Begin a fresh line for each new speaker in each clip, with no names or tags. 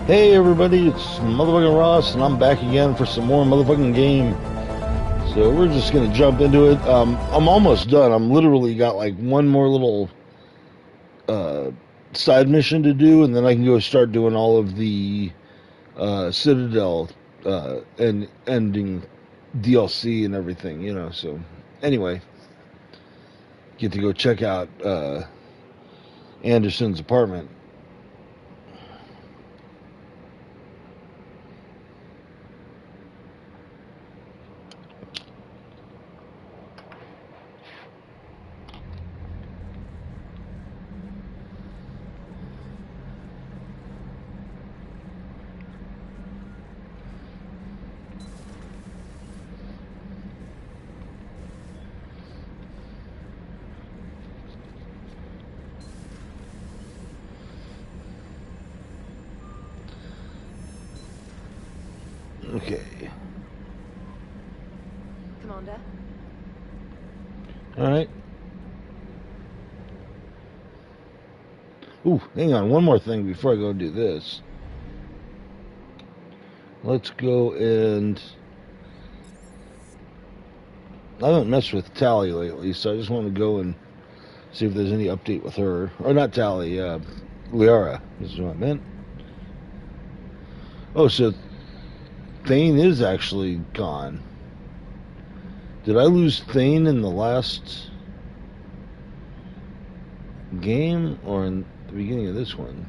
Hey everybody, it's motherfucking Ross, and I'm back again for some more motherfucking game. So we're just gonna jump into it. I'm almost done. I'm literally got like one more little uh, side mission to do, and then I can go start doing all of the Citadel and ending DLC and everything. So anyway, get to go check out Anderson's apartment. Okay.
Commander?
All right. Ooh, hang on. One more thing before I go do this. Let's go and... I haven't messed with Tally lately, so I just want to go and see if there's any update with her. Or not Tally, Liara. This is what I meant. Oh, so Thane is actually gone. Did I lose Thane in the last game or in the beginning of this one?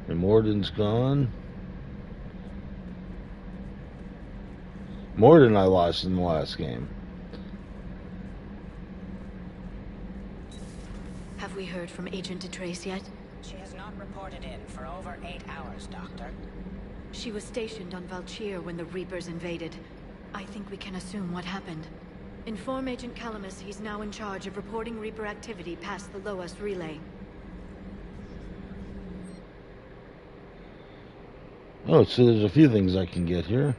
And Morden's gone. Morden I lost in the last game.
Have we heard from Agent DeTrace yet?
She has not reported in for over 8 hours, Doctor.
She was stationed on Valchir when the Reapers invaded. I think we can assume what happened. Inform Agent Calamus he's now in charge of reporting Reaper activity past the Loas relay.
Oh, so there's a few things I can get here.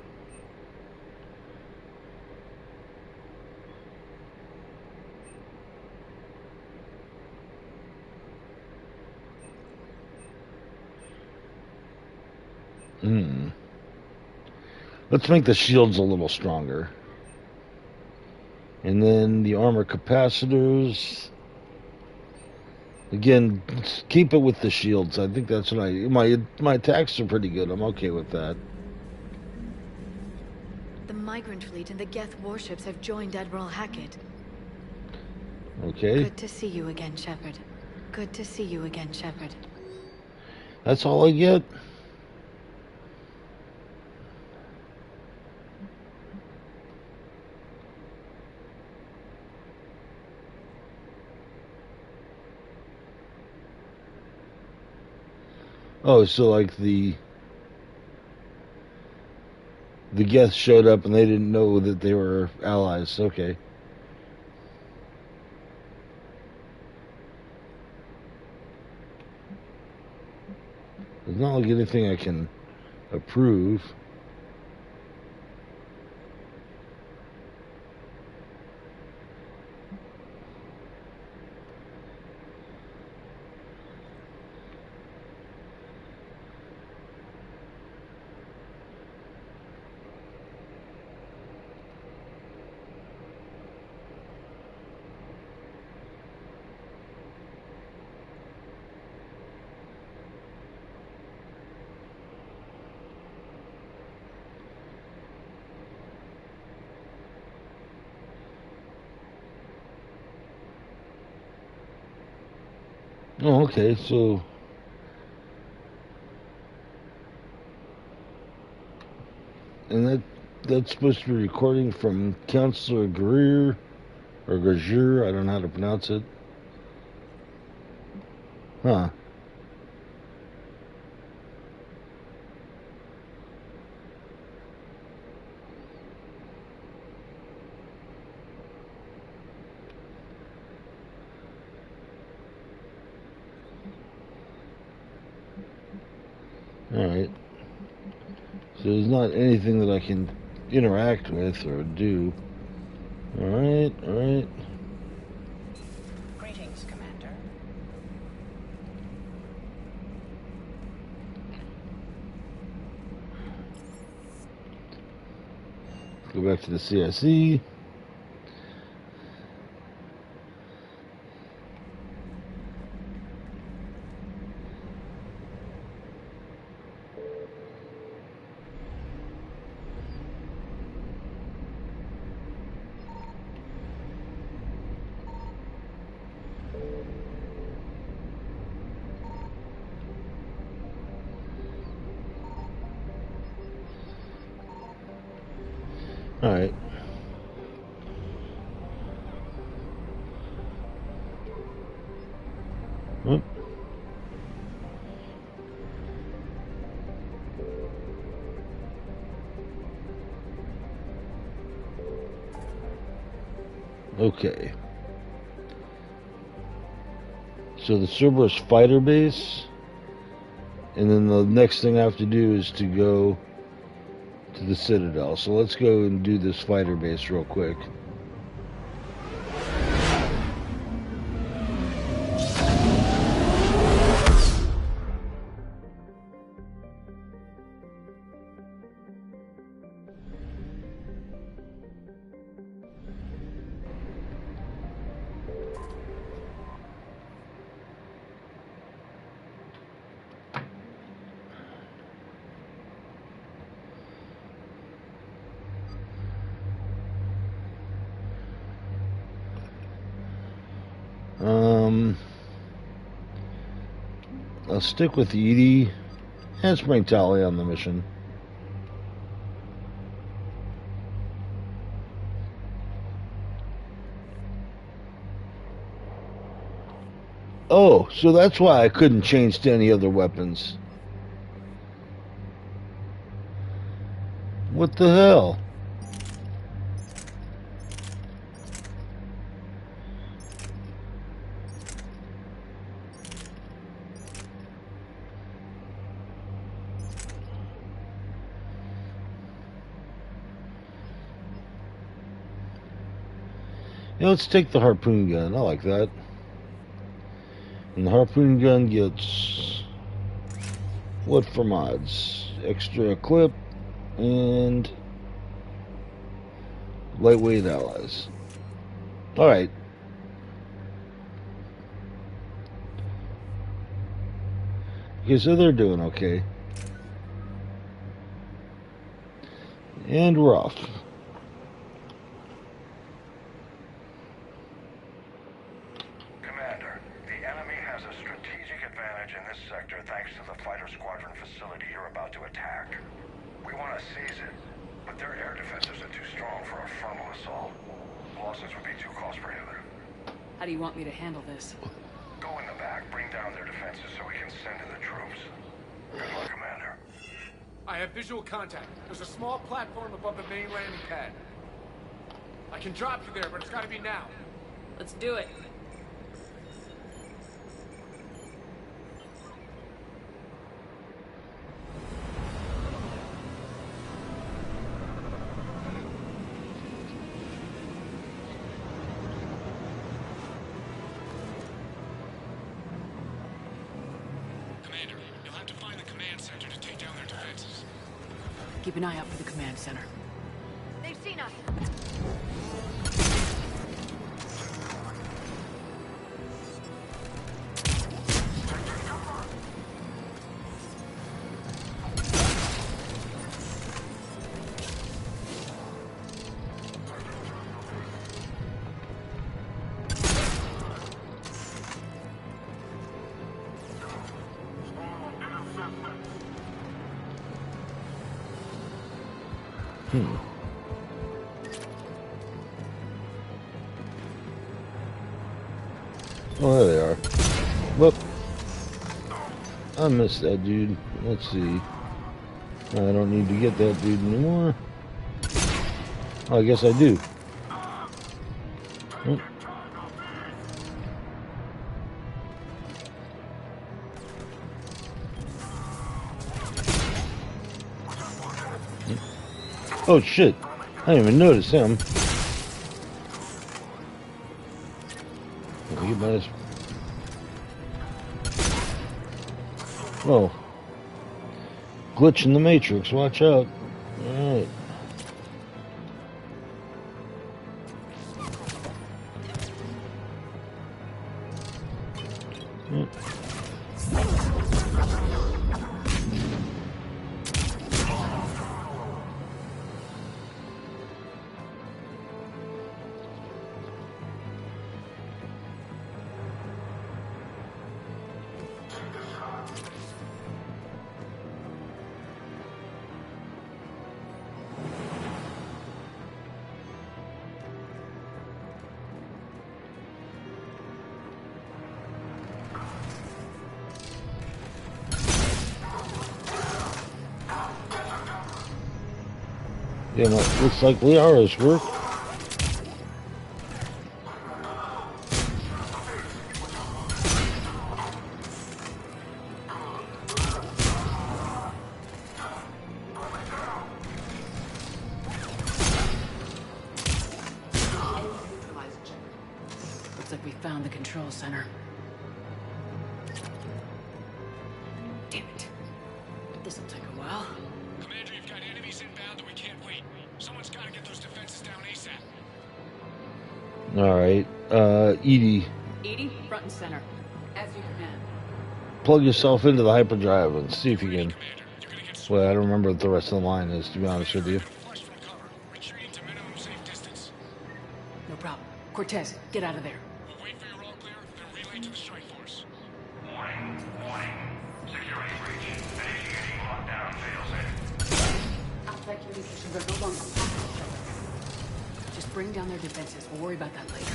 Let's make the shields a little stronger. And then the armor capacitors. Again, keep it with the shields. I think that's what my attacks are pretty good. I'm okay with that.
The Migrant Fleet and the Geth warships have joined Admiral Hackett.
Okay.
Good to see you again, Shepard. Good to see you again, Shepard.
That's all I get? Oh, so like the Geth showed up and they didn't know that they were allies. Okay. There's not like anything I can approve. Oh, okay, so and that's supposed to be recording from Counselor Greer or Grazier, I don't know how to pronounce it. Huh. Alright. So there's not anything that I can interact with or do. Alright, alright.
Greetings, Commander.
Go back to the CIC. All right. Whoop. Okay. So the Cerberus fighter base, and then the next thing I have to do is to go to the Citadel. So let's go and do this fighter base real quick. I'll stick with Edie and Spring Tally on the mission. Oh, so that's why I couldn't change to any other weapons. What the hell? Yeah, let's take the harpoon gun. I like that. And the harpoon gun gets what for mods? Extra clip and lightweight allies. Alright. Okay, so they're doing okay. And we're off.
Commander, the enemy has a strategic advantage in this sector thanks to the fighter squadron facility you're about to attack. We want to seize it, but their air defenses are too strong for a frontal assault. Losses would be too cost prohibitive.
How do you want me to handle this?
Go in the back, bring down their defenses so we can send in the troops. Good luck, Commander.
I have visual contact. There's a small platform above the main landing pad. I can drop you there, but it's gotta be now.
Let's do it.
Commander, you'll have to find the command center to take down their defenses.
Keep an eye out for the command center.
They've seen us.
Oh, there they are. Whoop. I missed that dude. Let's see. I don't need to get that dude anymore. Oh, I guess I do. Oh. Oh shit. I didn't even notice him. Get my... Oh. Glitch in the Matrix, watch out. Alright. Damn it, looks like Liara's work.
Looks like we found the control center. Damn it. This'll take a while.
Commander, you've got enemies inbound and we can't wait. Someone's got to get those defenses down ASAP.
Alright, Edie,
Edie, front and center. As you command.
plug yourself into the hyperdrive and see if you can.
Commander, you're gonna get
Well, I don't remember what the rest of the line is, to be honest with you.
flushed from cover. Retreating to minimum safe distance.
No problem. Cortez, get out of there.
We'll wait for your all clear, then relay to the strike force.
Warning. Security breach. Initiating lockdown fails in.
Outside communications are no longer possible. Just bring down their defenses. We'll worry about that later.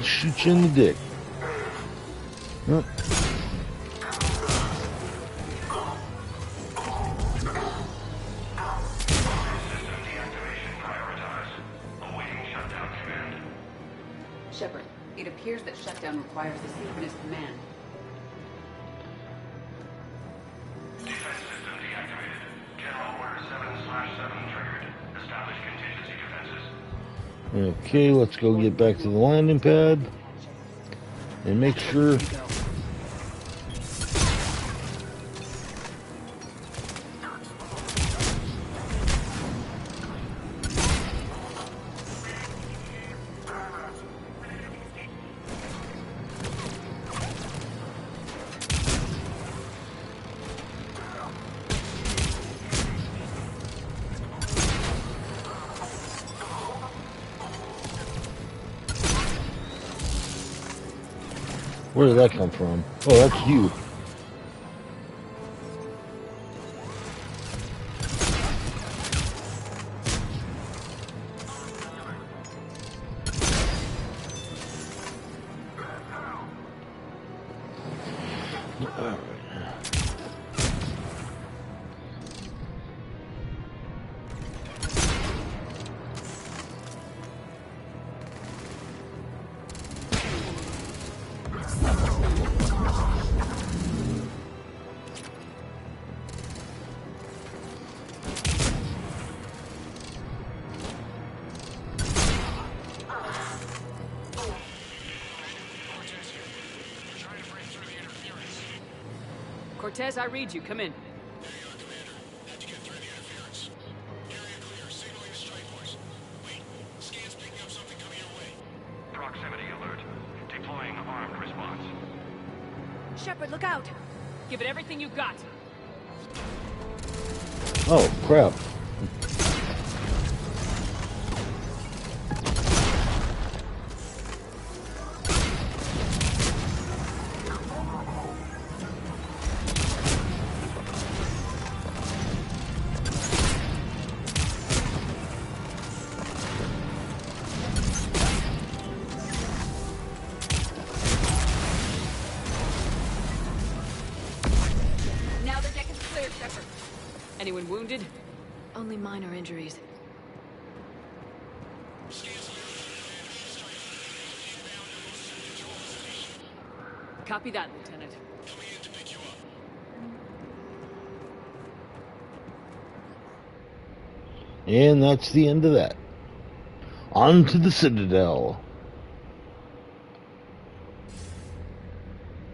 Shoot you in the dick. Huh.
System deactivation prioritized. Awaiting shutdown command.
Shepard, it appears that shutdown requires a synchronous command.
Defense system deactivated. General order 7/7 triggered. Establish contingency defenses.
Okay, let's go get back to the landing pad and make sure.
Here we go.
Where did that come from? Oh, that's you.
Cortez, I read you. Come in.
There you are, Commander. Had to get through the interference. Area clear, signaling the strike force. Wait, scan's picking up something coming your way.
Proximity alert. Deploying armed response.
Shepard, look out!
Give it everything you got.
Oh, crap.
Now the deck is clear, Shepard. Anyone wounded?
Only minor injuries.
Copy that, Lieutenant.
Coming in to pick you up.
And that's the end of that. On to the Citadel.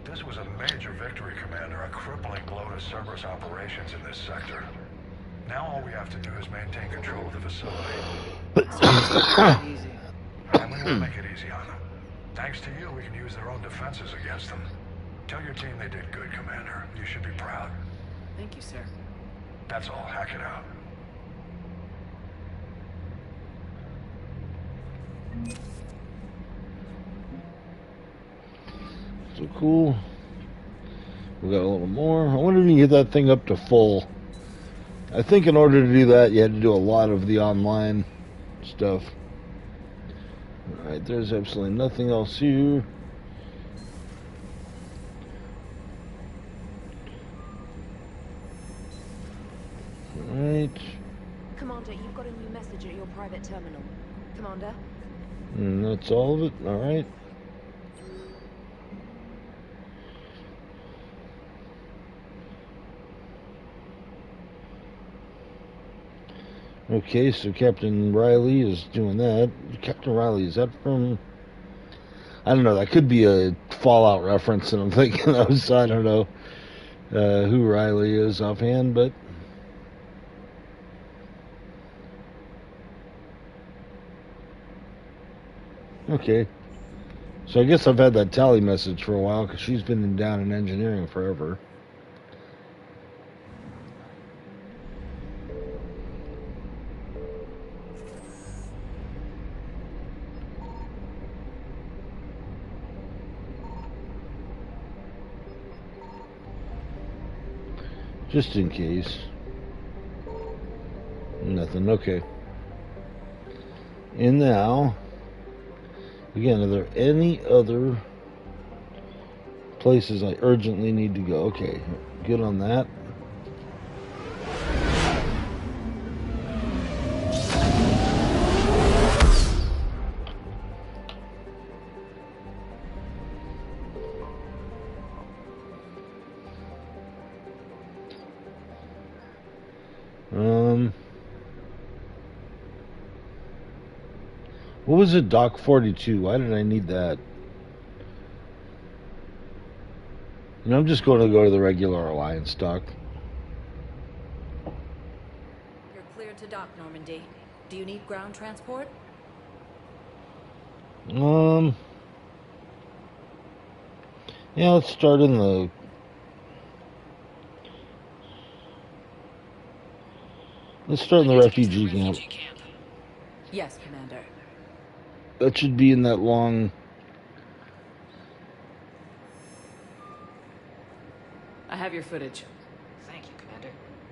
This was a major victory, Commander. A crippling blow to Cerberus operations in this sector. Now all we have to do is maintain control of the facility.
Easy.
And we will make it easy on them. Thanks to you, we can use their own defenses against them. Tell your team they did good, Commander. You should be proud.
Thank you, sir.
That's all. Hack it out.
cool. We got a little more. I wonder if you can get that thing up to full. I think in order to do that, you had to do a lot of the online stuff. Alright, there's absolutely nothing else here. Alright.
Commander, you've got a new message at your private terminal. Commander?
And that's all of it? Alright. Okay, so Captain Riley is doing that. Captain Riley, is that from... I don't know, that could be a Fallout reference, and I'm thinking of, so I don't know who Riley is offhand, but... Okay. So I guess I've had that Tally message for a while, because she's been down in engineering forever. Just in case. Nothing, okay. And now, again, are there any other places I urgently need to go? Okay, good on that. What was it, Dock 42? Why did I need that? You know, I'm just going to go to the regular Alliance dock.
You're cleared to dock, Normandy. Do you need ground transport?
Yeah, let's start in the... Let's start in the refugee camp.
Yes, Commander.
That should be in that long...
I have your footage.
Thank you, Commander.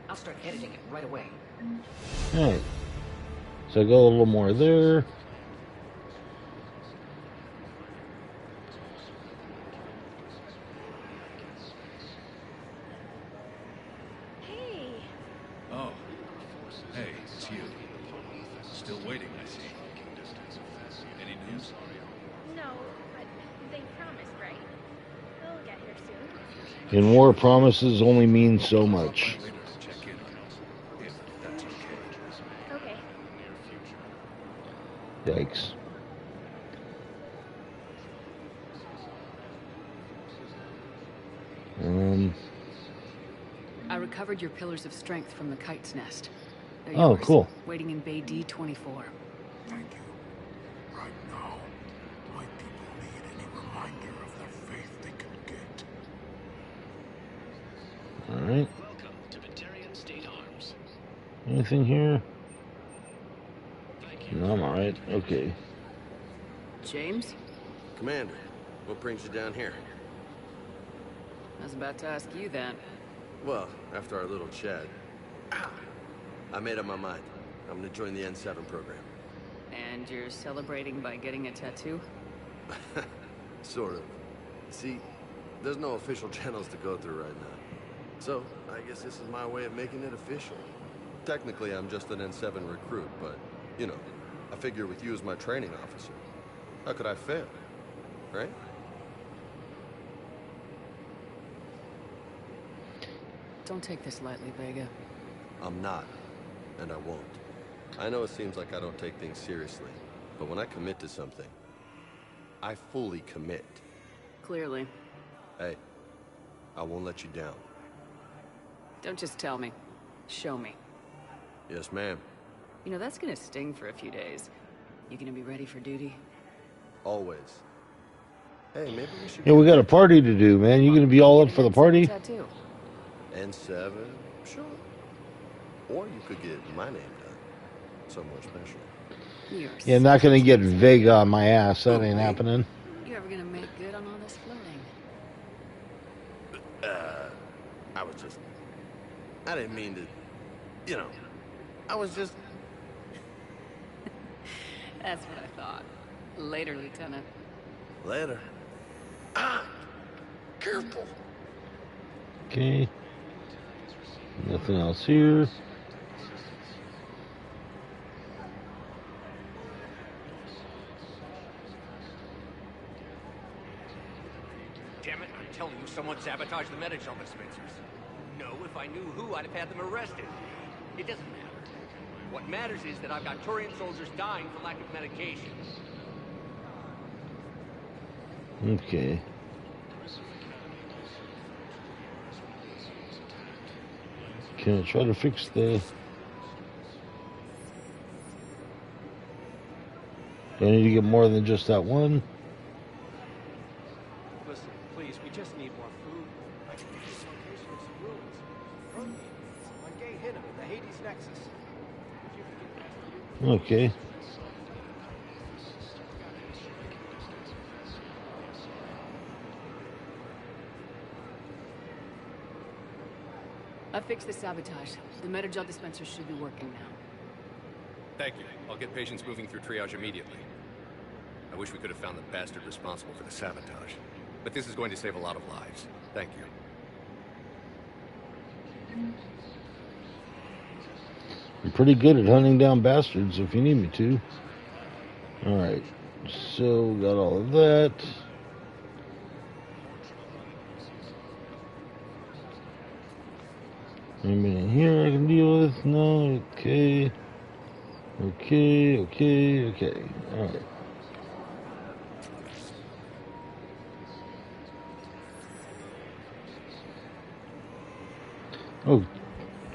I'll start editing it right away.
Alright. So I got a little more there.
Hey.
Oh. Hey, it's you. Still waiting, I see. Any news?
No, but they promised, right? They'll get here soon.
And war promises only mean so much.
Later to check in, if that's okay.
Okay.
Yikes.
I recovered your pillars of strength from the kite's nest. They're
Oh,
yours,
cool.
Waiting in Bay D-24.
Thank you. Right now, my people need any reminder of their faith they can get.
Alright.
Welcome to Batarian State Arms.
Anything here?
Thank you.
No, I'm alright. Okay.
James?
Commander, what brings you down here?
I was about to ask you that.
Well, after our little chat, I made up my mind. I'm gonna join the N7 program.
And you're celebrating by getting a tattoo?
Sort of. See, there's no official channels to go through right now. So, I guess this is my way of making it official. Technically, I'm just an N7 recruit, but, you know, I figure with you as my training officer, how could I fail? Right?
Don't take this lightly, Vega.
I'm not, and I won't. I know it seems like I don't take things seriously, but when I commit to something, I fully commit.
Clearly.
Hey, I won't let you down.
Don't just tell me. Show me.
Yes, ma'am.
You know, that's gonna sting for a few days. You gonna be ready for duty?
Always. Hey, maybe we should...
Yeah, we got a party to do, man. You gonna be all up for the party?
Tattoo.
N7? Sure. Or you could get my name done. Somewhere special.
You're
Yeah, not gonna get Vega on my ass. That ain't happening.
You ever gonna make good on all this floating?
I didn't mean to, you know, I was just...
That's what I thought. Later, Lieutenant.
Later. Ah! Careful!
Okay. Nothing else here.
Damn it, I'm telling you, someone sabotaged the Medical dispensers. No, if I knew who, I'd have had them arrested. It doesn't matter. What matters is that I've got Turian soldiers dying for lack of medication.
Okay. Can I try to fix the... Do I need to get more than just that one?
Listen, please, we just need more food. I can use this location of some ruins. From me, on Gay Hinnom in the Hades Nexus. If you could get that for you.
Okay.
I fixed the sabotage. The Metagel dispenser should be working now.
Thank you. I'll get patients moving through triage immediately. I wish we could have found the bastard responsible for the sabotage. But this is going to save a lot of lives. Thank you.
I'm pretty good at hunting down bastards if you need me to. Alright. So, got all of that. Anything in here I can deal with? No? Okay. Okay. Alright. Oh,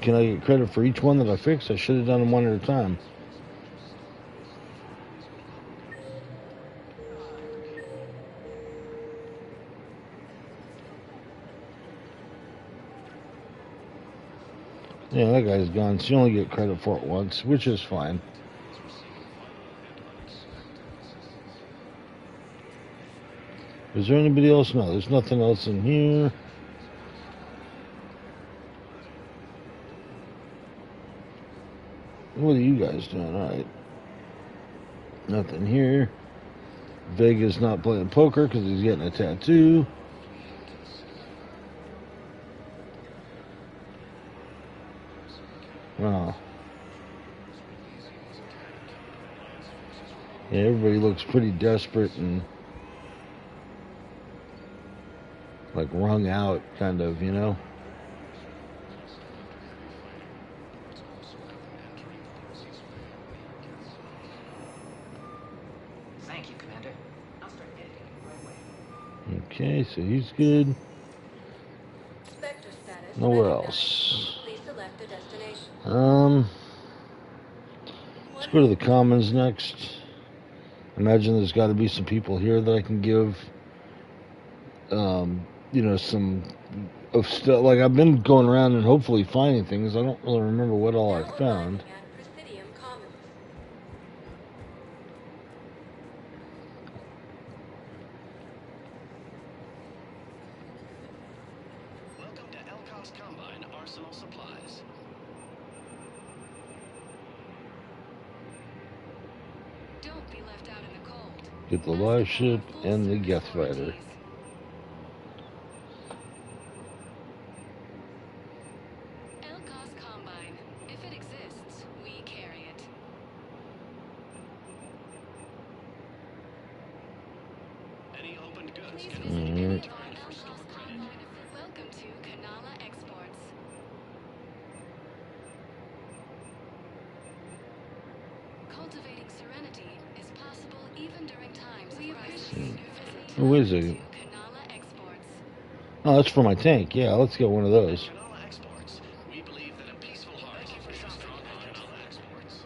can I get credit for each one that I fixed? I should have done them one at a time. Yeah, that guy's gone, so you only get credit for it once, which is fine. Is there anybody else? No, there's nothing else in here. What are you guys doing? Alright. Nothing here. Vega's not playing poker because he's getting a tattoo. Wow. Yeah, everybody looks pretty desperate and like wrung out, kind of, you know?
Thank you, Commander. I'll start editing it right away.
Okay, so he's good.
Spectre status.
Nowhere else.
Please select a destination.
Let's go to the Commons next. Imagine there's got to be some people here that I can give, you know, some of stuff. Like, I've been going around and hopefully finding things. I don't really remember what all I found.
Arsenal supplies.
Don't be left out in the cold.
Get the live ship and the Geth Fighter.
Elcos Combine. If it exists, we carry it.
Any opened goods
Please
can
visit
only be
Alright.
returned for store credit.
Welcome to Kanala Exports. Cultivating serenity is possible even during times of crisis.
Oh, wait a second. Oh, that's for my tank. Yeah, let's get one of those.
Kanala Exports. We believe that a peaceful heart is a strong heart. Kanala Exports.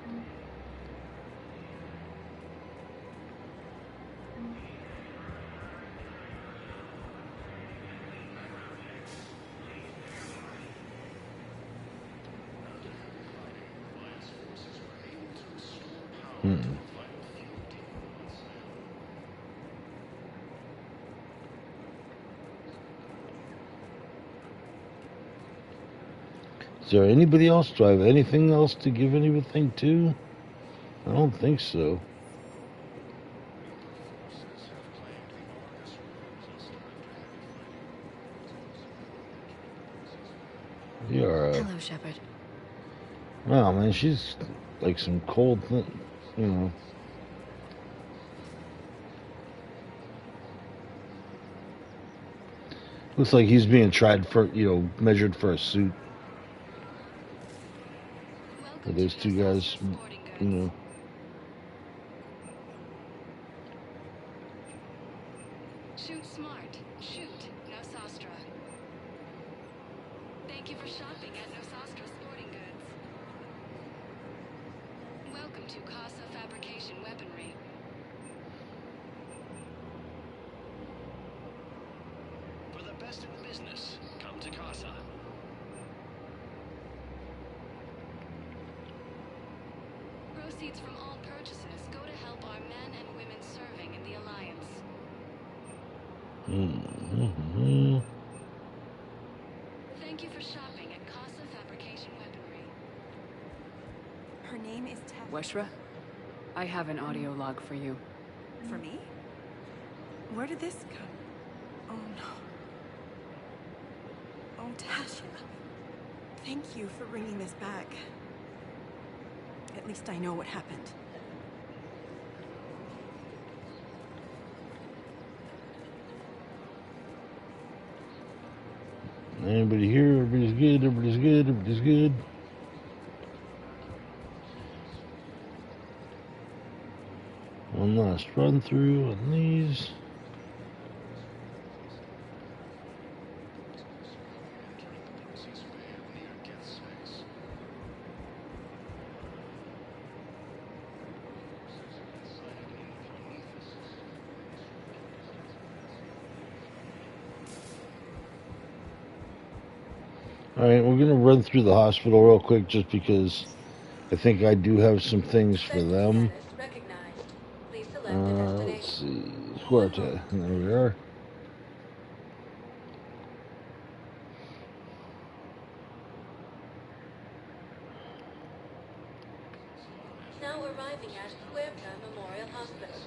Is there anybody else? Do I have anything else to give anything to? I don't think so. You're
Hello, Shepard.
Wow, man, she's like some cold thing, you know. Looks like he's being tried for, measured for a suit. With those two guys,
Shoot smart. Shoot. No Sostra. Thank you for shopping at No Sostra Sporting Goods. Welcome to Casa Fabrication Weaponry.
For the best in the business, come to Casa.
Proceeds from all purchases go to help our men and women serving in the Alliance. Thank you for shopping at Casa Fabrication Weaponry.
Her name is
Weshra, I have an audio log for you.
For me? Where did this come? Oh no. Oh, Tasha. Thank you for bringing this back. At least I know what happened.
Anybody here? Everybody's good. Everybody's good. Everybody's good. One last run through on these. Alright, we're going to run through the hospital real quick just because I think I do have some things for them. Let's see. Huerta. There we are.
Now arriving at Huerta Memorial Hospital.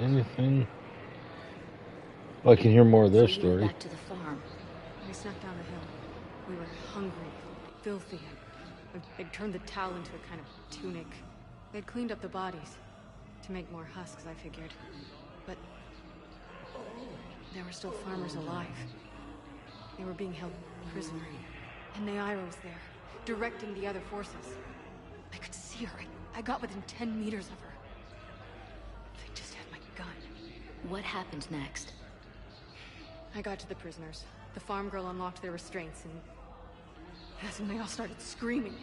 Anything? Oh, I can hear more of their
So we
story.
went back to the farm. We snuck down the hill. We were hungry, filthy, and they'd turned the towel into a kind of tunic. They'd cleaned up the bodies to make more husks, I figured. But there were still farmers alive. They were being held prisoner. And Naira was there, directing the other forces. I could see her. I got within 10 meters of her. They just had my gun.
What happened next?
I got to the prisoners. The farm girl unlocked their restraints, and that's when they all started screaming.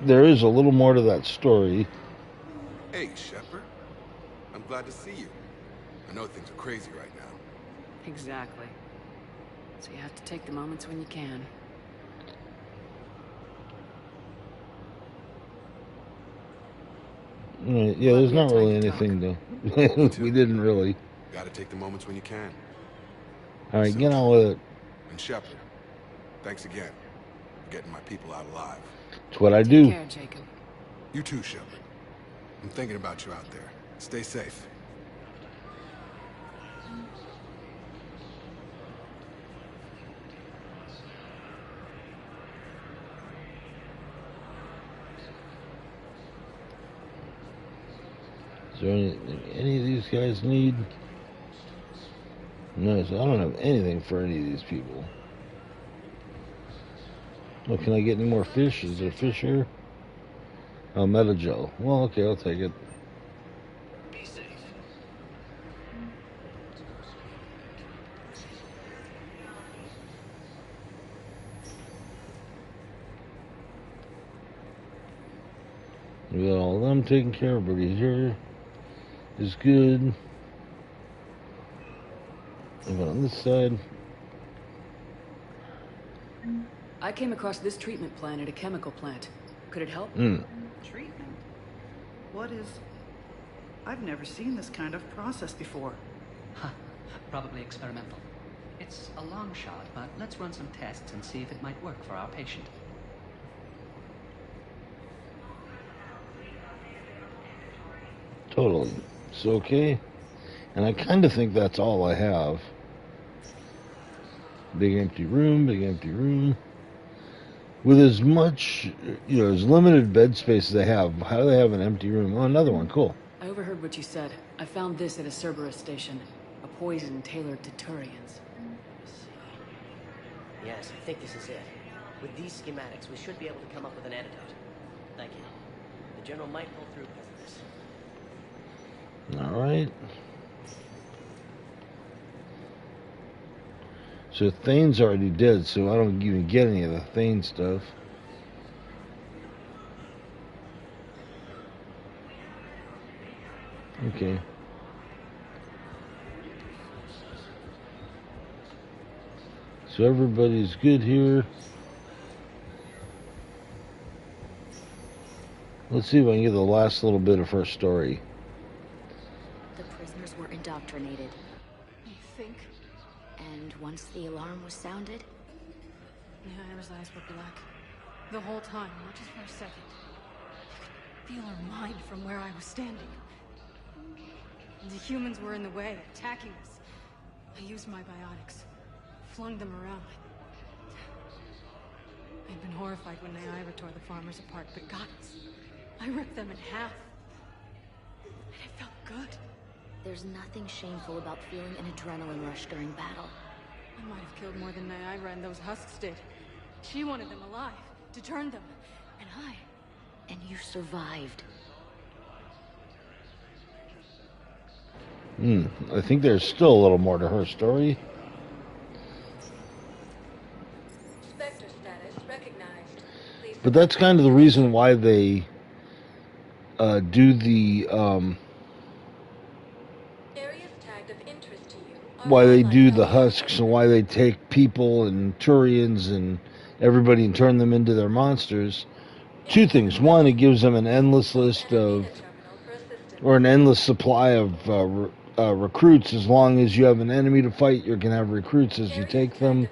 There is a little more to that story.
Hey, Shepard. I'm glad to see you. I know things are crazy right now.
Exactly. So you have to take the moments when you can.
Yeah, there's not really anything to... We didn't really.
Gotta take the moments when you can.
Alright, get on with it.
And Shepard, thanks again for getting my people out alive.
It's what I do.
Take care, Jacob.
You too, Shepard. I'm thinking about you out there. Stay safe.
Is there anything any of these guys need? No, so I don't have anything for any of these people. Oh, can I get any more fish? Is there fish here? Oh, Metagel. Well, okay, I'll take it.
Be safe.
We got all of them taken care of. Everybody's here. Is good. And on this side.
I came across this treatment plant at a chemical plant. Could it help?
Treatment? What is... I've never seen this kind of process before.
Huh. Probably experimental. It's a long shot, but let's run some tests and see if it might work for our patient.
Totally. It's okay. And I kind of think that's all I have. Big empty room, big empty room. With as much, as limited bed space as they have, how do they have an empty room? Oh, another one. Cool.
I overheard what you said. I found this at a Cerberus station. A poison tailored to Turians.
Yes, I think this is it. With these schematics, we should be able to come up with an antidote. Thank you. The General might pull through because of this.
All right. So Thane's already dead, so I don't even get any of the Thane stuff. Okay. So everybody's good here. Let's see if I can get the last little bit of her story.
The prisoners were indoctrinated.
You think?
And once the alarm was sounded?
Naira's eyes were black. The whole time, not just for a second. I could feel her mind from where I was standing. And the humans were in the way, attacking us. I used my biotics. Flung them around. I'd been horrified when Naira tore the farmers apart, but guys, I ripped them in half. And it felt good.
There's nothing shameful about feeling an adrenaline rush during battle.
I might have killed more than Naira and those husks did. She wanted them alive, to turn them. And I...
And you survived.
I think there's still a little more to her story.
Spectre status recognized. Please.
But that's kind of the reason why they do the
Areas tagged of interest to you.
why they do the husks and why they take people and Turians and everybody and turn them into their monsters. Two things. One, it gives them an endless list of, or an endless supply of recruits. As long as you have an enemy to fight, you're going to have recruits as you take them.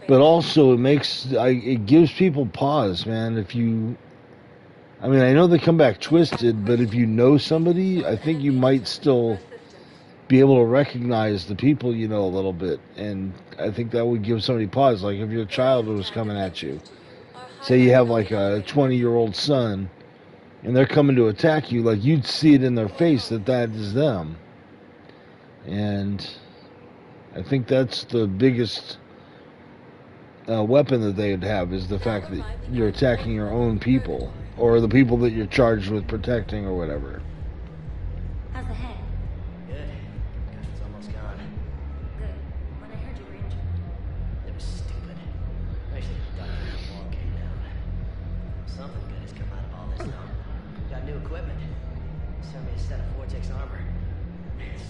But also, it gives people pause, man. I know they come back twisted, but if you know somebody, I think you might still be able to recognize the people you know a little bit. And I think that would give somebody pause. Like if your child was coming at you, say you have like a 20-year-old son, and they're coming to attack you, like you'd see it in their face that is them. And I think that's the biggest weapon that they would have, is the fact that you're attacking your own people, or the people that you're charged with protecting or whatever.
How's the head?
Good. Guess it's almost gone.
Good. When I heard you were injured.
It was stupid. I should have done it when the wall came down. Something good has come out of all this, though. Got new equipment. Sent me a set of Vortex armor.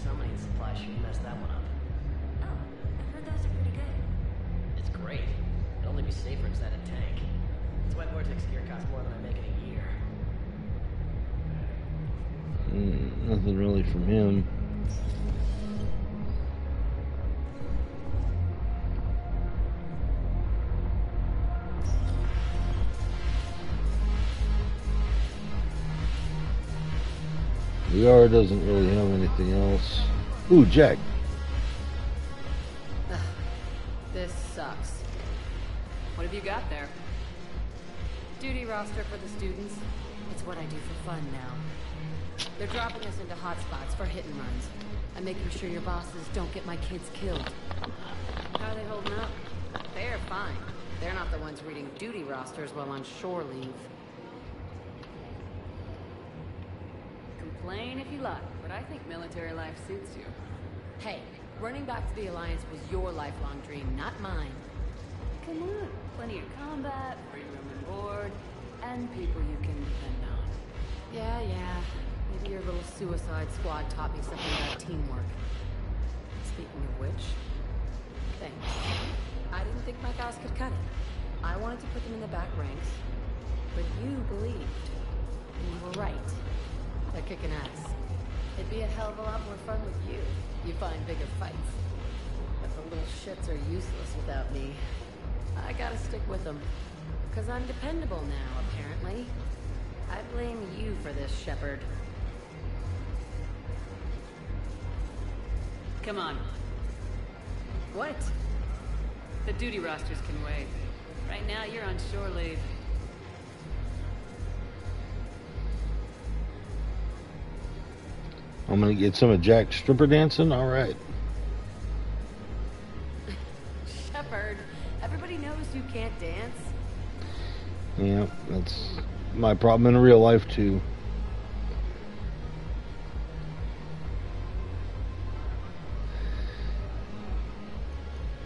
Somebody in supply should mess that one up.
Oh, I've heard those are pretty good.
It's great. It'll only be safer inside a tank. That's why Vortex gear costs more than I make in a year.
Nothing really from him. VR doesn't really have anything else. Ooh, Jack.
This sucks. What have you got there? Duty roster for the students.
It's what I do for fun now.
They're dropping us into hotspots for hit and runs. I'm making sure your bosses don't get my kids killed. How are they holding up? They're fine. They're not the ones reading duty rosters while on shore leave. Complain if you like, but I think military life suits you. Hey, running back to the Alliance was your lifelong dream, not mine. Come on, plenty of combat, free room and board, and people you can depend on. Yeah. Maybe your little suicide squad taught me something about teamwork. Speaking of which, thanks. I didn't think my guys could cut it. I wanted to put them in the back ranks, but you believed. And you were right. They're kicking ass. It'd be a hell of a lot more fun with you. You find bigger fights. But the little shits are useless without me. I gotta stick with them. Because I'm dependable now, apparently. I blame you for this, Shepard.
Come on.
What?
The duty rosters can wait. Right now, you're on shore leave.
I'm gonna get some of Jack's stripper dancing. All right.
Shepard, everybody knows you can't dance.
Yeah, that's my problem in real life too.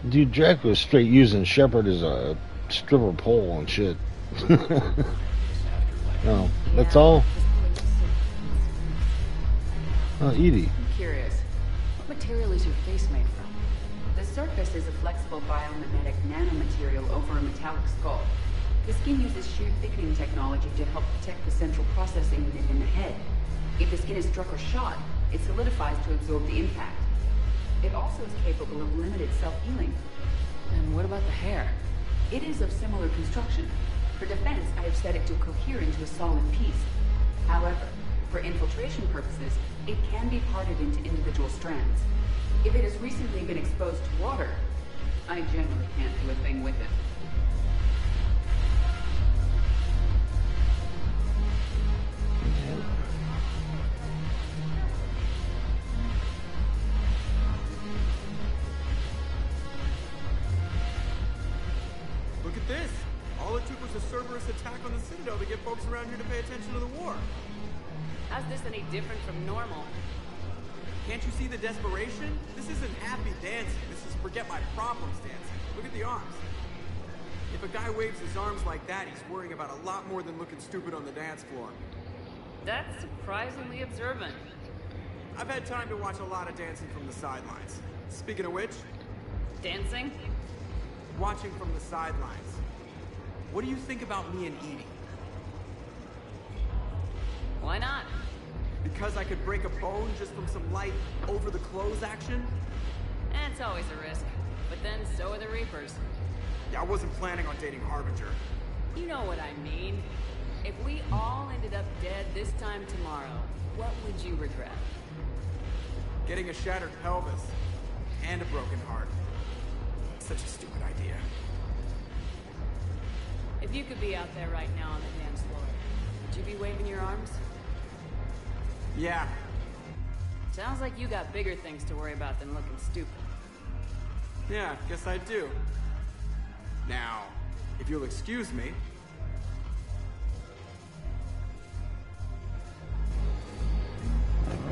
Dude, Jack was straight using Shepard as a stripper pole and shit. No, that's all. Edie.
I'm curious. What material is your face made from? The surface is a flexible biomimetic nanomaterial over a metallic skull. The skin uses shear thickening technology to help protect the central processing unit in the head. If the skin is struck or shot, it solidifies to absorb the impact. It also is capable of limited self-healing.
And what about the hair?
It is of similar construction. For defense, I have set it to cohere into a solid piece. However, for infiltration purposes, it can be parted into individual strands. If it has recently been exposed to water, I generally can't do a thing with it.
Look at this! All it took was a Cerberus attack on the Citadel to get folks around here to pay attention to the war.
How's this any different from normal?
Can't you see the desperation? This isn't happy dancing. This is forget my problems dancing. Look at the arms. If a guy waves his arms like that, he's worrying about a lot more than looking stupid on the dance floor.
That's surprisingly observant.
I've had time to watch a lot of dancing from the sidelines. Speaking of which...
Dancing?
Watching from the sidelines. What do you think about me and Edie?
Why not?
Because I could break a bone just from some light over-the-clothes action?
It's always a risk. But then so are the Reapers.
Yeah, I wasn't planning on dating Harbinger.
You know what I mean. If we all ended up dead this time tomorrow, what would you regret?
Getting a shattered pelvis. And a broken heart. Such a stupid idea.
If you could be out there right now on the dance floor, would you be waving your arms?
Yeah.
Sounds like you got bigger things to worry about than looking stupid.
Yeah, guess I do. Now, if you'll excuse me...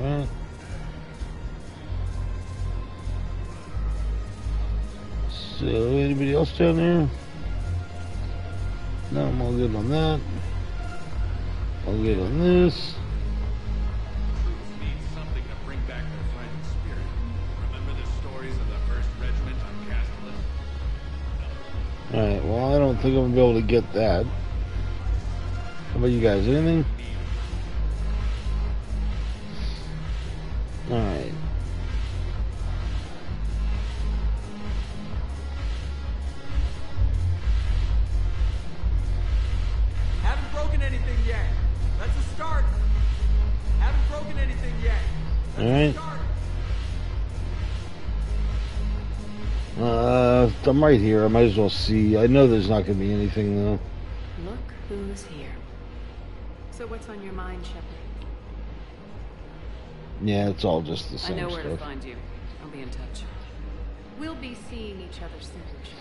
Alright. So, anybody else down there? No, I'm all good on that. All good on this.
Troops need something to bring back their fighting spirit. Remember the stories of the 1st Regiment on Castellus?
Alright, well, I don't think I'm gonna be able to get that. How about you guys? Anything? Alright.
Haven't broken anything yet. That's a start. Haven't broken anything yet. That's
Alright.
a start.
I'm right here. I might as well see. I know there's not gonna be anything though.
Look who's here.
So what's on your mind, Shepard?
Yeah, it's all just the
I
same
know where to
stuff.
find you. I'll be in touch.
We'll be seeing each other soon, Shepard.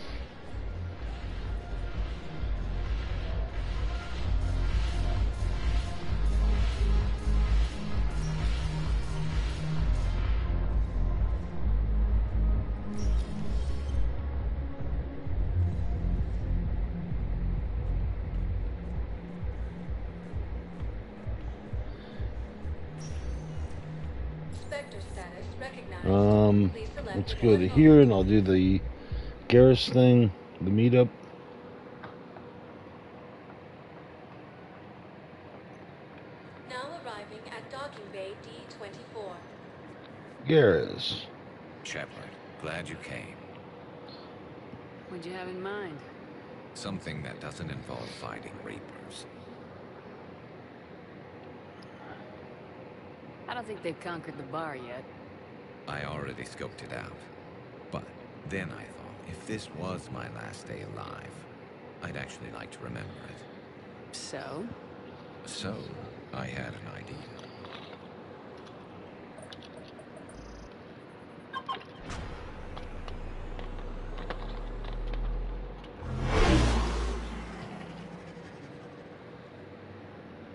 Spectre status recognized. Please select
Let's
the
go to here and I'll do the Garrus thing, the meetup.
Now arriving at docking
Garrus.
Shepard, glad you came.
What'd you have in mind?
Something that doesn't involve fighting Reapers.
I don't think they've conquered the bar yet.
I already scoped it out. But then I thought, if this was my last day alive, I'd actually like to remember it.
So?
So, I had an idea.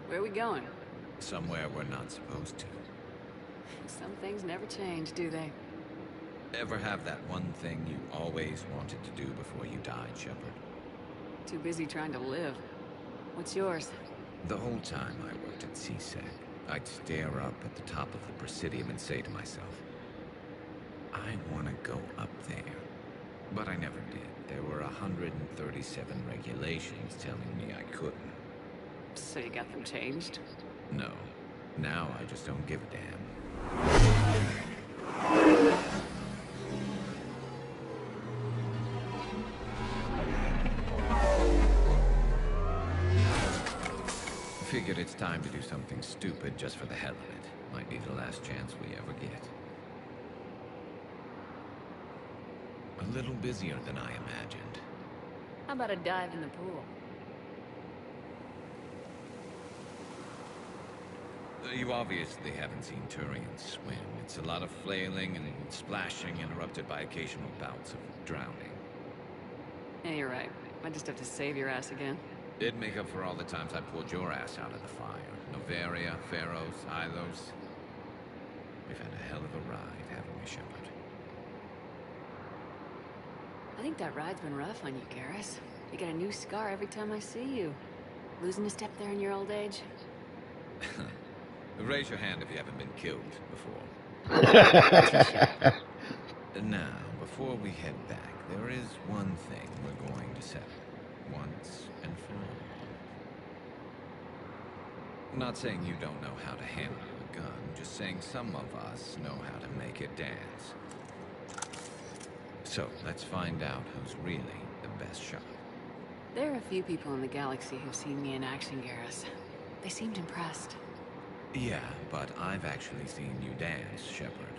Where are we going?
Somewhere we're not supposed to.
Some things never change, do they?
Ever have that one thing you always wanted to do before you died, Shepard?
Too busy trying to live. What's yours?
The whole time I worked at CSEC, I'd stare up at the top of the Presidium and say to myself, I want to go up there. But I never did. There were 137 regulations telling me I couldn't.
So you got them changed?
No. Now I just don't give a damn. Figured it's time to do something stupid just for the hell of it. Might be the last chance we ever get. A little busier than I imagined.
How about a dive in the pool?
You obviously haven't seen Turians swim. It's a lot of flailing and splashing, interrupted by occasional bouts of drowning.
Yeah, you're right. I just have to save your ass again.
It'd make up for all the times I pulled your ass out of the fire. Novaria, Pharaohs, Ilos. We've had a hell of a ride, haven't we, Shepard?
I think that ride's been rough on you, Garrus. You get a new scar every time I see you. Losing a step there in your old age?
Raise your hand if you haven't been killed before. Now, before we head back, there is one thing we're going to settle. Once and for all. I'm not saying you don't know how to handle a gun, just saying some of us know how to make it dance. So, let's find out who's really the best shot.
There are a few people in the galaxy who've seen me in action, Garrus. They seemed impressed.
Yeah, but I've actually seen you dance, Shepard.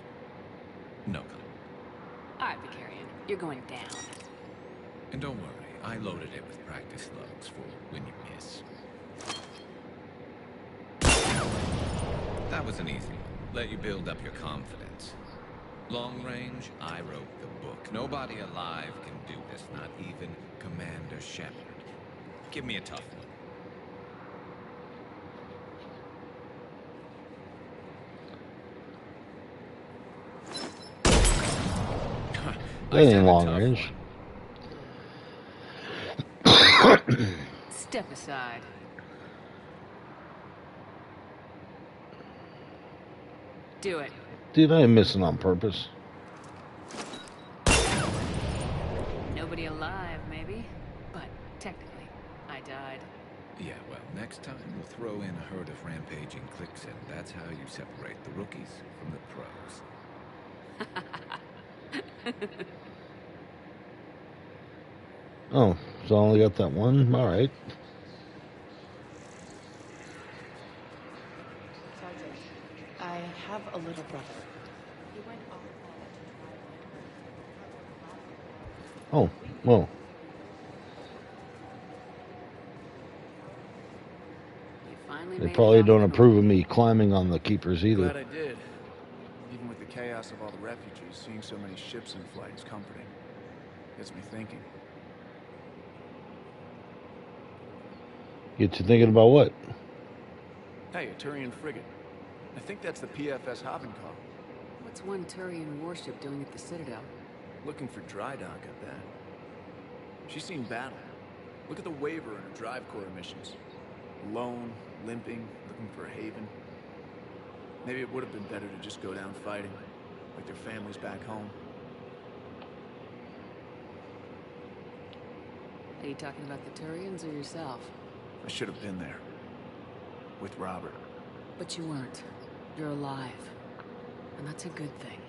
No comment.
All right, Vicarian, you're going down.
And don't worry, I loaded it with practice slugs for when you miss. That was an easy one. Let you build up your confidence. Long range, I wrote the book. Nobody alive can do this, not even Commander Shepard. Give me a tough one.
That ain't long range.
Step aside. Do it.
Dude, I ain't missing on purpose.
Nobody alive, maybe. But technically, I died.
Yeah, well, next time we'll throw in a herd of rampaging cliques, and that's how you separate the rookies from the pros.
Oh, so I only got that one? Alright.
Sergeant, I have a little brother. He went off
Oh, well. They probably don't approve of me climbing on the keepers either.
Glad I did. Even with the chaos of all the refugees, seeing so many ships in flight is comforting. Gets me thinking.
Get you thinking about what?
Hey, a Turian frigate. I think that's the PFS Havenkar.
What's one Turian warship doing at the Citadel?
Looking for dry dock, I bet. She's seen battle. Look at the waiver in her drive core emissions. Alone, limping, looking for a haven. Maybe it would have been better to just go down fighting, like their families back home.
Are you talking about the Turians or yourself?
I should have been there. With Robert.
But you weren't. You're alive. And that's a good thing.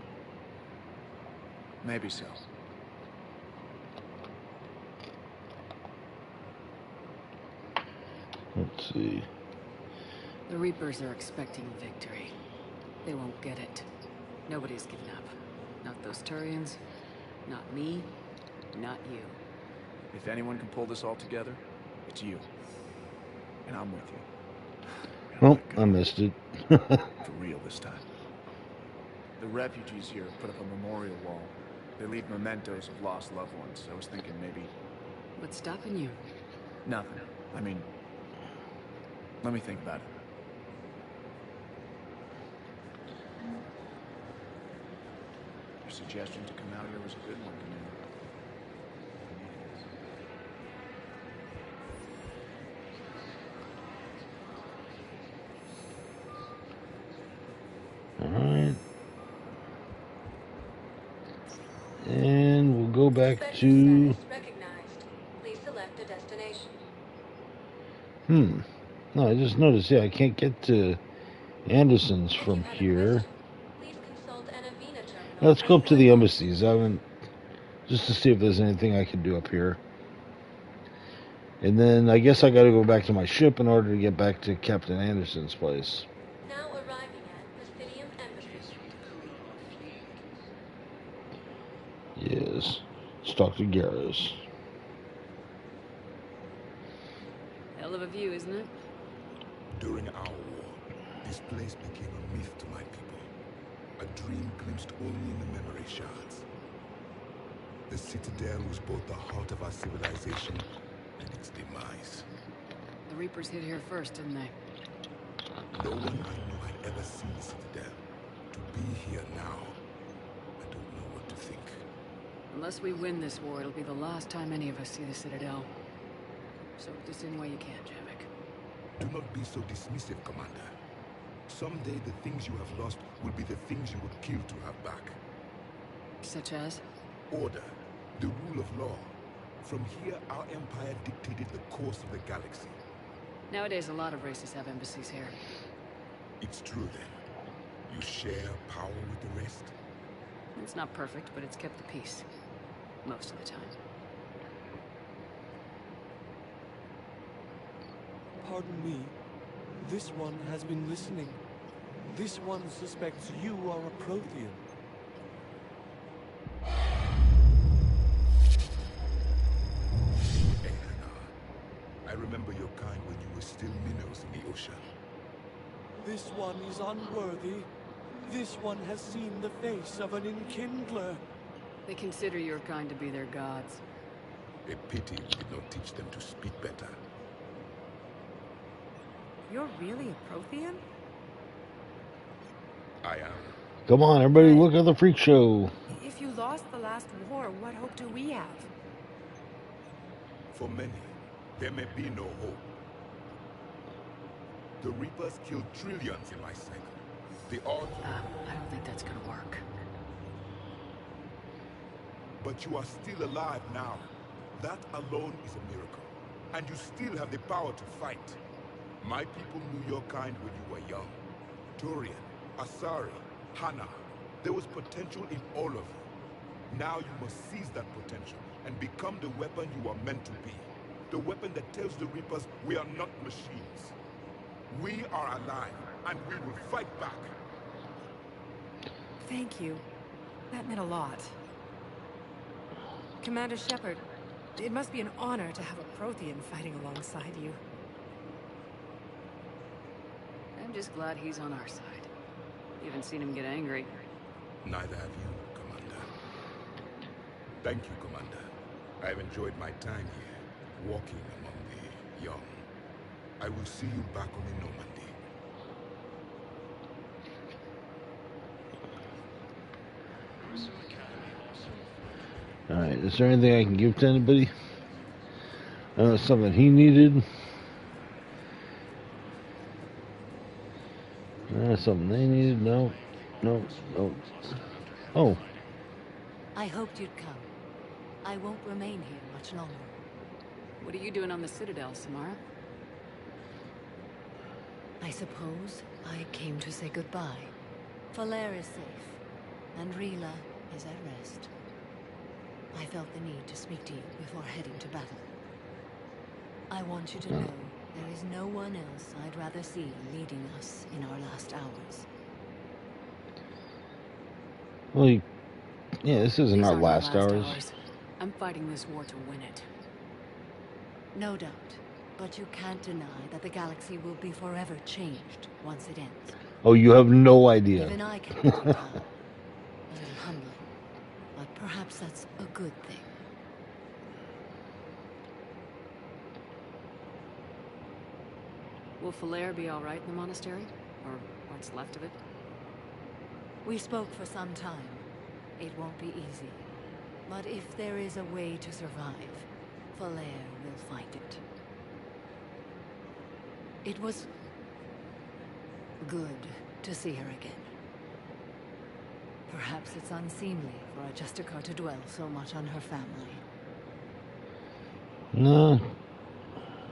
Maybe so.
Let's see.
The Reapers are expecting victory. They won't get it. Nobody's given up. Not those Turians, not me, not you.
If anyone can pull this all together, it's you. And I'm with you.
Oh, I missed it.
For real this time. The refugees here put up a memorial wall. They leave mementos of lost loved ones. I was thinking maybe...
What's stopping you?
Nothing. I mean... Let me think about it. Your suggestion to come out here was a good one,
Alright. And we'll go back to...
Recognized. Please select a destination.
No, I just noticed, yeah, I can't get to Anderson's from here. Let's go up to the embassies. I haven't... Just to see if there's anything I can do up here. And then I guess I gotta go back to my ship in order to get back to Captain Anderson's place.
Now arriving at Presidium Embassy.
Yes. It's Dr. Garros.
Hell of a view, isn't it?
During our war, this place became a myth to my people. A dream glimpsed only in the memory shards. The Citadel was both the heart of our civilization and its demise.
The Reapers hit here first, didn't they?
No one I knew had ever seen the Citadel. To be here now, I don't know what to think.
Unless we win this war, it'll be the last time any of us see the Citadel. Soak this in while you can, Javik.
Do not be so dismissive, Commander. Someday the things you have lost will be the things you would kill to have back.
Such as?
Order, the rule of law. From here, our empire dictated the course of the galaxy.
Nowadays, a lot of races have embassies here.
It's true, then. You share power with the rest?
It's not perfect, but it's kept the peace. Most of the time.
Pardon me. This one has been listening. This one suspects you are a Prothean.
I remember your kind when you were still minnows in the ocean.
This one is unworthy. This one has seen the face of an enkindler.
They consider your kind to be their gods.
A pity we did not teach them to speak better.
You're really a Prothean?
I am.
Come on, everybody, look at the freak show.
If you lost the last war, what hope do we have?
For many, there may be no hope. The Reapers killed trillions in my cycle. The odds...
I don't think that's gonna work.
But you are still alive now. That alone is a miracle. And you still have the power to fight. My people knew your kind when you were young. Turian, Asari, Hana. There was potential in all of you. Now you must seize that potential and become the weapon you are meant to be. The weapon that tells the Reapers we are not machines. We are alive, and we will fight back.
Thank you. That meant a lot. Commander Shepard, it must be an honor to have a Prothean fighting alongside you.
I'm just glad he's on our side. You haven't seen him get angry.
Neither have you, Commander. Thank you, Commander. I have enjoyed my time here, walking among the young. I will see you back on the Normandy.
Alright, is there anything I can give to anybody? Something he needed. Something they needed. No. No. No. Oh.
I hoped you'd come. I won't remain here much longer.
What are you doing on the Citadel, Samara?
I suppose I came to say goodbye. Falere is safe, and Rila is at rest. felt the need to speak to you before heading to battle. I want you to know there is no one else I'd rather see leading us in our last hours.
Well, yeah, this isn't
These
our
aren't
last hours.
I'm fighting this war to win it.
No doubt. But you can't deny that the galaxy will be forever changed once it ends.
Oh, you have no idea.
Even I can predict how. A little humbling. But perhaps that's a good thing.
Will Falair be alright in the monastery? Or what's left of it?
We spoke for some time. It won't be easy. But if there is a way to survive, Falair will find it. It was good to see her again. Perhaps it's unseemly for a Justicar to dwell so much on her family.
No.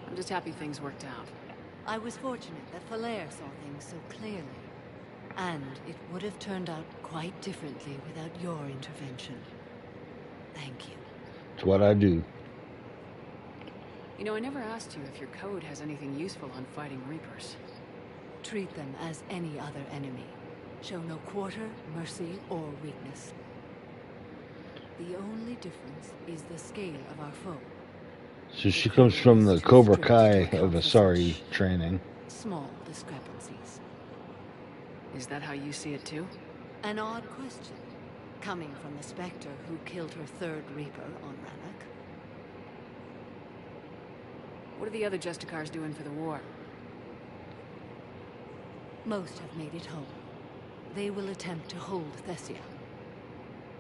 I'm just happy things worked out.
I was fortunate that Falair saw things so clearly. And it would have turned out quite differently without your intervention. Thank you.
It's what I do.
You know, I never asked you if your code has anything useful on fighting Reapers.
Treat them as any other enemy. Show no quarter, mercy, or weakness. The only difference is the scale of our foe.
So she comes from the Cobra Kai of Asari training.
Small discrepancies.
Is that how you see it too?
An odd question, coming from the Spectre who killed her third Reaper on Rannoch.
What are the other Justicars doing for the war?
Most have made it home. They will attempt to hold Thessia.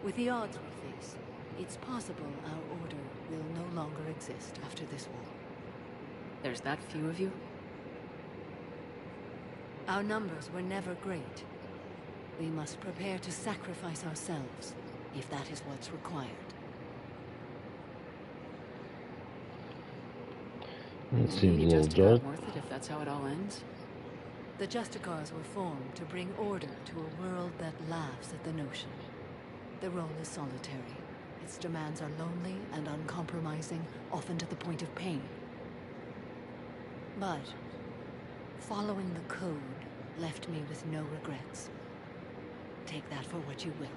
With the odds we face, it's possible our order will no longer exist after this war.
There's that few of you?
Our numbers were never great. We must prepare to sacrifice ourselves, if that is what's required.
It seems a little dark.
Worth it if that's how it all ends?
The Justicars were formed to bring order to a world that laughs at the notion. The role is solitary. Its demands are lonely and uncompromising, often to the point of pain. But following the code left me with no regrets. Take that for what you will.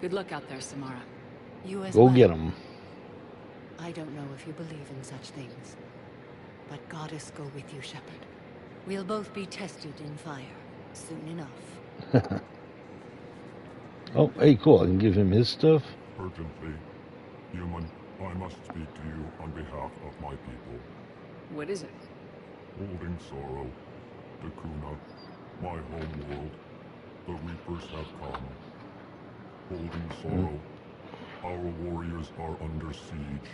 Good luck out there, Samara.
You as
Go
well.
get him.
I don't know if you believe in such things, but Goddess go with you, Shepard. We'll both be tested in fire soon enough.
Oh, hey, cool. I can give him his stuff.
Urgently, human, I must speak to you on behalf of my people.
What is it?
Holding sorrow, Dakuna, my home world, the Reapers have come. Holding sorrow, our warriors are under siege,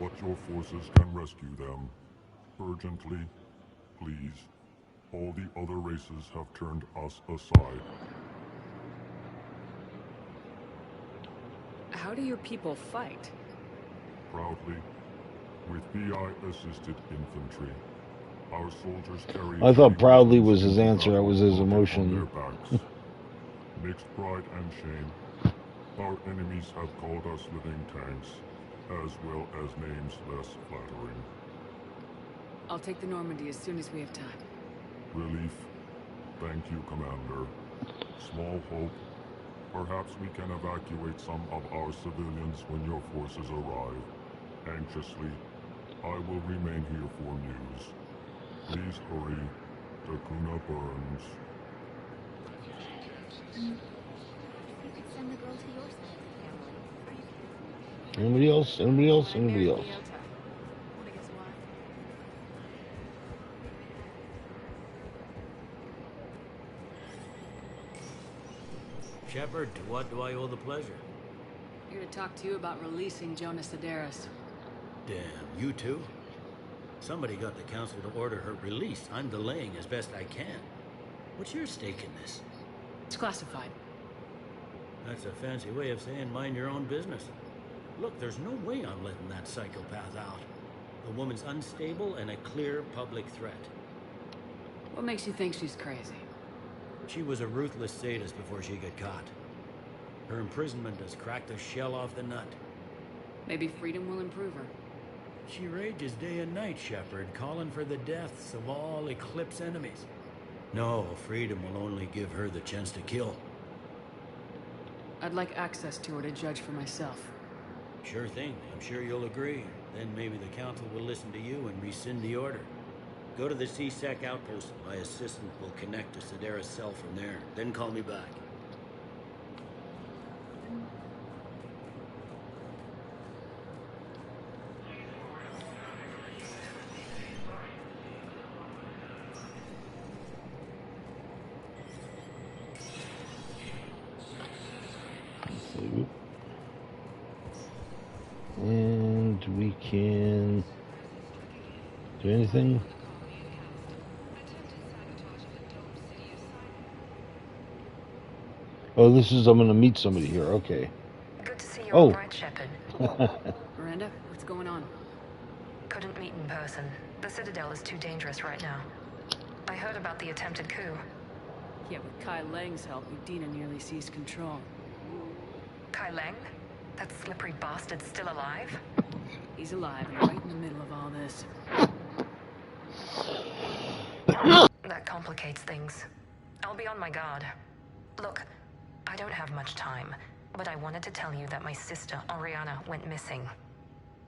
but your forces can rescue them. Urgently, please. All the other races have turned us aside.
How do your people fight?
Proudly, with VI-assisted infantry. Our soldiers carry...
I thought proudly was his answer. That was his emotion.
Mixed pride and shame. Our enemies have called us living tanks, as well as names less flattering.
I'll take the Normandy as soon as we have time.
Relief. Thank you, Commander. Small hope. Perhaps we can evacuate some of our civilians when your forces arrive. Anxiously, I will remain here for news. Please hurry. Dakuna burns.
You could send the girl to your side of the family.
Anybody else? Anybody else? Anybody else?
Shepard, to what do I owe the pleasure?
Here to talk to you about releasing Jonas Sedaris.
Damn, you too? Somebody got the council to order her release. I'm delaying as best I can. What's your stake in this?
It's classified.
That's a fancy way of saying mind your own business. Look, there's no way I'm letting that psychopath out. The woman's unstable and a clear public threat.
What makes you think she's crazy?
She was a ruthless sadist before she got caught. Her imprisonment has cracked the shell off the nut.
Maybe freedom will improve her.
She rages day and night, Shepard, calling for the deaths of all Eclipse enemies. No, freedom will only give her the chance to kill.
I'd like access to her to judge for myself.
Sure thing. I'm sure you'll agree. Then maybe the council will listen to you and rescind the order. Go to the CSEC outpost. My assistant will connect to Sedera's cell from there. Then call me back.
And we can do anything. Oh, this is, I'm going to meet somebody here. Okay.
Good to see you
Oh.
all right, Shepard.
Miranda, what's going on?
Couldn't meet in person. The Citadel is too dangerous right now. I heard about the attempted coup.
Yeah, with Kai Lang's help, Udina nearly seized control.
Kai Lang? That slippery bastard's still alive?
He's alive and right in the middle of all this.
That complicates things. I'll be on my guard. Look, I don't have much time, but I wanted to tell you that my sister, Oriana, went missing.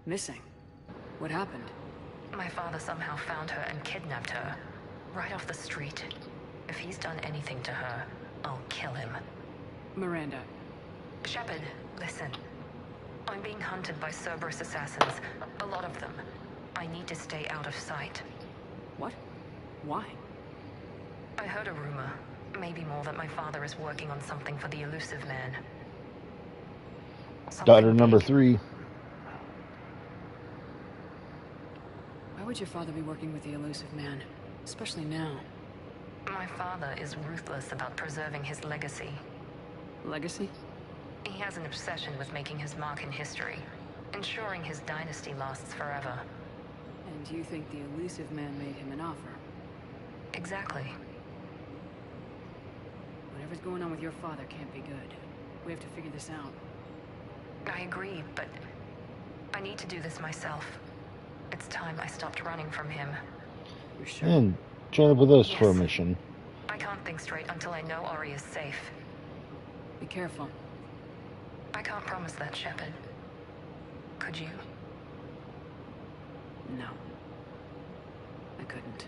Missing? What happened?
My father somehow found her and kidnapped her. Right off the street. If he's done anything to her, I'll kill him.
Miranda.
Shepard, listen. I'm being hunted by Cerberus assassins. A lot of them. I need to stay out of sight.
What? Why?
I heard a rumor. Maybe more, that my father is working on something for the elusive man.
Daughter number 3.
Why would your father be working with the elusive man? Especially now.
My father is ruthless about preserving his legacy.
Legacy?
He has an obsession with making his mark in history, ensuring his dynasty lasts forever.
And you think the elusive man made him an offer?
Exactly.
Whatever's going on with your father can't be good. We have to figure this out.
I agree, but I need to do this myself. It's time I stopped running from him.
You're sure?
And join up with us for a mission.
I can't think straight until I know Ori is safe.
Be careful.
I can't promise that, Shepard. Could you?
No. I couldn't.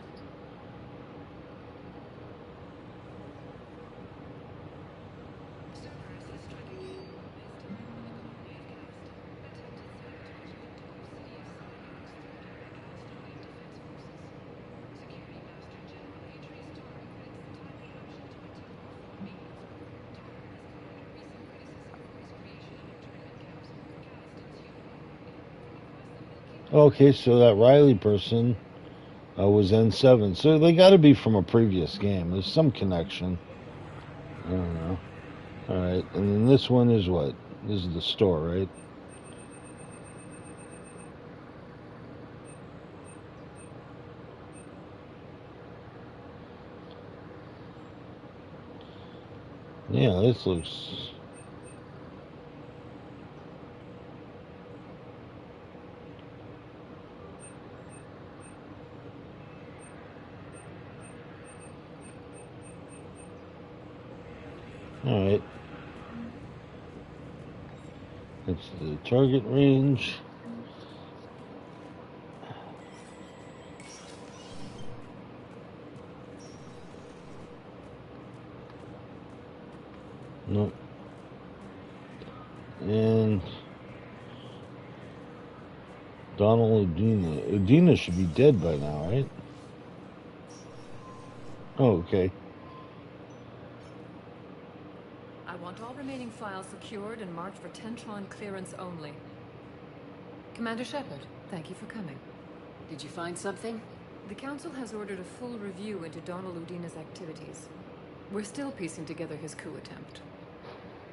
Okay, so that Riley person was N7. So they got to be from a previous game. There's some connection. I don't know. Alright, and then this one is what? This is the store, right? Yeah, this looks... Alright. That's the target range. Nope. And Donald Udina. Udina should be dead by now, right? Oh, okay.
I want all remaining files secured and marked for Tentron clearance only. Commander Shepard, thank you for coming.
Did you find something?
The Council has ordered a full review into Donald Udina's activities. We're still piecing together his coup attempt.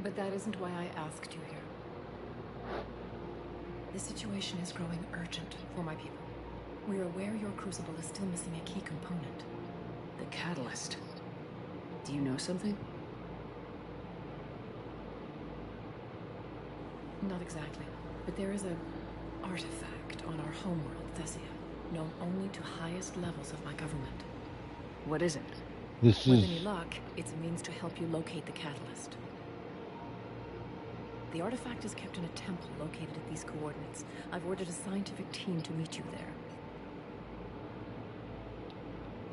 But that isn't why I asked you here. The situation is growing urgent for my people. We're aware your crucible is still missing a key component.
The catalyst. Do you know something?
Not exactly. But there is a artifact on our homeworld, Thessia, known only to highest levels of my government.
What is it?
This
With
is...
any luck, it's a means to help you locate the catalyst. The artifact is kept in a temple located at these coordinates. I've ordered a scientific team to meet you there.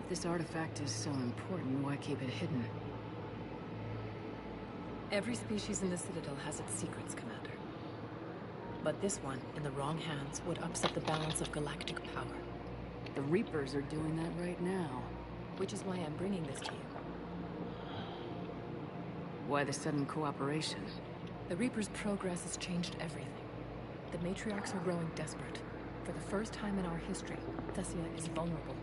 If this artifact is so important, why keep it hidden?
Every species in the Citadel has its secrets, Commander. But this one, in the wrong hands, would upset the balance of galactic power.
The Reapers are doing that right now.
Which is why I'm bringing this to you.
Why the sudden cooperation?
The Reapers' progress has changed everything. The matriarchs are growing desperate. For the first time in our history, Thessia is vulnerable.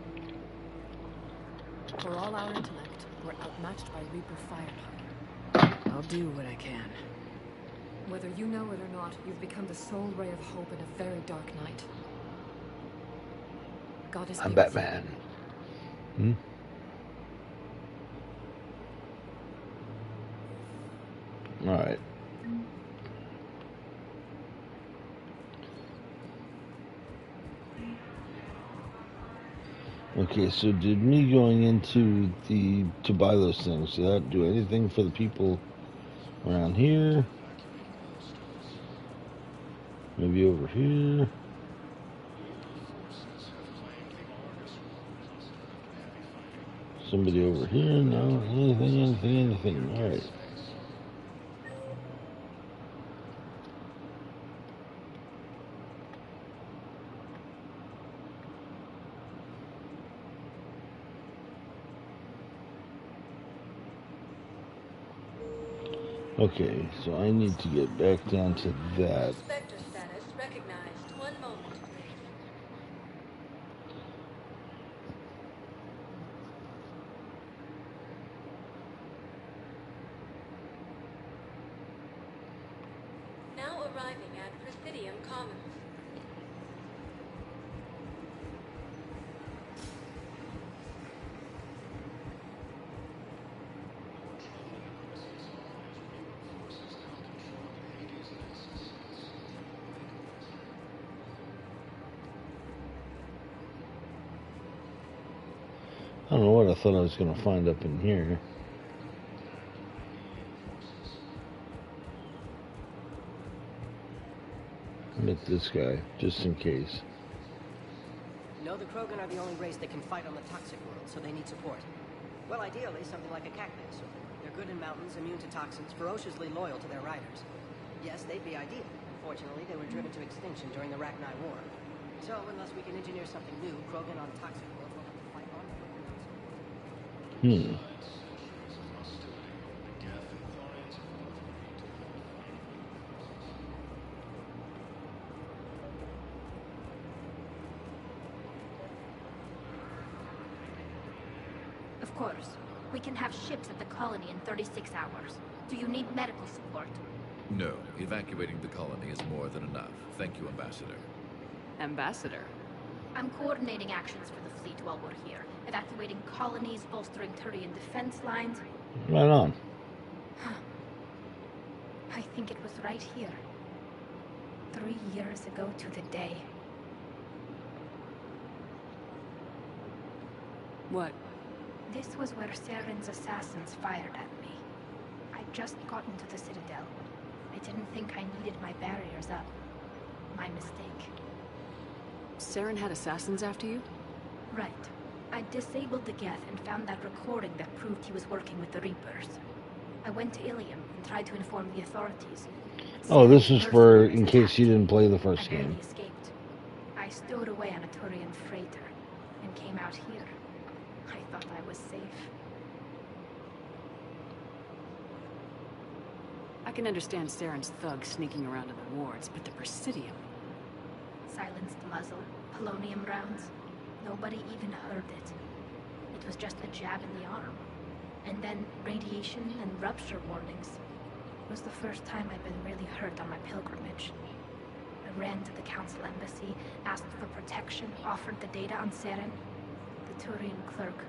For all our intellect, we're outmatched by Reaper firepower.
I'll do what I can.
Whether you know it or not, you've become the sole ray of hope in a very dark night. God is
I'm Batman. Hmm? All right. Okay, so did me going into to buy those things, did that do anything for the people around here? Maybe over here? Somebody over here? No? Anything. All right. Okay, so I need to get back down to that.
Inspector status recognized. 1 moment, please. Now arriving at Presidium Commons.
I don't know what I thought I was going to find up in here. Met this guy, just in case.
No, the Krogan are the only race that can fight on the toxic world, so they need support. Well, ideally, something like a cactus. They're good in mountains, immune to toxins, ferociously loyal to their riders. Yes, they'd be ideal. Unfortunately, they were driven to extinction during the Rachni War. So, unless we can engineer something new, Krogan on toxic world will have to fight on the
Of course. We can have ships at the colony in 36 hours. Do you need medical support?
No, evacuating the colony is more than enough. Thank you, Ambassador.
Ambassador?
I'm coordinating actions for the fleet while we're here. Evacuating colonies, bolstering Turian defense lines.
Right on.
I think it was right here. 3 years ago to the day.
What?
This was where Saren's assassins fired at me. I'd just gotten to the Citadel. I didn't think I needed my barriers up. My mistake.
Saren had assassins after you?
Right. I disabled the Geth and found that recording that proved he was working with the Reapers. I went to Ilium and tried to inform the authorities.
Oh, this is for in case you didn't play the first game.
I escaped. I stowed away on a Turian freighter and came out here. I thought I was safe.
I can understand Saren's thugs sneaking around in the wards, but the Presidium...
Silenced muzzle, polonium rounds. Nobody even heard it. It was just a jab in the arm. And then radiation and rupture warnings. It was the first time I'd been really hurt on my pilgrimage. I ran to the Council Embassy, asked for protection, offered the data on Seren. The Turian clerk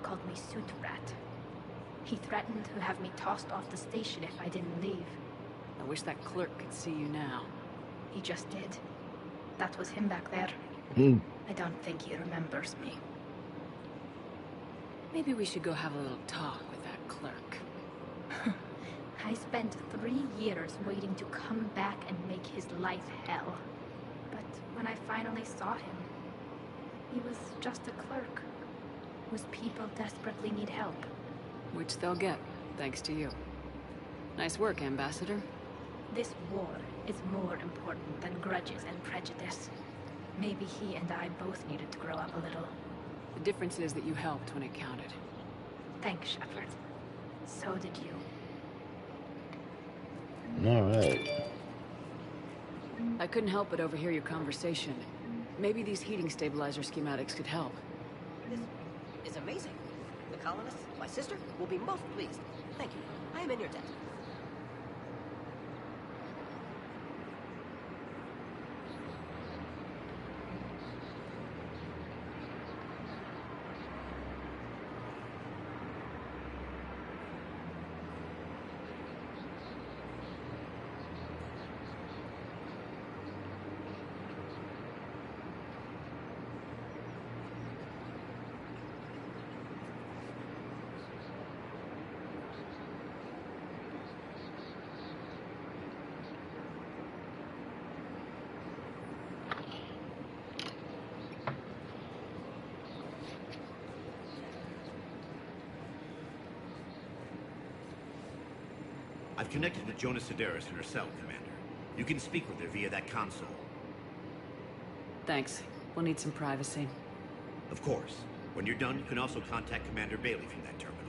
called me Suit Rat. He threatened to have me tossed off the station if I didn't leave.
No
wish that clerk could see you now.
He just did. That was him back there.
Hmm.
I don't think he remembers me.
Maybe we should go have a little talk with that clerk.
I spent 3 years waiting to come back and make his life hell. But when I finally saw him, he was just a clerk whose people desperately need help.
Which they'll get, thanks to you. Nice work, Ambassador.
This war is more important than grudges and prejudice. Maybe he and I both needed to grow up a little.
The difference is that you helped when it counted.
Thanks, Shepard. So did you.
Alright.
I couldn't help but overhear your conversation. Maybe these heating stabilizer schematics could help.
This is amazing. The colonists, my sister, will be most pleased. Thank you. I am in your debt.
I've connected with Jonah Sedaris in her cell, Commander. You can speak with her via that console.
Thanks. We'll need some privacy.
Of course. When you're done, you can also contact Commander Bailey from that terminal.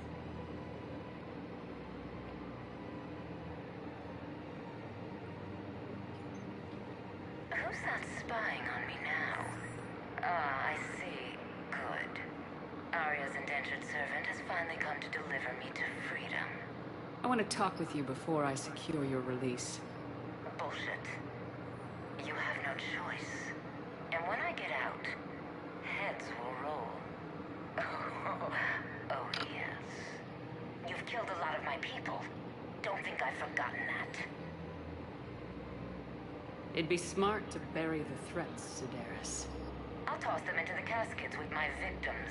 Who's that spying on me now? Ah, I see. Good. Arya's indentured servant has finally come to deliver me to freedom.
I want to talk with you before I secure your release.
Bullshit. You have no choice. And when I get out, heads will roll. Oh, yes. You've killed a lot of my people. Don't think I've forgotten that.
It'd be smart to bury the threats, Sedaris.
I'll toss them into the caskets with my victims.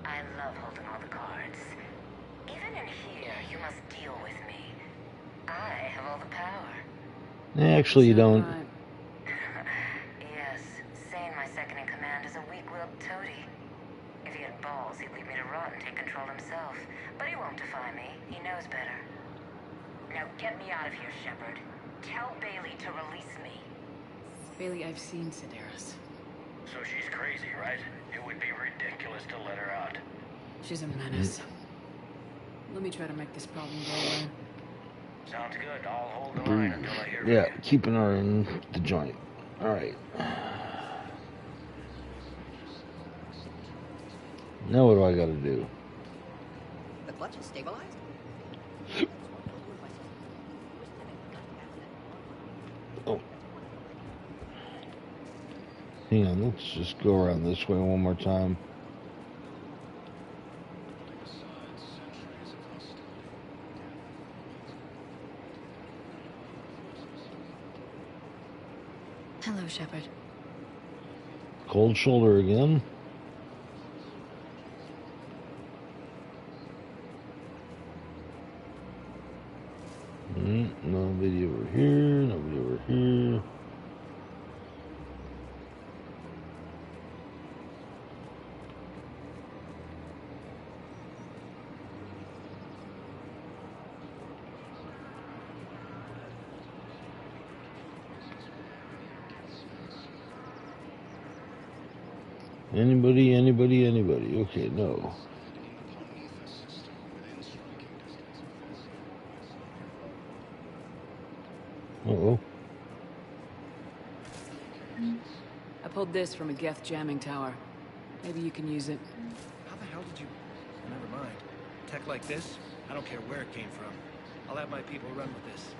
I love holding all the cards. Even in here, you must deal with me. I have all the power.
Actually, you don't.
Yes, Sane, my second-in-command, is a weak-willed toady. If he had balls, he'd leave me to rot and take control himself. But he won't defy me. He knows better. Now get me out of here, Shepard. Tell Bailey to release me.
Bailey, I've seen Sedaris.
So she's crazy, right? It would be ridiculous to let her out.
She's a menace. Let me try to make this problem go away.
Sounds good. I'll hold the line until I hear
Yeah,
from you.
keeping her in the joint. Alright. Now what do I gotta do?
The clutch is stabilized?
Oh. Hang on, let's just go around this way one more time.
Hello, Shepard.
Cold shoulder again. Nobody over here, nobody over here. Anybody. Okay, no. Uh-oh.
I pulled this from a Geth jamming tower. Maybe you can use it.
How the hell did you... Never mind. Tech like this, I don't care where it came from. I'll have my people run with this.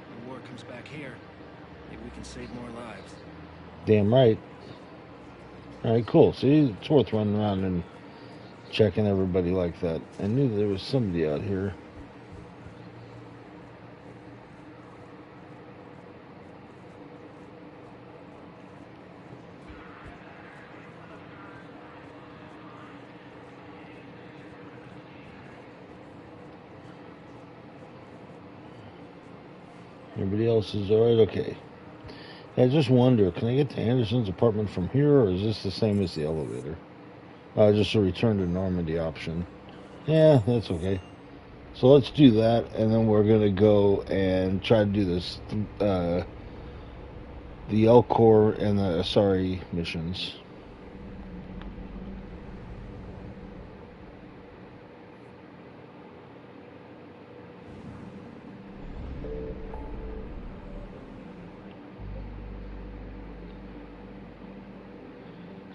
When the war comes back here, maybe we can save more lives.
Damn right. Alright, cool. See, it's worth running around and checking everybody like that. I knew there was somebody out here. Everybody else is alright? Okay. I just wonder, can I get to Anderson's apartment from here, or is this the same as the elevator? Just a return to Normandy option. Yeah, that's okay. So let's do that, and then we're going to go and try to do this, the Elcor and the Asari missions.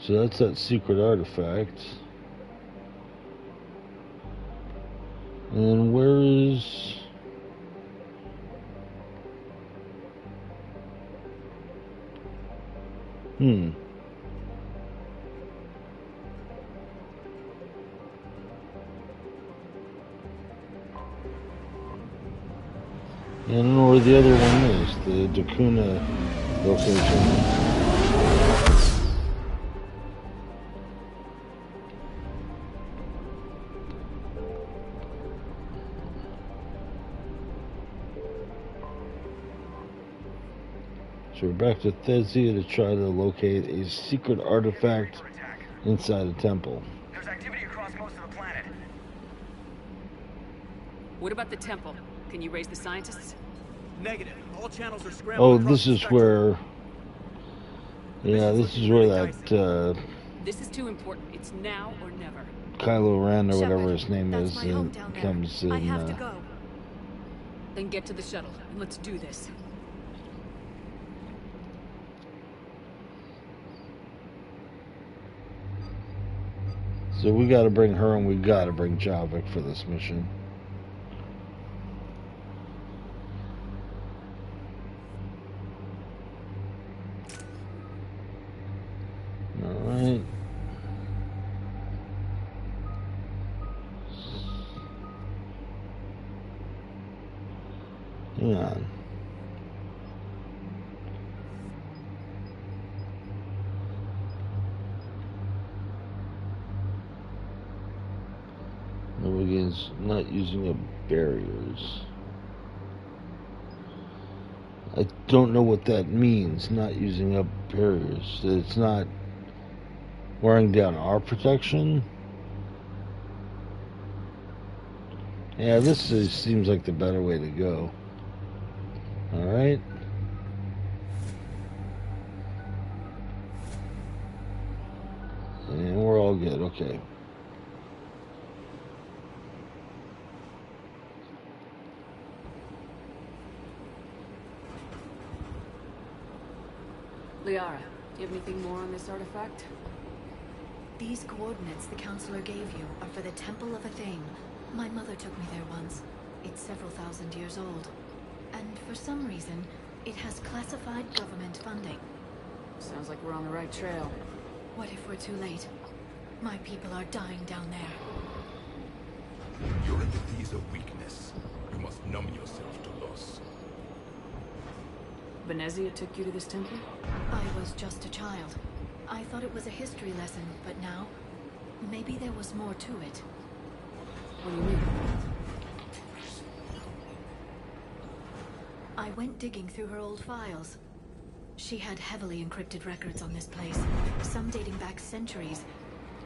So that's that secret artifact. And then where is... Yeah, I don't know where the other one is. The Dakuna location. So we're back to Thezia to try to locate a secret artifact inside a temple.
There's activity across most of the planet.
What about the temple? Can you raise the scientists?
Negative. All channels are scrambled.
Oh, this is where... Yeah, this is where that,
This is too important. It's now or never.
Kylo Ren, or whatever
Shepard,
his name
that's
is,
my home down there.
comes in,
I have to go. Then get to the shuttle, and let's do this.
So we gotta bring her, and we gotta bring Javik for this mission. Alright. Hang on. Is not using up barriers. I don't know what that means, not using up barriers. It's not wearing down our protection. Yeah, this seems like the better way to go. Alright. And we're all good, okay.
Liara, do you have anything more on this artifact?
These coordinates the counselor gave you are for the Temple of Athame. My mother took me there once. It's several thousand years old. And for some reason, it has classified government funding.
Sounds like we're on the right trail.
What if we're too late? My people are dying down there.
Your empathy is a weakness. You must numb yourself to loss.
Venezia took you to this temple?
I was just a child. I thought it was a history lesson, but now, maybe there was more to it.
What do you mean?
I went digging through her old files. She had heavily encrypted records on this place, some dating back centuries.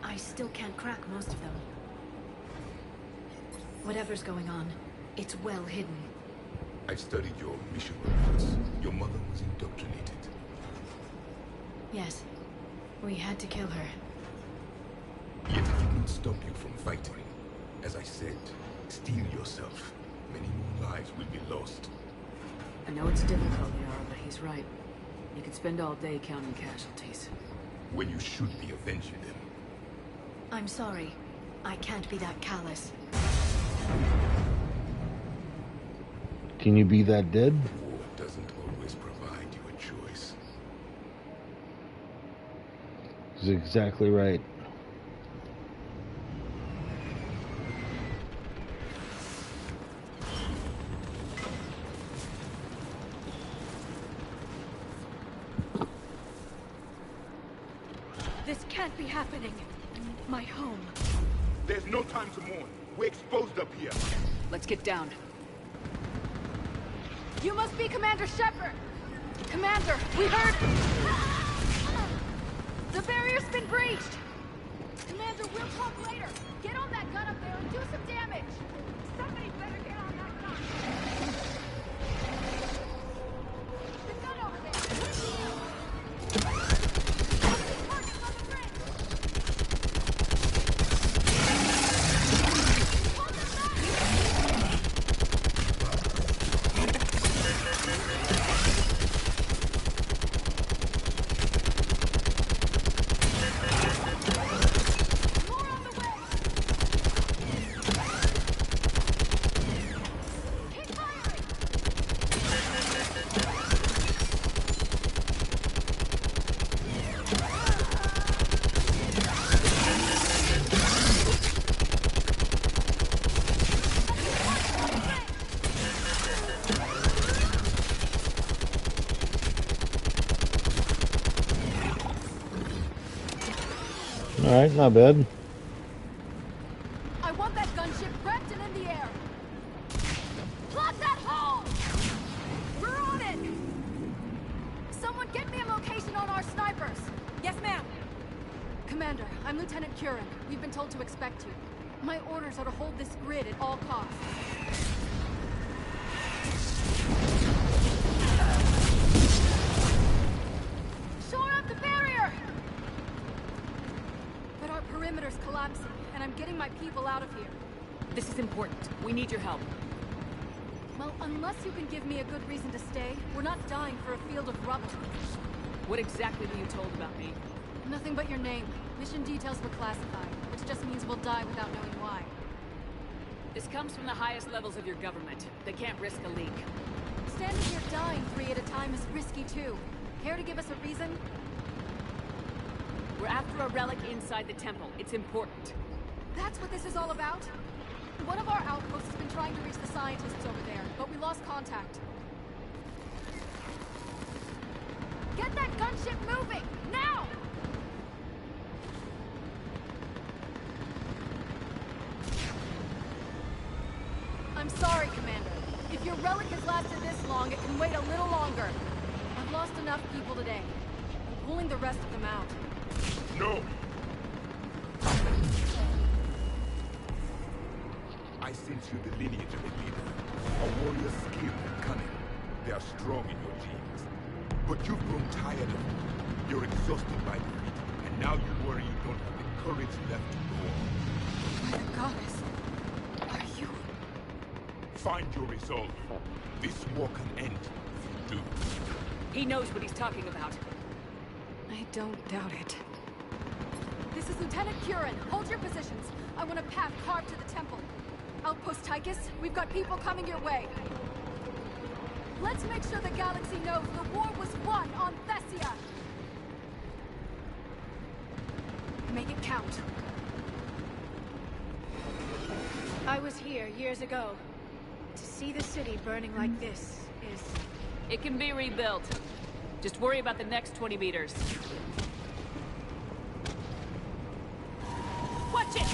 I still can't crack most of them. Whatever's going on, it's well hidden.
I studied your mission records. Your mother was indoctrinated.
Yes. We had to kill her.
Yet it didn't stop you from fighting. As I said, steel yourself. Many more lives will be lost.
I know it's difficult, Liara, but he's right. You could spend all day counting casualties.
When you should be avenging them.
I'm sorry. I can't be that callous.
Can you be that dead?
War doesn't always provide you a choice.
He's exactly right.
This can't be happening. My home.
There's no time to mourn. We're exposed up here.
Let's get down.
You must be Commander Shepard! Commander, we heard... The barrier's been breached! Commander, we'll talk later! Get on that gun up there and do some damage! Somebody better get on that gun! The gun over there! Targets on the bridge! Hold them back!
Alright, not bad.
I want that gunship prepped and in the air. Plug that hole! We're on it! Someone get me a location on our snipers. Yes, ma'am. Commander, I'm Lieutenant Curran. We've been told to expect you. My orders are to hold this grid at all costs. Shore up the barrier! But our perimeter's collapsing, and I'm getting my people out of here.
This is important. We need your help.
Well, unless you can give me a good reason to stay, we're not dying for a field of rubble.
What exactly were you told about me?
Nothing but your name. Mission details were classified, which just means we'll die without knowing why.
This comes from the highest levels of your government. They can't risk a leak.
Standing here dying 3 at a time is risky too. Care to give us a reason?
We're after a relic inside the temple. It's important.
That's what this is all about? One of our outposts has been trying to reach the scientists over there, but we lost contact. Get that gunship moving! Now! I'm sorry, Commander. If your relic has lasted this long, it can wait a little longer. I've lost enough people today. I'm pulling the rest of them out.
No! I sense you the lineage of a leader. A warrior skilled and cunning. They are strong in your genes. But you've grown tired of it. You're exhausted by defeat, and now you worry you don't have the courage left to go on.
Goddess, are you...
Find your resolve. This war can end if you do.
He knows what he's talking about.
I don't doubt it. This is Lieutenant Curran. Hold your positions. I want a path carved to the temple. Outpost Tychus, we've got people coming your way. Let's make sure the galaxy knows the war was won on Thessia. Make it count.
I was here years ago. To see the city burning like this is...
It can be rebuilt. Just worry about the next 20 meters. Watch it!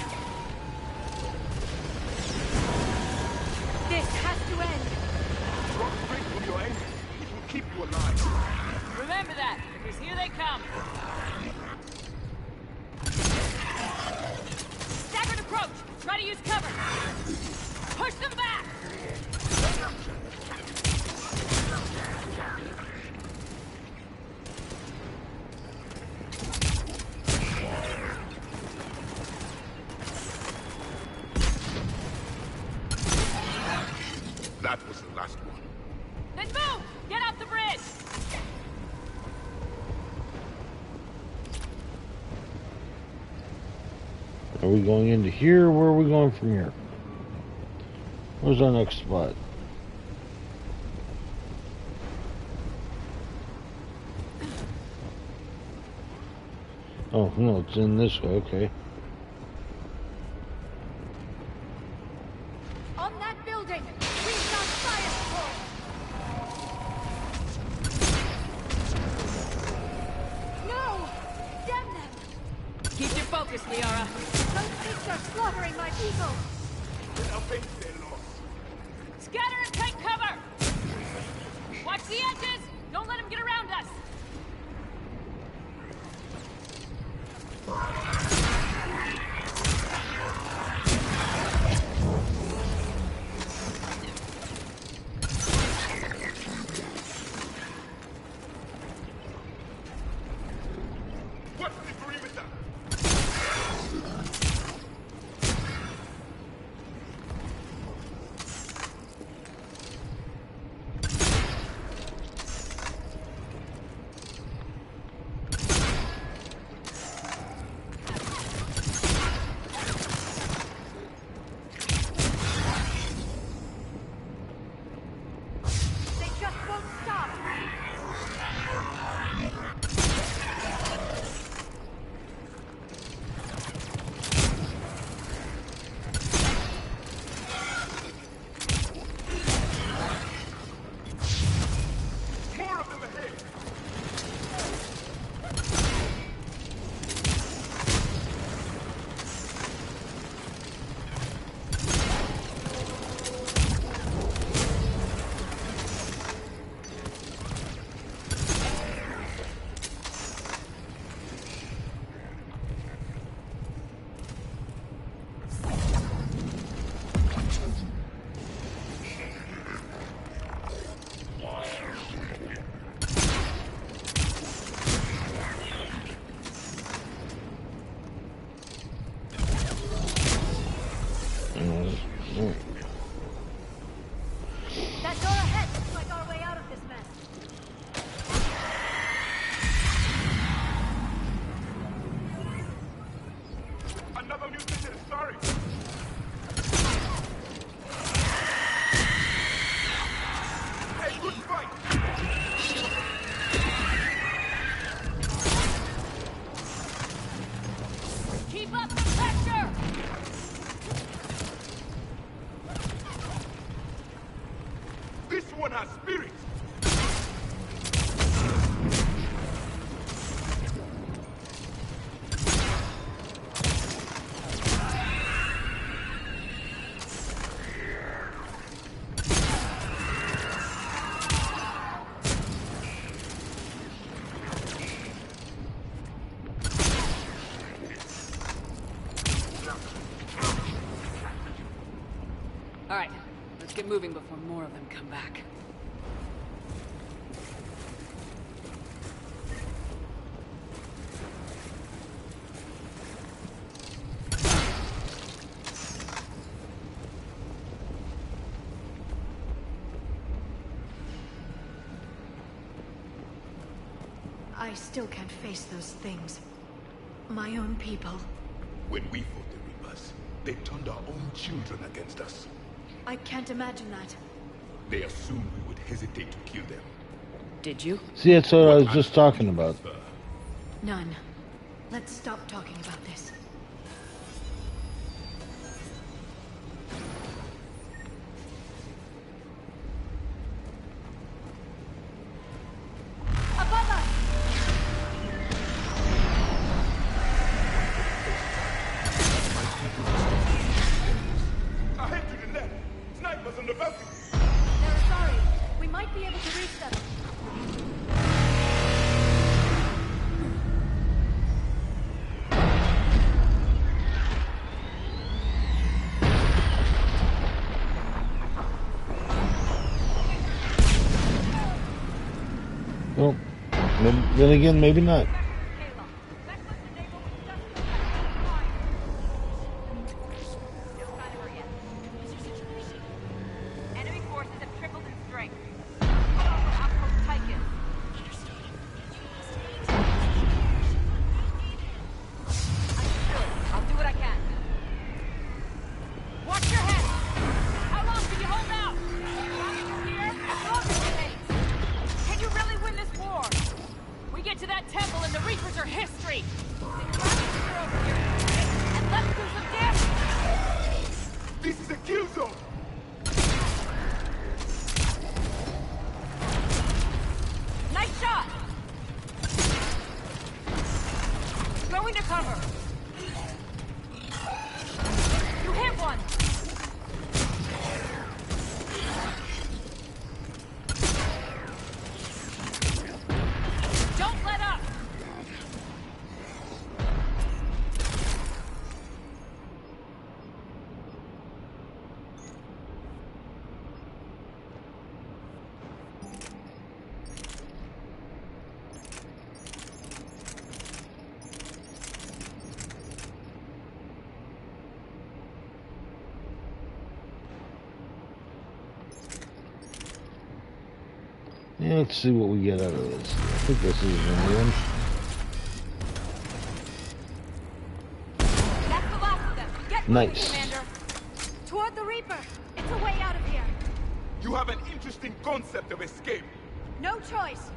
This has to end!
Drop straight from your aim. It will keep you alive.
Remember that, because here they come. Staggered approach! Try to use cover! Push them back!
That was the last one.
Then move! Get off the bridge!
Are we going into here? Where are we going from here? Where's our next spot? Oh, no, it's in this way, okay.
On that building! We've got fire support! No! Damn them!
Keep your focus, Liara.
Those things are slaughtering my people!
Nothing they lost.
Scatter and take cover!
What's the perimeter?
They just won't stop.
More of them ahead.
That door ahead looks like our way out of this mess.
Another mutation, sorry. Hey, good fight.
Keep up the pressure!
This one has spirit.
All right, let's get moving before more of them come back.
I still can't face those things. My own people.
When we fought the Reapers, they turned our own children against us.
I can't imagine that.
They assumed we would hesitate to kill them.
Did you?
See, that's what I was just talking about.
None. Let's stop talking about this.
Above us!
Ahead to the left. Snipers on the balcony.
They're sorry. We might be able to reach them.
Well, then again, maybe not.
Enemy forces have tripled in strength. Outpost Tychus. Understood. I'll do what I can. Watch your head! How long can you hold out? Here? As long as it takes. Can you really win this war? We get to that temple and the Reapers are history. And let's do some damage!
This is a kill zone.
Nice shot! Going to cover. You hit one! Don't let up!
Let's see what we get out of this. I think this is the one.
That's the last of them. Get moving,
Nice.
Commander. Toward the Reaper. It's a way out of here.
You have an interesting concept of escape.
No choice.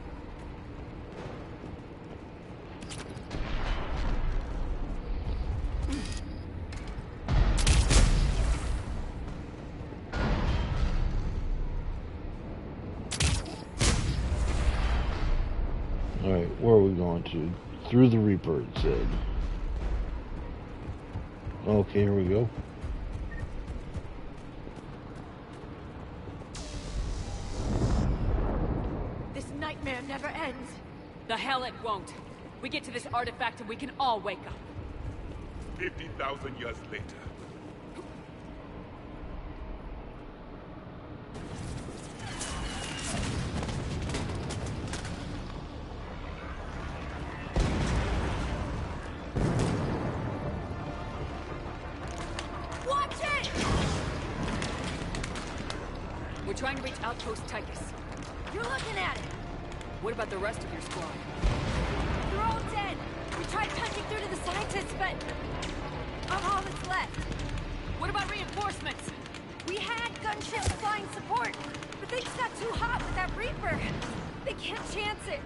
Alright, where are we going to? Through the Reaper, it said. Okay, here we go.
This nightmare never ends.
The hell it won't. We get to this artifact and we can all wake up.
50,000 years later.
Watch it!
We're trying to reach Outpost Tychus.
You're looking at it.
What about the rest of your squad?
They're all dead. We tried punching through to the scientists, but I'm all that's left.
What about reinforcements?
We had gunships flying support, but things got too hot with that Reaper. They can't chance it.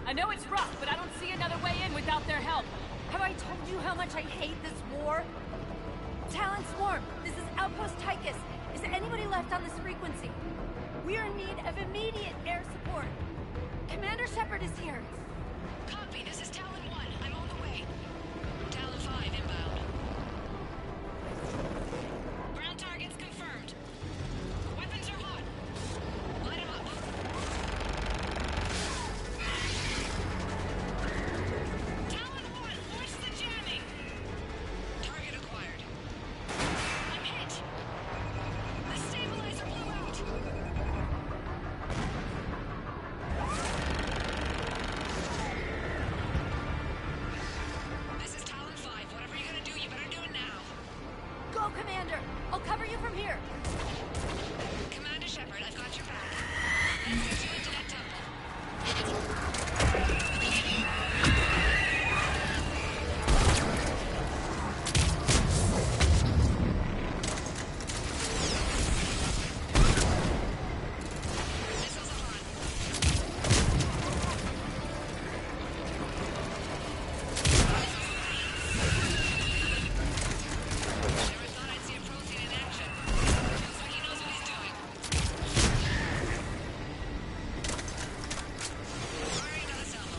I know it's rough, but I don't see another way in without their help.
Have I told you how much I hate this war? Talon Swarm, this is Outpost Tychus. Is there anybody left on this frequency? We are in need of immediate air support. Commander Shepard is here.
Copy, this is Talon 1. I'm on the way. Talon 5 inbound. Ground targets confirmed. Weapons are hot. Light 'em up. Talon 1, launch the jamming. Target acquired. I'm hit. The stabilizer blew out. This is Talon 5. Whatever you're gonna do, you better do it now.
Go, Commander. I'll cover you from here.
Commander Shepard, I've got your back. Let's get you into that temple. Missiles are on. Never thought I'd see a protein in action. Looks like he knows what he's doing. Firing another salvo.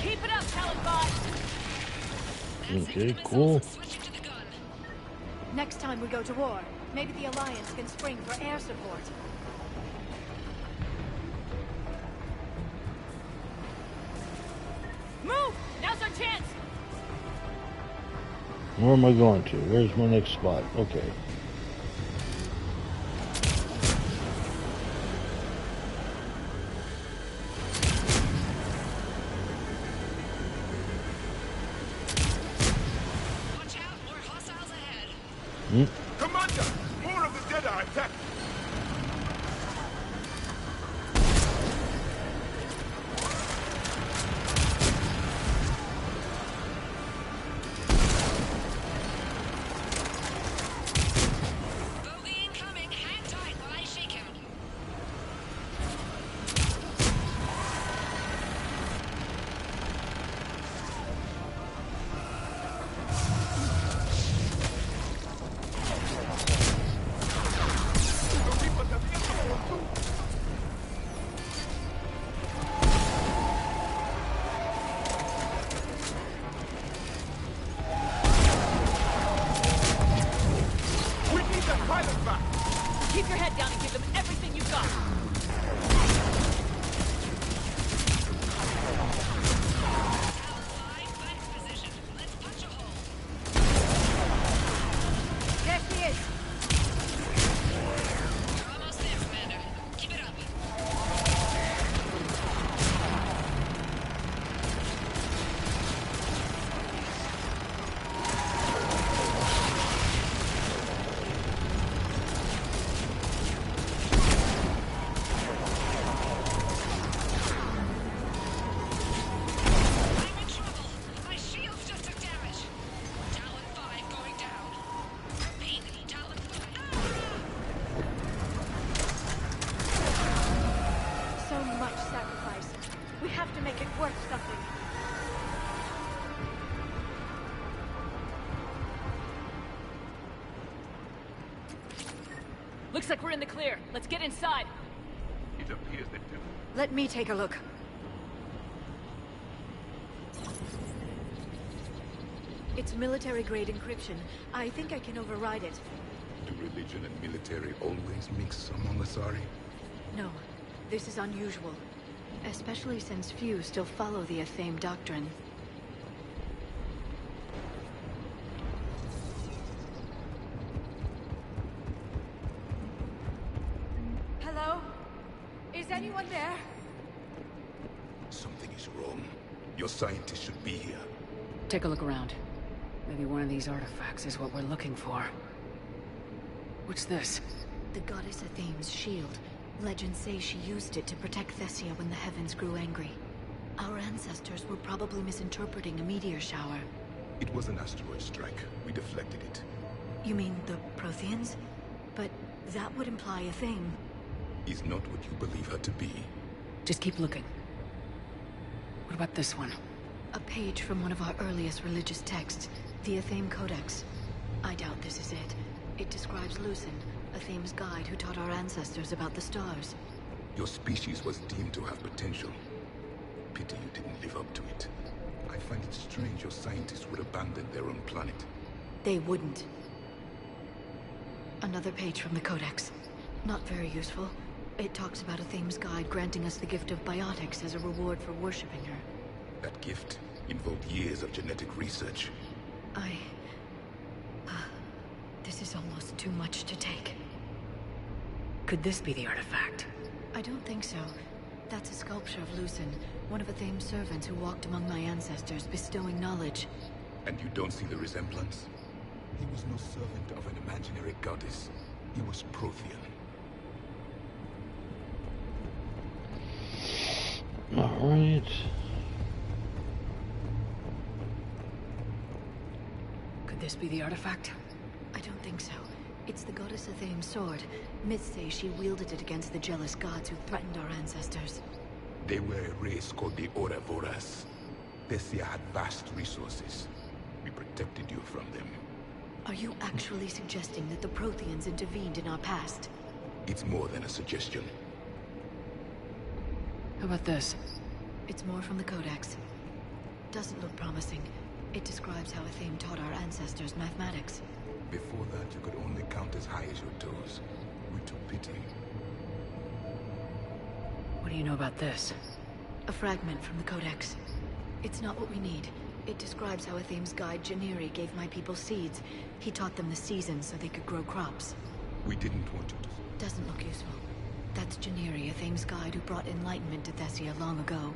Keep it up, Talon 5!
Okay, cool.
Switching to the gun.
Next time we go to war, maybe the Alliance can spring for air support.
Move! Now's our chance!
Where am I going to? Where's my next spot? Okay.
Watch out, more hostiles ahead.
Commander, more of the dead are attacking.
We have to make it worth something.
Looks like we're in the clear. Let's get inside.
It appears they do.
Let me take a look. It's military-grade encryption. I think I can override it.
Do religion and military always mix among Asari?
No, this is unusual. Especially since few still follow the Athame doctrine.
Hello? Is anyone there?
Something is wrong. Your scientists should be here.
Take a look around. Maybe one of these artifacts is what we're looking for. What's this?
The goddess Athame's shield. Legends say she used it to protect Thessia when the heavens grew angry. Our ancestors were probably misinterpreting a meteor shower.
It was an asteroid strike. We deflected it.
You mean the Protheans? But that would imply Athame.
Is not what you believe her to be.
Just keep looking. What about this one?
A page from one of our earliest religious texts, the Athame Codex. I doubt this is it. It describes Lucen, Athame's guide who taught our ancestors about the stars.
Your species was deemed to have potential. Pity you didn't live up to it. I find it strange your scientists would abandon their own planet.
They wouldn't. Another page from the Codex. Not very useful. It talks about Athame's guide granting us the gift of biotics as a reward for worshipping her.
That gift involved years of genetic research.
This is almost too much to take.
Could this be the artifact?
I don't think so. That's a sculpture of Lucen, one of Athame's servants who walked among my ancestors, bestowing knowledge.
And you don't see the resemblance? He was no servant of an imaginary goddess. He was Prothean.
All right.
Could this be the artifact?
I don't think so. It's the goddess Athame's sword. Myths say she wielded it against the jealous gods who threatened our ancestors.
They were a race called the Ouroboros. Thessia had vast resources. We protected you from them.
Are you actually suggesting that the Protheans intervened in our past?
It's more than a suggestion.
How about this?
It's more from the Codex. Doesn't look promising. It describes how Athame taught our ancestors mathematics.
Before that, you could only count as high as your toes. We took pity.
What do you know about this?
A fragment from the Codex. It's not what we need. It describes how Athame's guide Janiri gave my people seeds. He taught them the seasons so they could grow crops.
We didn't want you to...
Doesn't look useful. That's Janiri, Athame's guide who brought enlightenment to Thessia long ago.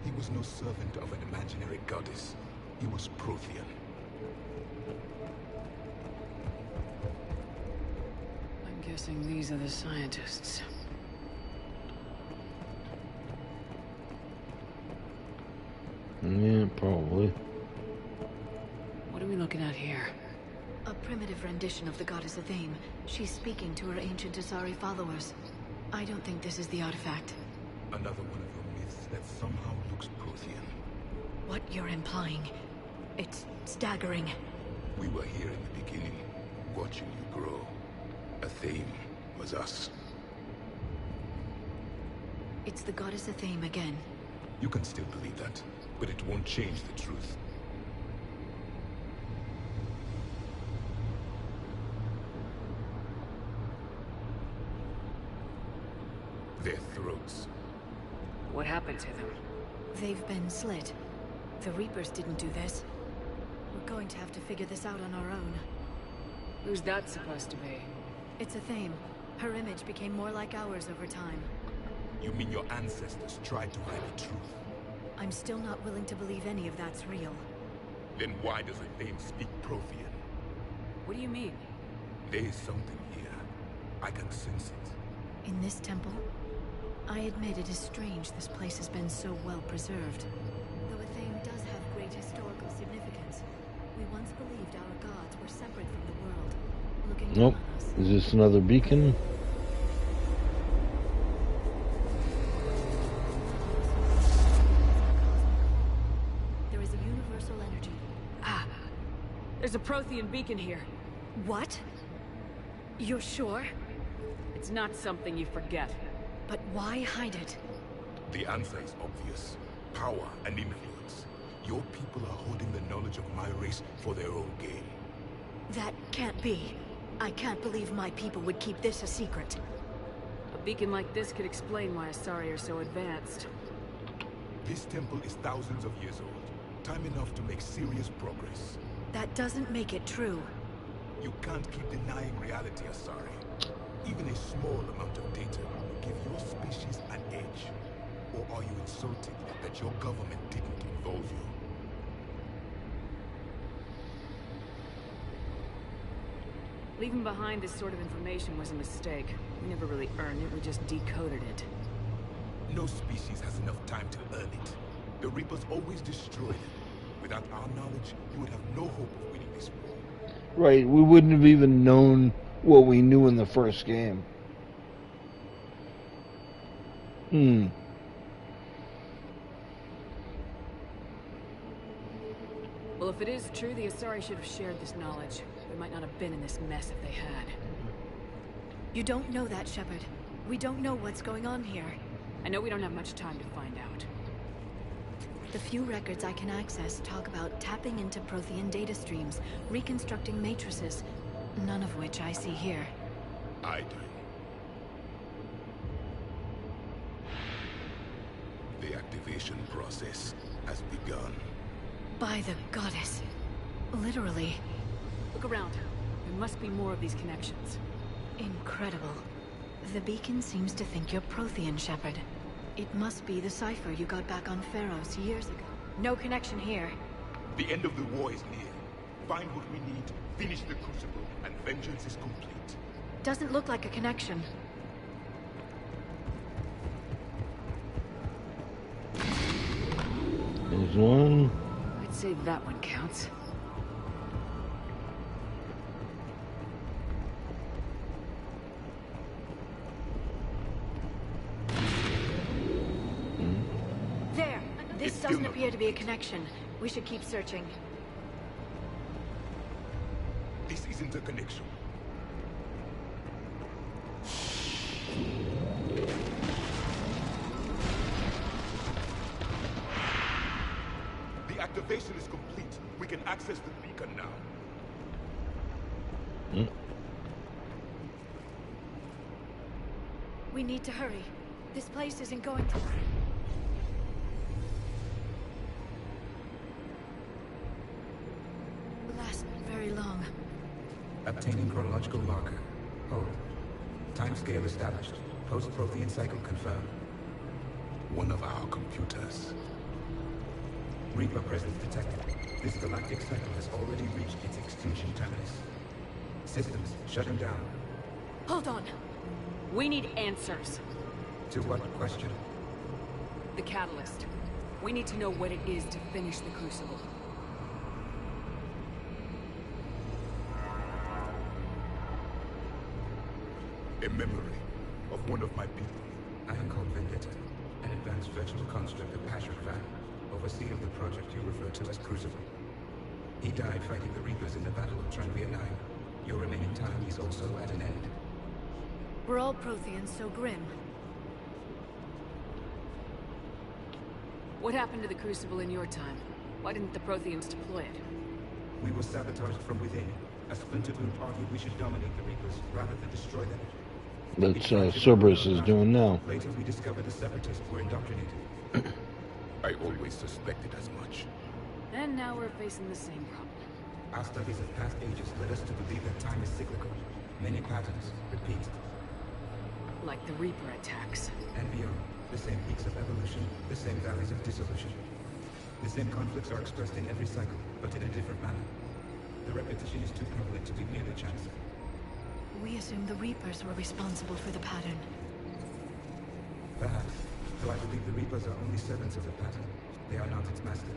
He was no servant of an imaginary goddess. He was Prothean.
I'm guessing these are the scientists.
Yeah, probably.
What are we looking at here?
A primitive rendition of the goddess Athame. She's speaking to her ancient Asari followers. I don't think this is the artifact.
Another one of your myths that somehow looks Prothean.
What you're implying, it's staggering.
We were here in the beginning, watching you grow. Athame was us.
It's the goddess Athame again.
You can still believe that, but it won't change the truth. Their throats.
What happened to them?
They've been slit. The Reapers didn't do this. We're going to have to figure this out on our own.
Who's that supposed to be?
It's Athame. Her image became more like ours over time.
You mean your ancestors tried to hide the truth?
I'm still not willing to believe any of that's real.
Then why does Athame speak Prothean?
What do you mean?
There is something here. I can sense it.
In this temple? I admit it is strange this place has been so well preserved. Though Athame does have great historical significance. We once believed our gods were separate from the world, looking down
Nope.
on us.
Is this another beacon?
There's a Prothean beacon here.
What? You're sure?
It's not something you forget.
But why hide it?
The answer is obvious. Power and influence. Your people are holding the knowledge of my race for their own gain.
That can't be. I can't believe my people would keep this a secret.
A beacon like this could explain why Asari are so advanced.
This temple is thousands of years old. Time enough to make serious progress.
That doesn't make it true.
You can't keep denying reality, Asari. Even a small amount of data will give your species an edge. Or are you insulted that your government didn't involve you?
Leaving behind this sort of information was a mistake. We never really earned it, we just decoded it.
No species has enough time to earn it. The Reapers always destroy them. Without our knowledge, you would have no hope of winning this war.
Right, we wouldn't have even known what we knew in the first game.
Well, if it is true, the Asari should have shared this knowledge. We might not have been in this mess if they had.
You don't know that, Shepard. We don't know what's going on here.
I know we don't have much time to find out.
The few records I can access talk about tapping into Prothean data streams, reconstructing matrices, none of which I see here.
I do. The activation process has begun.
By the goddess. Literally.
Look around. There must be more of these connections.
Incredible. The beacon seems to think you're Prothean, Shepard. It must be the cipher you got back on Pharaohs years ago. No connection here.
The end of the war is near. Find what we need, finish the Crucible, and vengeance is complete.
Doesn't look like a connection.
There's one.
I'd say that one counts.
There! This doesn't appear to be a connection. We should keep searching.
This isn't a connection. The activation is complete. We can access the beacon now.
We need to hurry. This place isn't going to last very long.
Obtaining chronological marker. Hold. Timescale established. Post-Prothean cycle confirmed.
One of our computers.
Reaper presence detected. This galactic cycle has already reached its extinction terminus. Systems shutting down.
Hold on.
We need answers.
To what question?
The catalyst. We need to know what it is to finish the Crucible.
A memory of one of my people.
I am called Vendetta, an advanced virtual construct of Patrick Van, overseer of the project you refer to as Crucible. He died fighting the Reapers in the Battle of Tranvia 9. Your remaining time is also at an end.
We're all Protheans so grim.
What happened to the Crucible in your time? Why didn't the Protheans deploy it?
We were sabotaged from within. A splinter group argued we should dominate the Reapers rather than destroy them.
That's Cerberus is doing now.
Later we discovered the Separatists were indoctrinated.
I always suspected as much.
And now we're facing the same problem.
Our studies of past ages led us to believe that time is cyclical. Many patterns repeat.
Like the Reaper attacks.
And beyond. The same peaks of evolution, the same valleys of dissolution. The same conflicts are expressed in every cycle, but in a different manner. The repetition is too prevalent to be merely chance.
We assumed the Reapers were responsible for the pattern.
Perhaps, though I believe the Reapers are only servants of the pattern. They are not its master.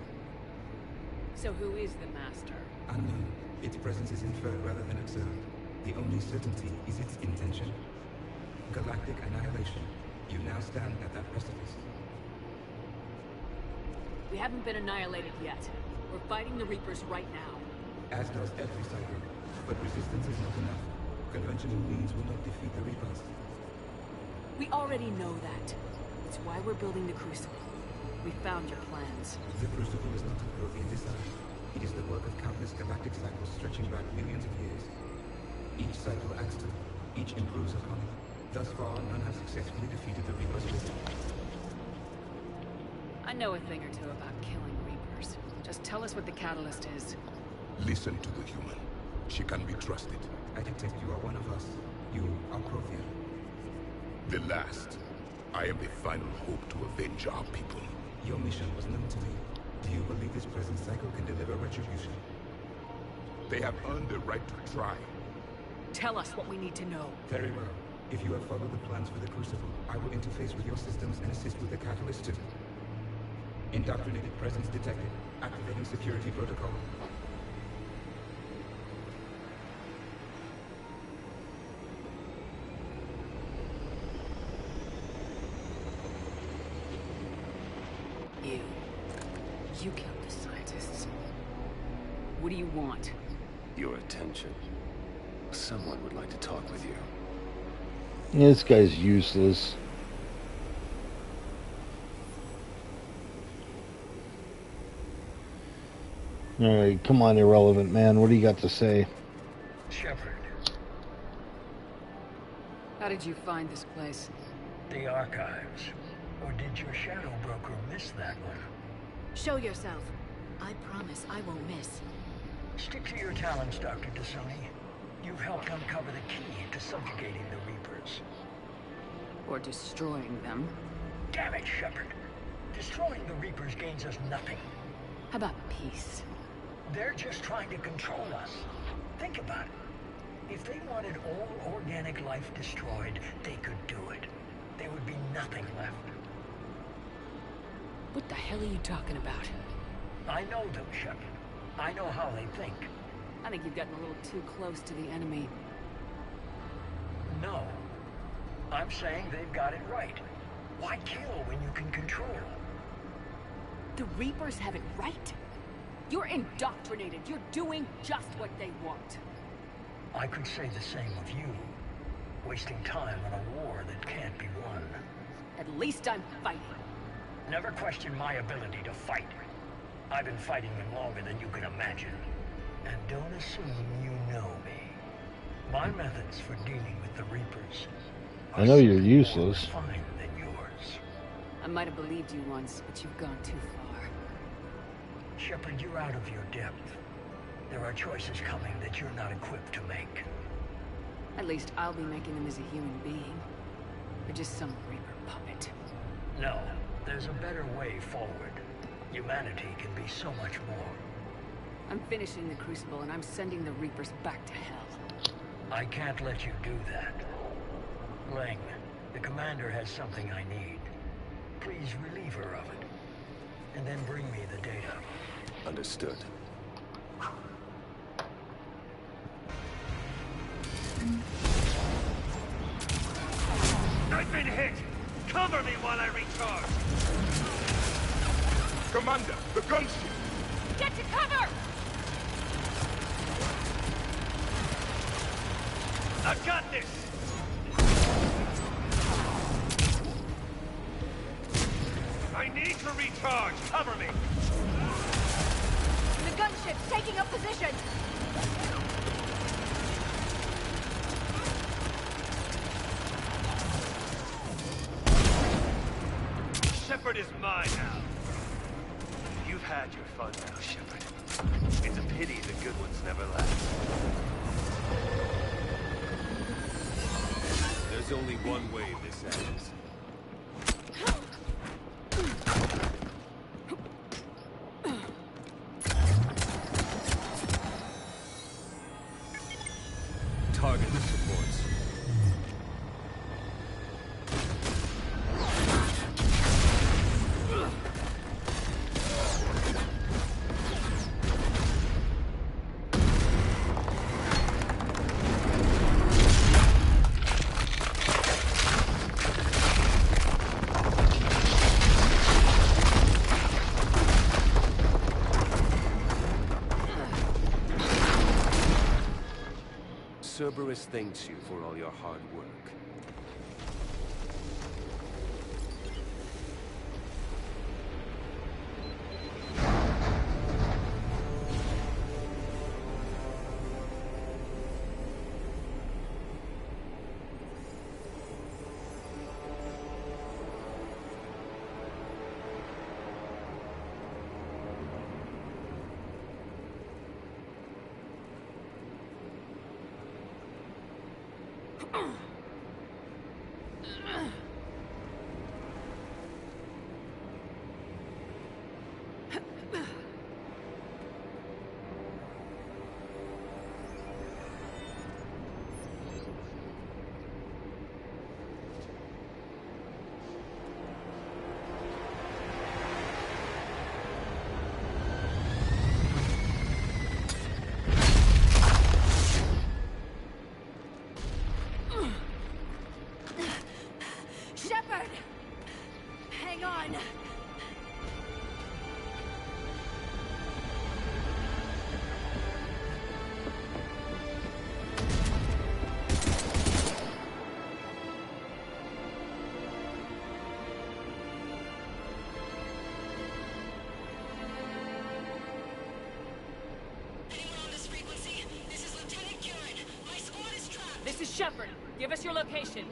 So who is the master?
Unknown. Its presence is inferred rather than observed. The only certainty is its intention. Galactic annihilation. You now stand at that precipice.
We haven't been annihilated yet. We're fighting the Reapers right now.
as does every cycle. But resistance is not enough. Conventional means will not defeat the Reapers.
We already know that. It's why we're building the Crucible. We found your plans.
The Crucible is not a Prothean design. It is the work of countless galactic cycles stretching back millions of years. Each cycle adds to it. Each improves upon it. Thus far, none have successfully defeated the Reapers with it.
I know a thing or two about killing Reapers. Just tell us what the catalyst is.
Listen to the human. She can be trusted.
I detect you are one of us. You are Prothean.
The last. I am the final hope to avenge our people.
Your mission was known to me. Do you believe this present cycle can deliver retribution?
They have earned the right to try.
Tell us what we need to know.
Very well. If you have followed the plans for the Crucible, I will interface with your systems and assist with the catalyst too. Indoctrinated presence detected. Activating security protocol.
You killed the scientists. What do you want?
Your attention. Someone would like to talk with you.
Yeah, this guy's useless. Alright, come on, irrelevant man. What do you got to say?
Shepard.
How did you find this place?
The archives. Or did your shadow broker miss that one?
Show yourself. I promise I won't miss.
Stick to your talents, Dr. Dasani. You've helped uncover the key to subjugating the Reapers.
Or destroying them.
Damn it, Shepard. Destroying the Reapers gains us nothing.
How about peace?
They're just trying to control us. Think about it. If they wanted all organic life destroyed, they could do it. There would be nothing left.
What the hell are you talking about?
I know them, Shepard. I know how they think.
I think you've gotten a little too close to the enemy.
No. I'm saying they've got it right. Why kill when you can control?
The Reapers have it right? You're indoctrinated. You're doing just what they want.
I could say the same of you. Wasting time on a war that can't be won.
At least I'm fighting.
Never question my ability to fight. I've been fighting them longer than you can imagine. And don't assume you know me. My methods for dealing with the Reapers
I know you're useless.
more refined than yours.
I might have believed you once, but you've gone too far.
Shepard, you're out of your depth. There are choices coming that you're not equipped to make.
At least I'll be making them as a human being. Or just some Reaper puppet.
No, there's a better way forward. Humanity can be so much more.
I'm finishing the Crucible and I'm sending the Reapers back to hell.
I can't let you do that. Lang, the commander has something I need. Please relieve her of it. And then bring me the data.
Understood.
I've been hit! Cover me while I recharge!
Commander, the gunship!
Get to cover!
I've got this! I need to recharge! Cover me!
The gunship's taking up position!
Shepard is mine now. You've had your fun now, Shepard. It's a pity the good ones never last.
There's only one way this ends. Target the supports. Cerberus thanks you for all your hard work.
Shepard! Hang on!
This is Shepard. Give us your location.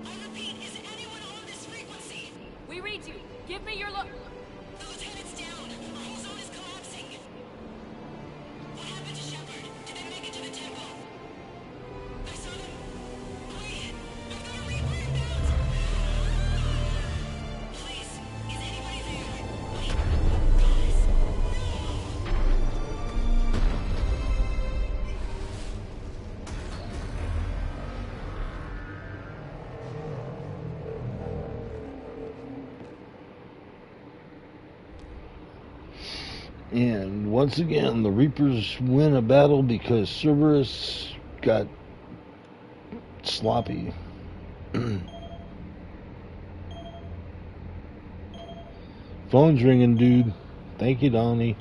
I repeat, is anyone on this frequency?
We read you. Give me your
The lieutenant's down. Our whole zone is collapsing. What happened to Shepard? Did they make it to the temple? I saw them. Wait! I've got a Reaper inbound! Please, is anybody there? Wait, guys,
And once again, the Reapers win a battle because Cerberus got sloppy. Phone's ringing, dude. Thank you, Donnie.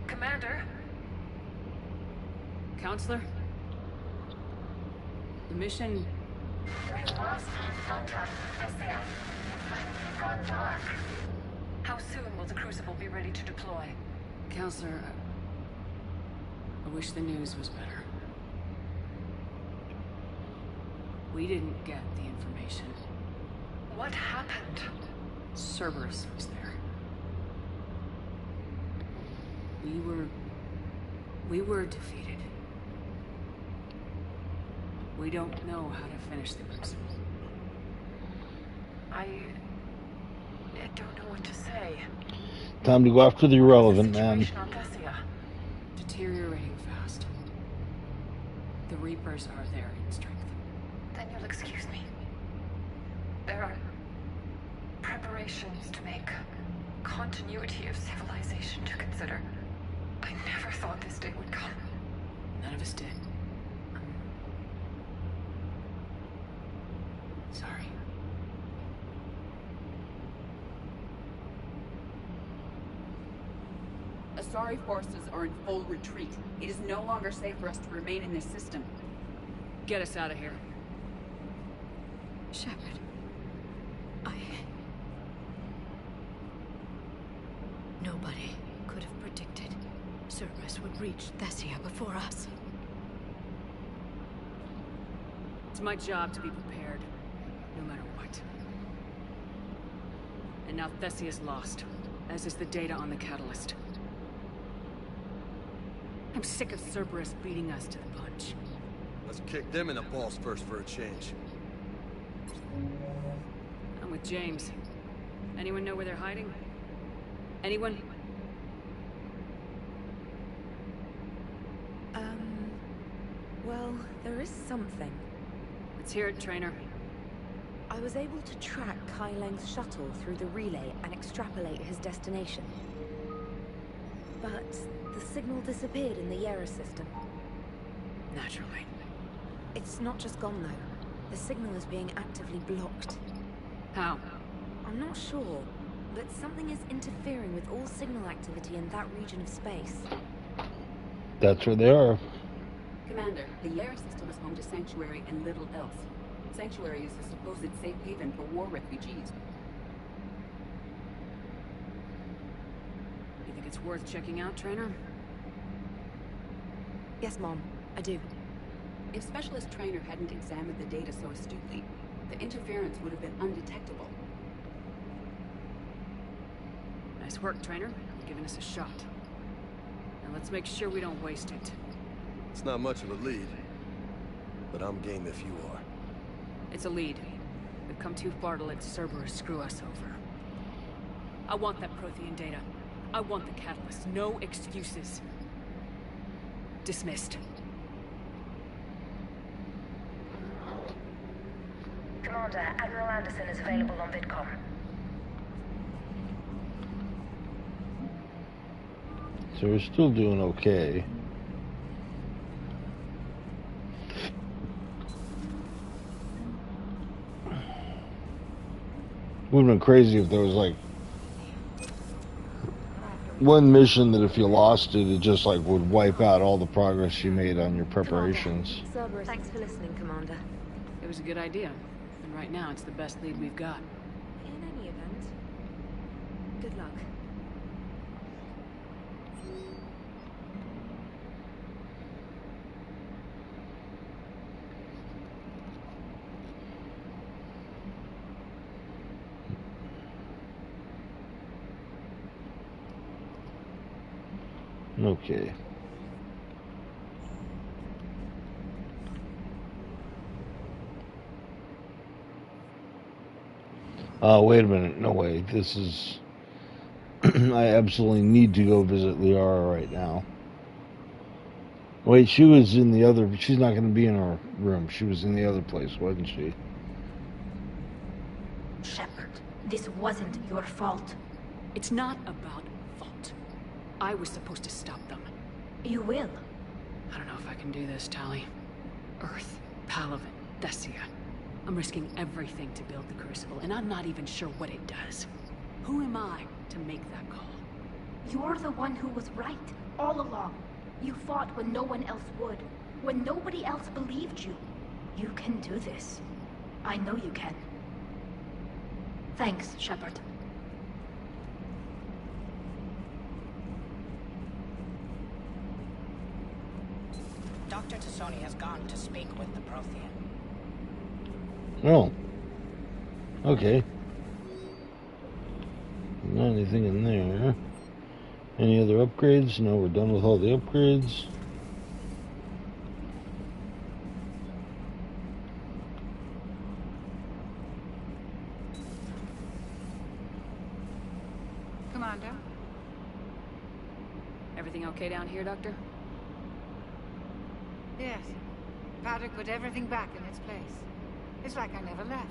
Commander? Counselor? The mission...
How soon will the Crucible be ready to deploy?
Counselor, I wish the news was better. We didn't get the information.
What happened?
Cerberus was there. We were defeated. We don't know how to finish the Crucible.
I don't know what to say.
Time to go after the irrelevant, man.
Situation on Thessia.
Deteriorating fast. The Reapers are there in strength.
Then you'll excuse me. There are preparations to make, continuity of civilization to consider. I never thought this day would come.
None of us did. Sorry.
Asari forces are in full retreat. It is no longer safe for us to remain in this system.
Get us out of here.
Shepard. Nobody could have predicted Cerberus would reach Thessia before us.
It's my job to be prepared, no matter what. And now Thessia's lost, as is the data on the catalyst. I'm sick of Cerberus beating us to the punch.
Let's kick them in the balls first for a change.
I'm with James. Anyone know where they're hiding? Anyone?
Well, there is something.
Let's hear it, Trainer.
I was able to track Kai Leng's shuttle through the relay and extrapolate his destination. But the signal disappeared in the Yera system.
Naturally.
It's not just gone, though. The signal is being actively blocked.
How?
I'm not sure, but something is interfering with all signal activity in that region of space.
That's where they are.
Commander, the Yera system is home to Sanctuary and little else. Sanctuary is a supposed safe haven for war refugees.
You think it's worth checking out, Trainer?
Yes, Mom, I do.
If Specialist Trainer hadn't examined the data so astutely, the interference would have been undetectable.
Nice work, Trainer. You're giving us a shot. Now let's make sure we don't waste it.
It's not much of a lead, but I'm game if you are.
It's a lead. We've come too far to let Cerberus screw us over. I want that Prothean data. I want the catalyst. No excuses. Dismissed.
Commander, Admiral Anderson is available on VidCom.
So we're still doing okay. Would have been crazy if there was like one mission that if you lost it, it just like would wipe out all the progress you made on your preparations.
Cerberus, thanks for listening, Commander.
It was a good idea. And right now, it's the best lead we've got.
In any event, good luck.
Okay. Wait a minute. No way. This is... I absolutely need to go visit Liara right now. Wait, she was in the other... She's not going to be in our room. She was in the other place, wasn't she?
Shepard, this wasn't your fault.
It's not about fault. I was supposed to stop them.
You will.
I don't know if I can do this, Tali. Earth, Palaven, Thessia. I'm risking everything to build the Crucible, and I'm not even sure what it does. Who am I to make that call?
You're the one who was right, all along. You fought when no one else would, when nobody else believed you. You can do this. I know you can. Thanks, Shepard.
Dr. Tassoni has gone to speak with the Prothean.
Oh. Okay. Not anything in there. Any other upgrades? No, we're done with all the upgrades.
Commander?
Everything okay down here, Doctor?
Yes. Paddock put everything back in its place. It's like I never left.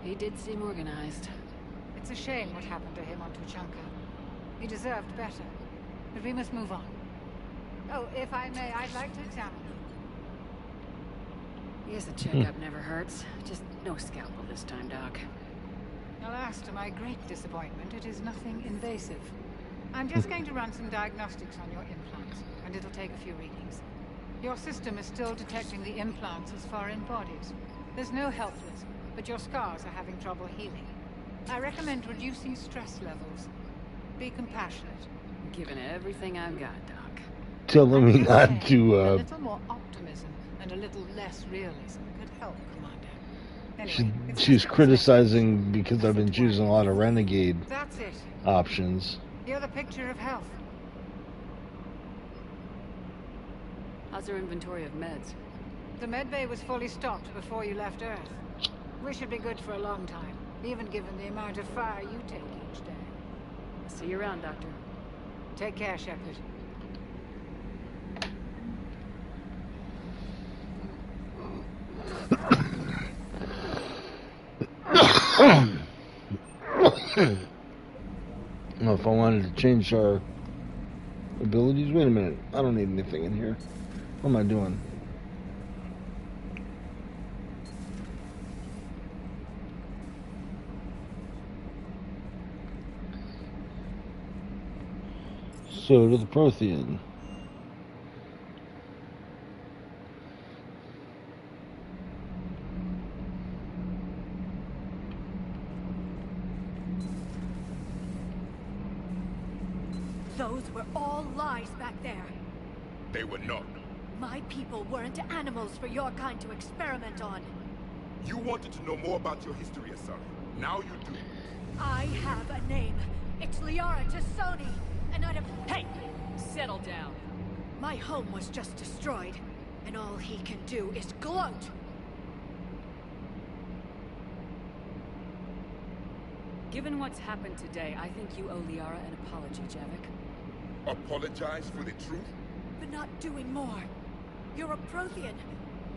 He did seem organized.
It's a shame what happened to him on Tuchanka. He deserved better. But we must move on. Oh, if I may, I'd like to examine you.
Yes, a checkup never hurts. Just no scalpel this time, Doc.
Alas, to my great disappointment, it is nothing invasive. I'm just going to run some diagnostics on your implants, and it'll take a few readings. Your system is still detecting the implants as foreign bodies. There's no health risk, but your scars are having trouble healing. I recommend reducing stress levels. Be compassionate.
Giving everything I've got, Doc.
Telling me not to,
A little more optimism and a little less realism could help, Commander. Anyway,
she's criticizing because I've been choosing a lot of renegade
that's it.
options.
You're the picture of health.
How's our inventory of meds?
The medbay was fully stocked before you left Earth. We should be good for a long time, even given the amount of fire you take each day.
See you around, Doctor.
Take care, Shepard.
Well, if I wanted to change our Abilities? Wait a minute. I don't need anything in here. What am I doing? So to the Prothean.
Those were all lies back there.
They were not.
My people weren't animals for your kind to experiment on.
You wanted to know more about your history, Asari. Now you do.
I have a name. It's Liara Tassoni, and I'd have...
Hey! Settle down.
My home was just destroyed, and all he can do is gloat.
Given what's happened today, I think you owe Liara an apology, Javik.
Apologize for the truth?
But not doing more. You're a Prothean.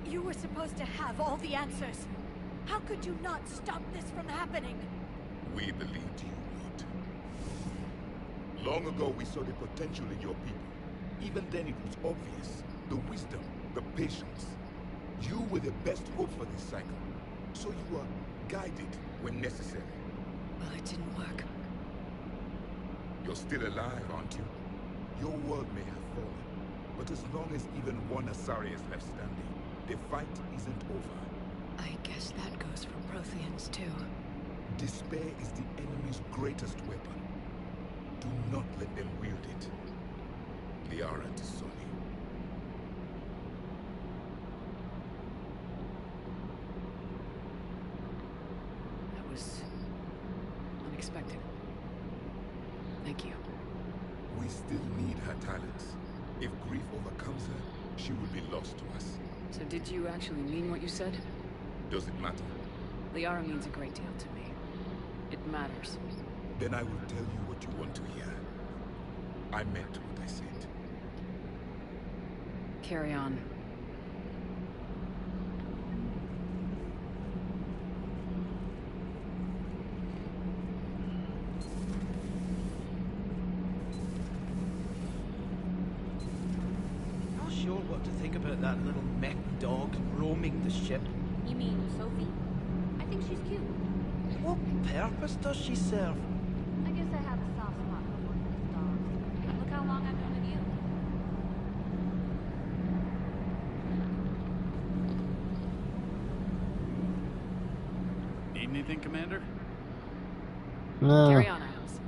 You were supposed to have all the answers. How could you not stop this from happening?
We believed you would. Long ago, we saw the potential in your people. Even then, it was obvious. The wisdom, the patience. You were the best hope for this cycle. So you were guided when necessary.
Well, it didn't work.
You're still alive, aren't you? Your world may have fallen, but as long as even one Asari is left standing, the fight isn't over.
I guess that goes for Protheans, too.
Despair is the enemy's greatest weapon. Do not let them wield it. Liara Tassoni.
That was... unexpected. Thank you.
We still need her talents. If grief overcomes her, she will be lost to us.
So did you actually mean what you said?
Does it matter?
Liara means a great deal to me. It matters.
Then I will tell you what you want to hear. I meant what I said.
Carry on.
Not sure what to think about that little mech dog roaming the ship.
You mean Sophie? I think she's cute.
What purpose does she serve?
I guess I have a soft spot for worthless dogs. Look how long I've been with you.
Need anything, Commander?
No.
Carry on, Adams.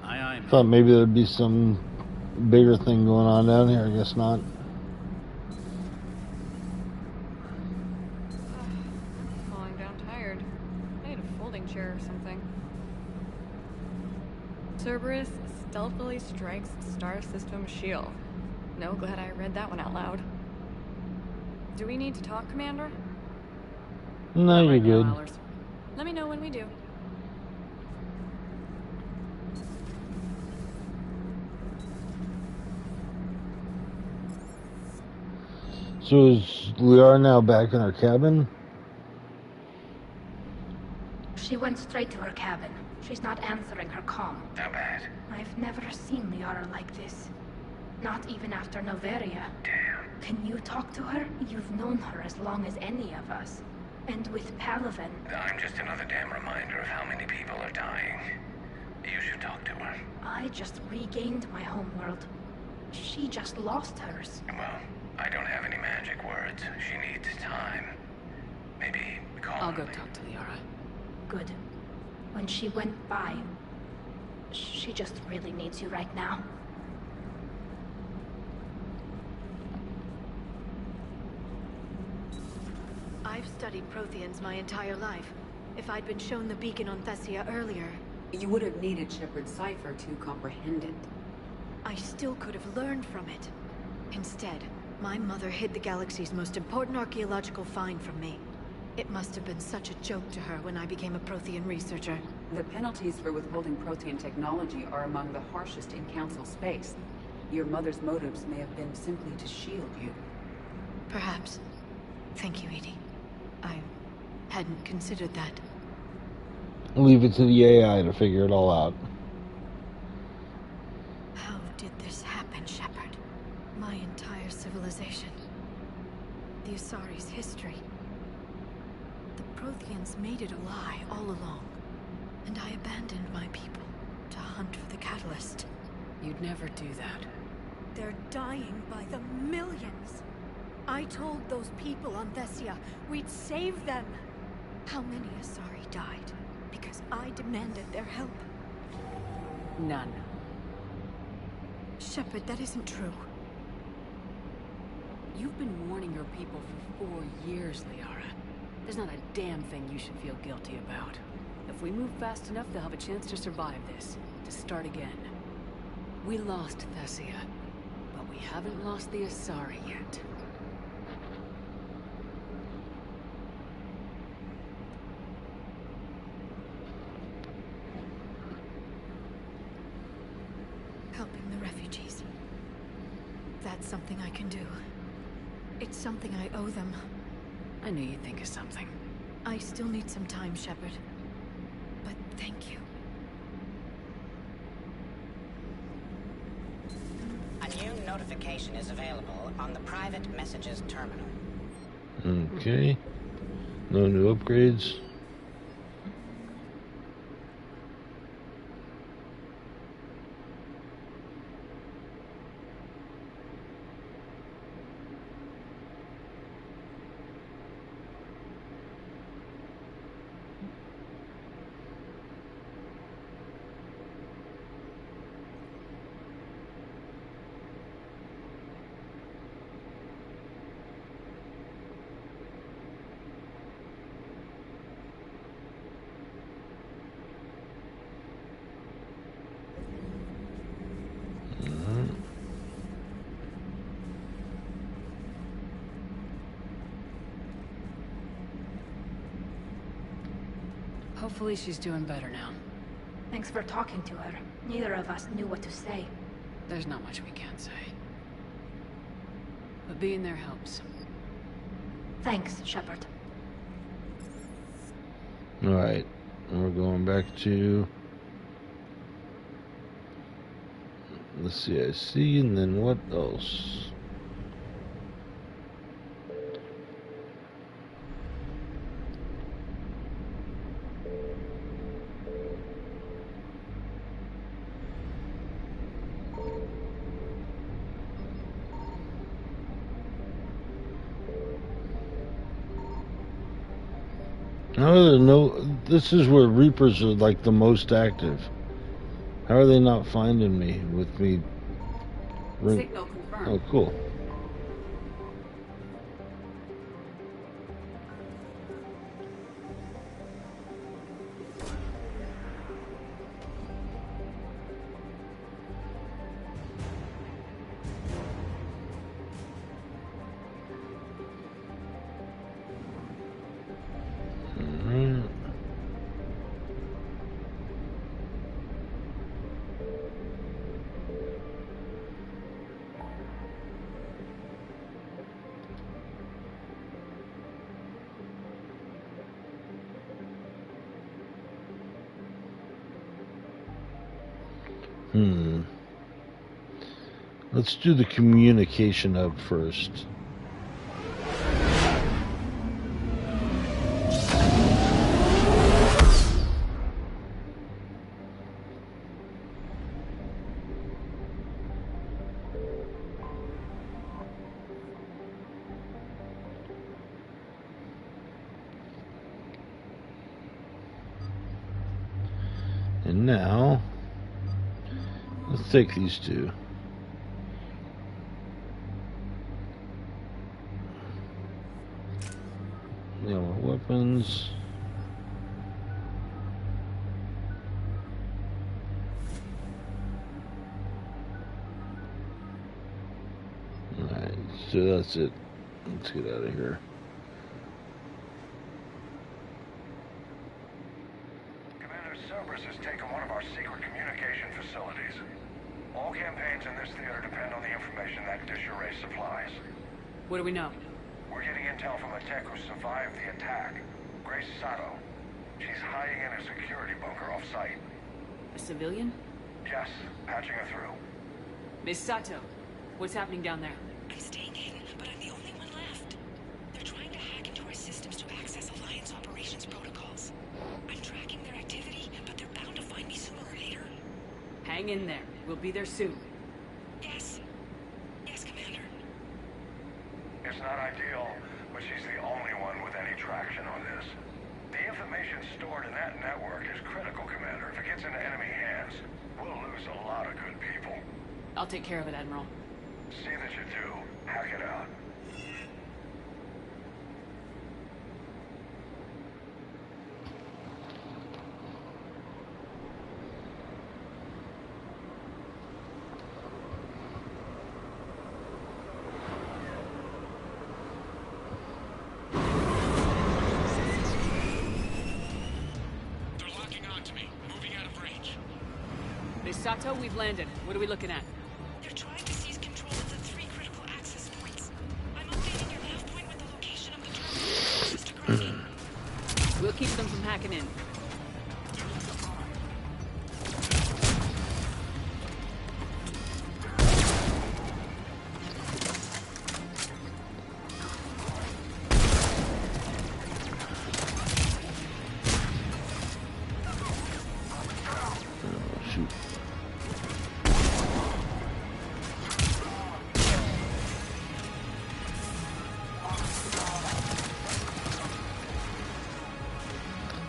Aye, aye, man.
Thought maybe there'd be some bigger thing going on down here. I guess not.
Falling down tired. I need a folding chair or something. Cerberus stealthily strikes Star System shield. No, glad I read that one out loud. Do we need to talk, Commander?
No, you're
Right now,
good.
Allers. Let me know when we do.
So is Liara now back in her cabin?
She went straight to her cabin. She's not answering her comm.
How bad?
I've never seen Liara like this. Not even after Noveria.
Damn.
Can you talk to her? You've known her as long as any of us. And with Palaven...
I'm just another damn reminder of how many people are dying. You should talk to her.
I just regained my homeworld. She just lost hers.
Well, I don't have any magic words. She needs time. Maybe call
I'll
her
go
later.
talk to Liara.
Good. When she went by, she just really needs you right now. I've studied Protheans my entire life. If I'd been shown the beacon on Thessia earlier...
You would have needed Shepard's cipher to comprehend it.
I still could have learned from it. Instead, my mother hid the galaxy's most important archaeological find from me. It must have been such a joke to her when I became a Prothean researcher.
The penalties for withholding Prothean technology are among the harshest in Council space. Your mother's motives may have been simply to shield you.
Perhaps. Thank you, Edie. I hadn't considered that.
Leave it to the AI to figure it all out.
How did this happen, Shepard?
civilization. The Asari's history. The Protheans made it a lie all along. And I abandoned my people to hunt for the catalyst.
You'd never do that.
They're dying by the millions. I told those people on Thessia we'd save them.
How many Asari died because I demanded their help?
None.
Shepard, that isn't true.
You've been warning your people for 4 years, Liara. There's not a damn thing you should feel guilty about. If we move fast enough, they'll have a chance to survive this. To start again. We lost Thessia, but we haven't lost the Asari yet.
Helping the refugees. That's something I can do. It's something I owe them.
I knew you'd think of something.
I still need some time, Shepard. But thank you.
A new notification is available on the private messages terminal.
Okay. No new upgrades.
Hopefully she's doing better now.
Thanks for talking to her. Neither of us knew what to say.
There's not much we can say. But being there helps.
Thanks, Shepard.
Alright. We're going back to the CIC, and then what else? How are there no... This is where Reapers are like the most active. How are they not finding me with me...
Signal confirmed.
Oh, cool. Let's do the communication hub first. And now, let's take these two. Yellow weapons. Alright, so that's it. Let's get out of here.
Commander Cerberus has taken one of our secret communication facilities. All campaigns in this theater depend on the information that dish array supplies.
What do we know?
We're getting intel from a tech who survived the attack. Grace Sato. She's hiding in a security bunker off-site.
A civilian?
Yes, patching her through.
Miss Sato, what's happening down there?
I'm staying in.
Hang in there. We'll be there soon.
Yes. Yes, Commander.
It's not ideal, but she's the only one with any traction on this. The information stored in that network is critical, Commander. If it gets into enemy hands, we'll lose a lot of good people.
I'll take care of it, Admiral.
See that you do. Hack it out.
Sato, we've landed. What are we looking at?
They're trying to seize control of the 3 critical access points. I'm updating your nav point with the location of the terminal.
We'll keep them from hacking in.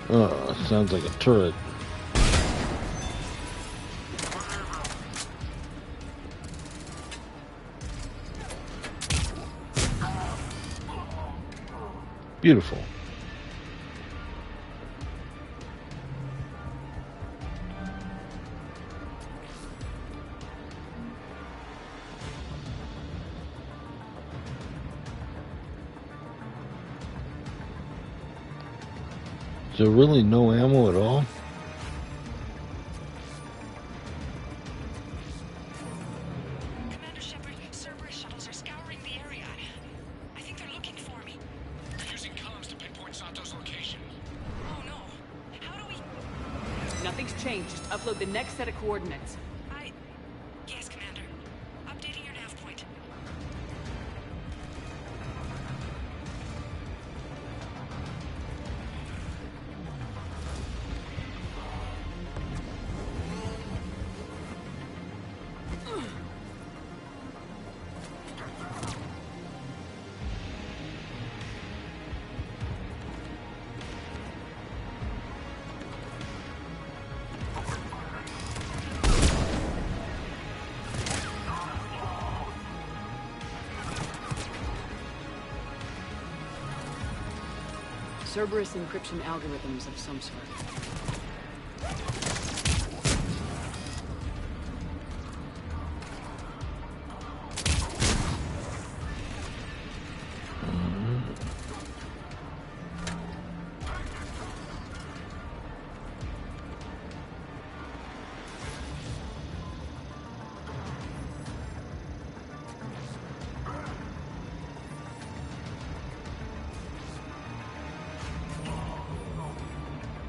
Oh, sounds like a turret. Beautiful. Is there really no ammo at all?
Commander Shepard, Cerberus shuttles are scouring the area. I think they're looking for me.
They're using comms to pinpoint Sato's location.
Oh no. How do we...
Nothing's changed. Just upload the next set of coordinates.
Yes, Commander. Updating your nav point.
Cerberus encryption algorithms of some sort.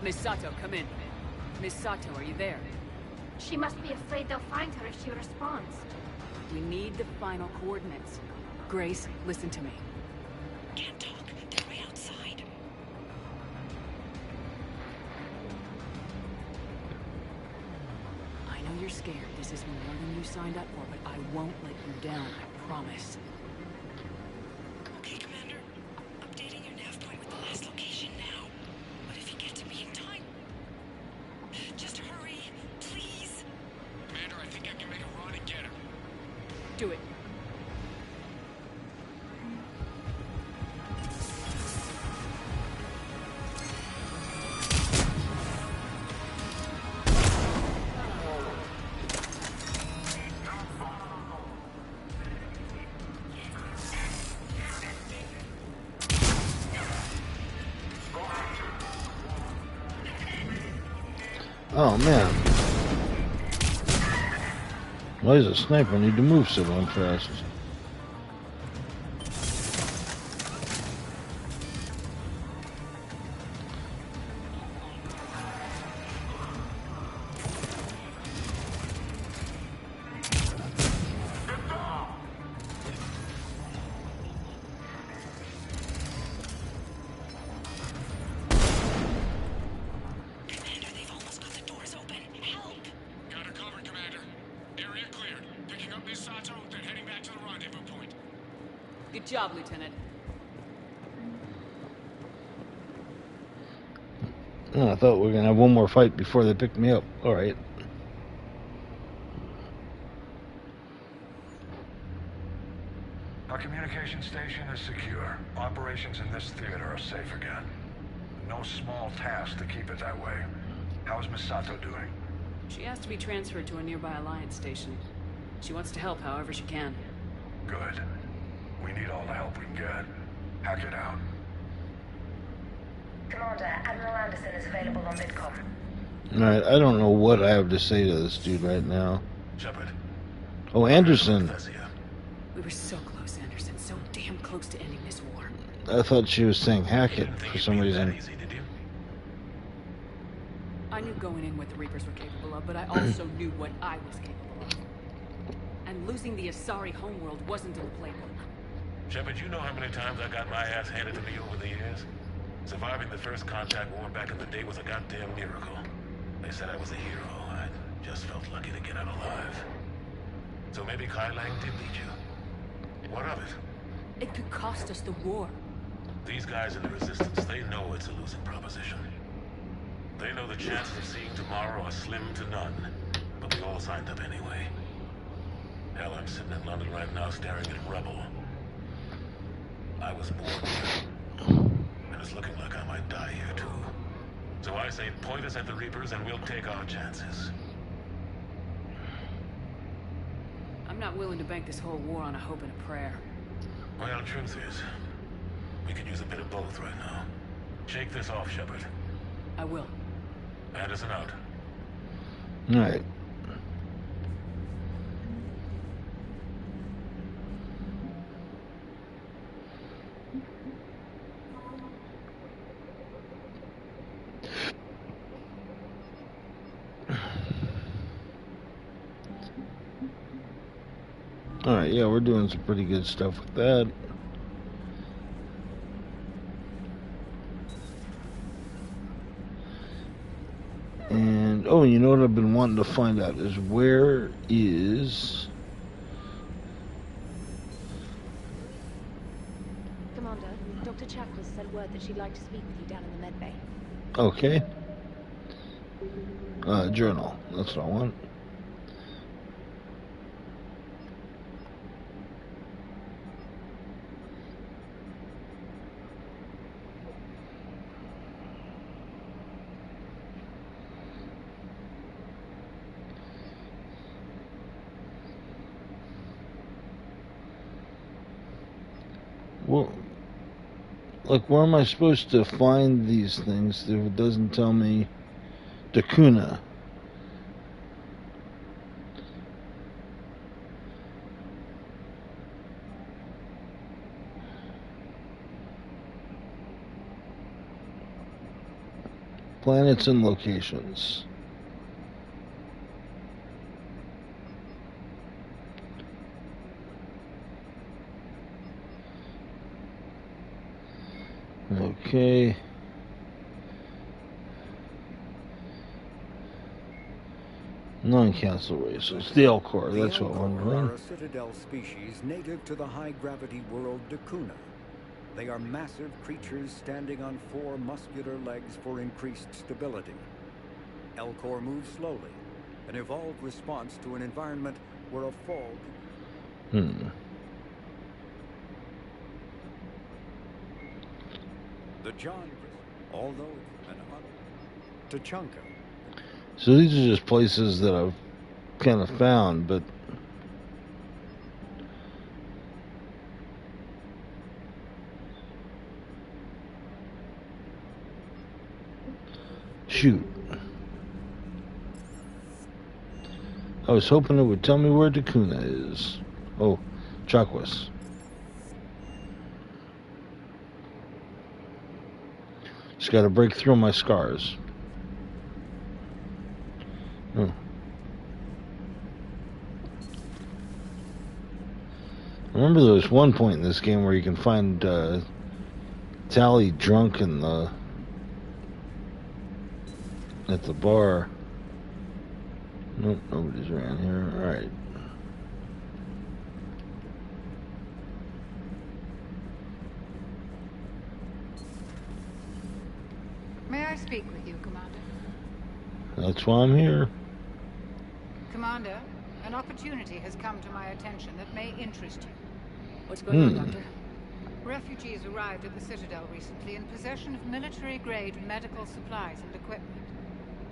Miss Sato, come in. Miss Sato, are you there?
She must be afraid they'll find her if she responds.
We need the final coordinates. Grace, listen to me.
Can't talk. They're way outside.
I know you're scared. This is more than you signed up for, but I won't let you down, I promise.
Okay, Commander. Updating your nav point with the last location now. But if you get to me in time... Just hurry, please.
Commander, I think I can make a run and get her.
Do it.
Oh man. Why does a sniper need to move so damn fast?
Commander, they've almost got the doors open. Help!
Got her covered, Commander.
Good job, Lieutenant.
Oh, I thought we were gonna have one more fight before they picked me up. All right.
Our communication station is secure. Operations in this theater are safe again. No small task to keep it that way. How is Miss Sato doing?
She has to be transferred to a nearby Alliance station. She wants to help however she can.
Good. We need all the help we can get. Hack it out.
Commander, Admiral Anderson is available on Midcom.
Alright, I don't know what I have to say to this dude right now.
Shepard.
Oh, Anderson.
We were so close, Anderson. So damn close to ending this war.
I thought she was saying hack it for some reason.
I knew going in what the Reapers were capable of, but I also knew what I was capable of. And losing the Asari homeworld wasn't in the playbook.
Shepard, you know how many times I got my ass handed to me over the years? Surviving the first contact war back in the day was a goddamn miracle. They said I was a hero. I just felt lucky to get out alive. So maybe Kai Lang did beat you. What of it?
It could cost us the war.
These guys in the Resistance, they know it's a losing proposition. They know the chances of seeing tomorrow are slim to none, but we all signed up anyway. Hell, I'm sitting in London right now staring at rubble. I was born here, and it's looking like I might die here too. So I say point us at the Reapers and we'll take our chances.
I'm not willing to bank this whole war on a hope and a prayer.
Well, truth is, we could use a bit of both right now. Shake this off, Shepard.
I will.
Anderson out.
Alright. Alright, yeah, we're doing some pretty good stuff with that. And, oh, you know what I've been wanting to find out is where is...
Commander, Dr. Chakwas sent word that she'd like to speak with you down in the med bay.
Okay. Journal. That's what I want. Well, like, where am I supposed to find these things if it doesn't tell me Dakuna? Planets and locations. Okay. Non-council races. The Elcor, that's what I'm doing.
Are a citadel species native to the high-gravity world Dakuna. They are massive creatures standing on 4 muscular legs for increased stability. Elcor moves slowly, an evolved response to an environment where a fog... The John, although an Tachanka.
So these are just places that I've kind of found, but shoot. I was hoping it would tell me where Dakuna is. Oh, Chakwas. Just got to break through my scars. Oh. I remember there was one point in this game where you can find Tally drunk in the at the bar. Nope, nobody's around here. All right.
I speak with you, Commander?
That's why I'm here.
Commander, an opportunity has come to my attention that may interest you.
What's going on, Doctor?
Refugees arrived at the Citadel recently in possession of military-grade medical supplies and equipment.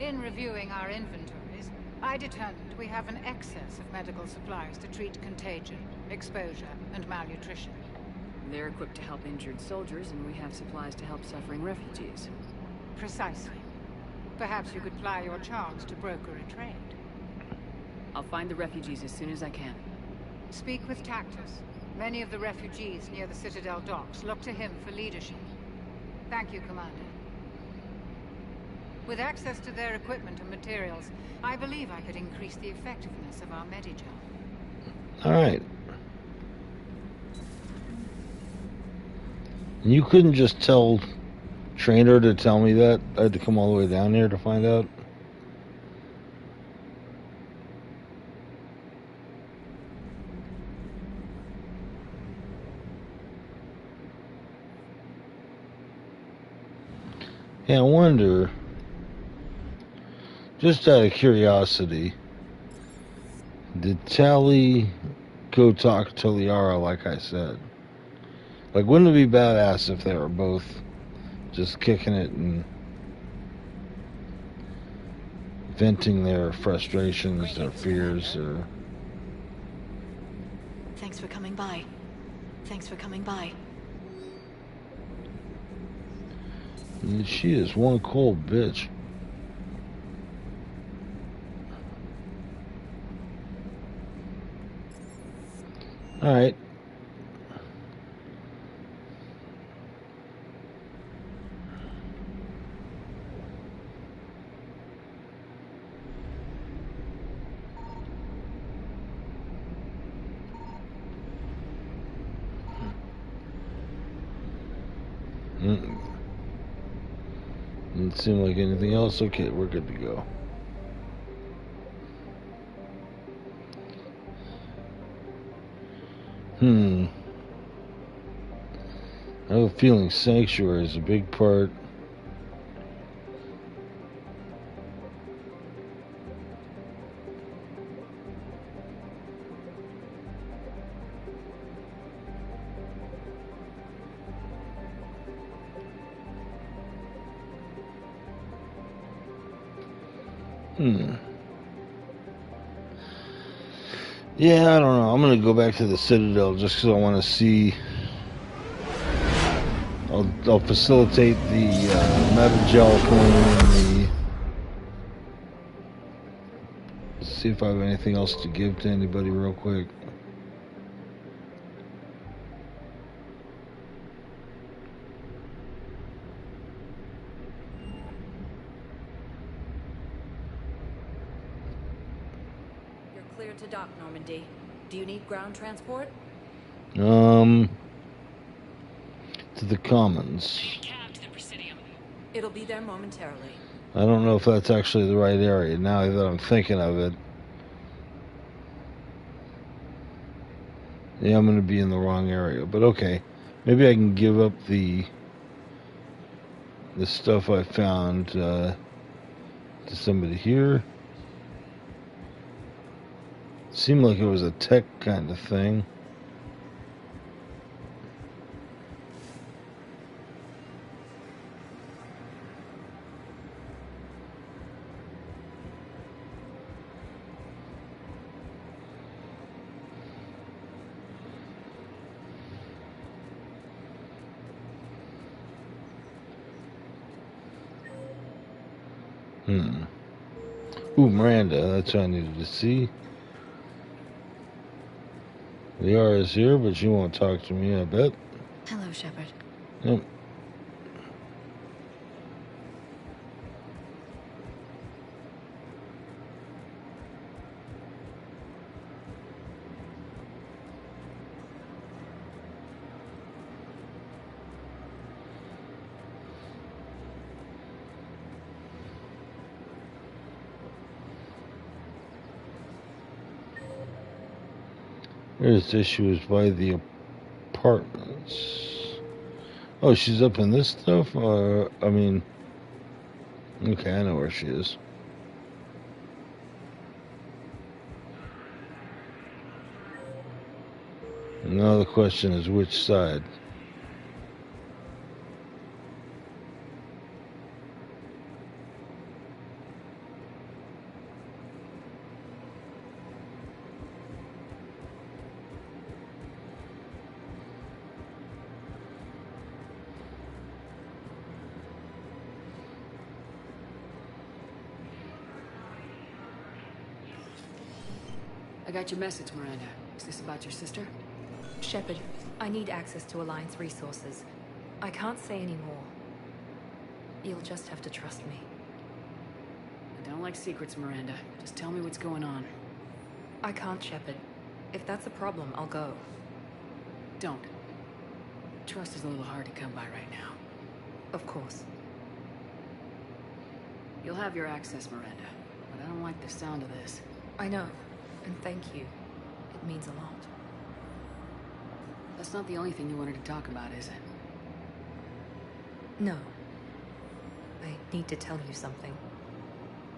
In reviewing our inventories, I determined we have an excess of medical supplies to treat contagion, exposure, and malnutrition.
They're equipped to help injured soldiers, and we have supplies to help suffering refugees.
Precisely. Perhaps you could ply your charms to broker a trade.
I'll find the refugees as soon as I can.
Speak with Tactus. Many of the refugees near the Citadel docks look to him for leadership. Thank you, Commander. With access to their equipment and materials, I believe I could increase the effectiveness of our Medigel.
Alright. You couldn't just tell Trainer to tell me that? I had to come all the way down here to find out? Yeah, I wonder, just out of curiosity, did Tally go talk to Liara like I said? Like, wouldn't it be badass if they were both just kicking it and venting their frustrations, their fears, or...
Thanks for coming by. Thanks for coming by.
She is one cold bitch. Alright. Didn't seem like anything else. Okay, we're good to go. I have a feeling Sanctuary is a big part. Yeah, I don't know. I'm going to go back to the Citadel just because I want to see. I'll facilitate the Medigel coming in the... See if I have anything else to give to anybody real quick.
Clear to dock, Normandy. Do you need ground transport?
To the Commons.
It'll be there momentarily.
I don't know if that's actually the right area now that I'm thinking of it. Yeah, I'm going to be in the wrong area, but okay. Maybe I can give up the stuff I found to somebody here. Seemed like it was a tech kind of thing. Ooh, Miranda, that's what I needed to see. Liara is here, but she won't talk to me, I bet.
Hello, Shepard.
Yep. There's issues by the apartments. Oh, she's up in this stuff? I mean... Okay, I know where she is. Now the question is which side?
I got your message, Miranda. Is this about your sister?
Shepard, I need access to Alliance resources. I can't say any more. You'll just have to trust me.
I don't like secrets, Miranda. Just tell me what's going on.
I can't, Shepard. If that's a problem, I'll go.
Don't. Trust is a little hard to come by right now.
Of course.
You'll have your access, Miranda. But I don't like the sound of this.
I know. And thank you. It means a lot.
That's not the only thing you wanted to talk about, is it?
No. I need to tell you something.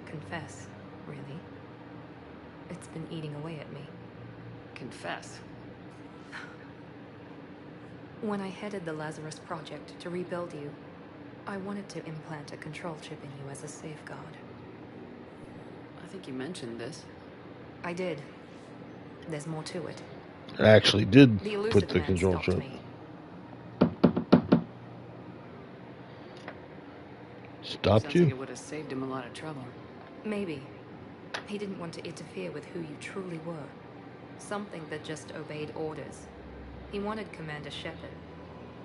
Confess, really. It's been eating away at me.
Confess?
When I headed the Lazarus Project to rebuild you, I wanted to implant a control chip in you as a safeguard.
I think you mentioned this.
I did. There's more to it.
I actually did
The
put the
man
control
stopped
chip.
me.
Stopped
Sounds
you?
like it would have saved him a lot of trouble.
Maybe. He didn't want to interfere with who you truly were. Something that just obeyed orders. He wanted Commander Shepard.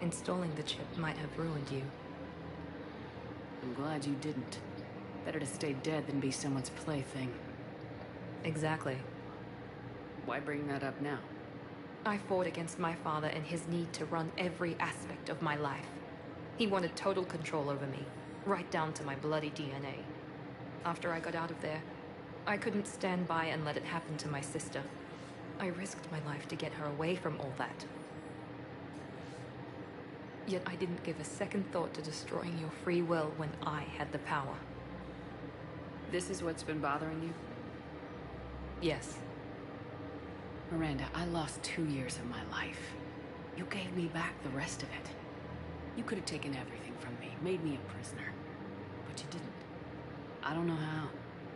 Installing the chip might have ruined you.
I'm glad you didn't. Better to stay dead than be someone's plaything.
Exactly.
Why bring that up now?
I fought against my father and his need to run every aspect of my life. He wanted total control over me, right down to my bloody DNA. After I got out of there, I couldn't stand by and let it happen to my sister. I risked my life to get her away from all that. Yet I didn't give a second thought to destroying your free will when I had the power.
This is what's been bothering you?
Yes.
Miranda, I lost 2 years of my life. You gave me back the rest of it. You could have taken everything from me, made me a prisoner. But you didn't. I don't know how,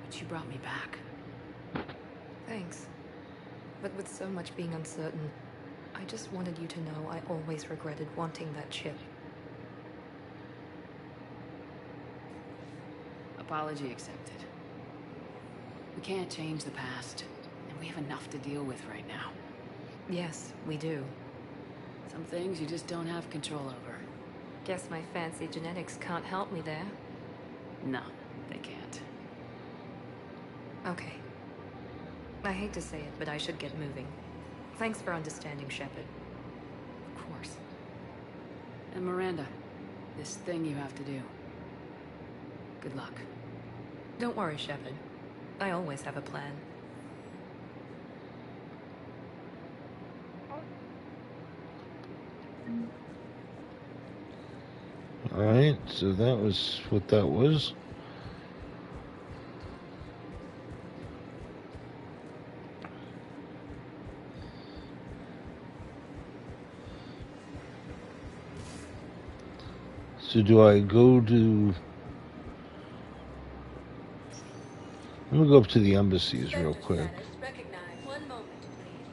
but you brought me back.
Thanks. But with so much being uncertain, I just wanted you to know I always regretted wanting that chip.
Apology accepted. We can't change the past, and we have enough to deal with right now.
Yes, we do.
Some things you just don't have control over.
Guess my fancy genetics can't help me there.
No, they can't.
Okay. I hate to say it, but I should get moving. Thanks for understanding, Shepard.
Of course. And Miranda, this thing you have to do. Good luck.
Don't worry, Shepard. I always have a plan.
Alright, so that was what that was. So do I go to... I'm gonna go up to the embassies real quick.
One moment, please.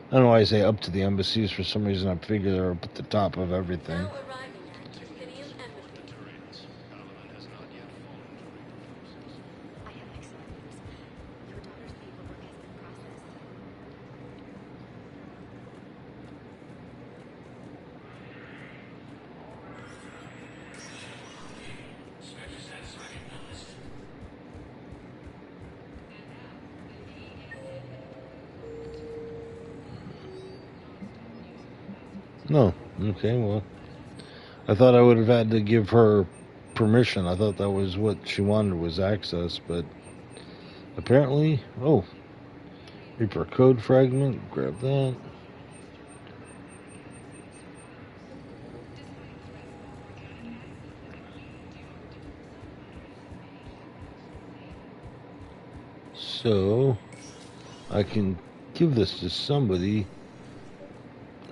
I don't know why I say up to the embassies. For some reason I figure they're up at the top of everything.
Now arriving at Tripinium Embassy. I have excellent news. Your daughter's paperwork has been processed.
No. Okay, well. I thought I would have had to give her permission. I thought that was what she wanted, was access, but apparently... Oh. Reaper code fragment. Grab that. So I can give this to somebody,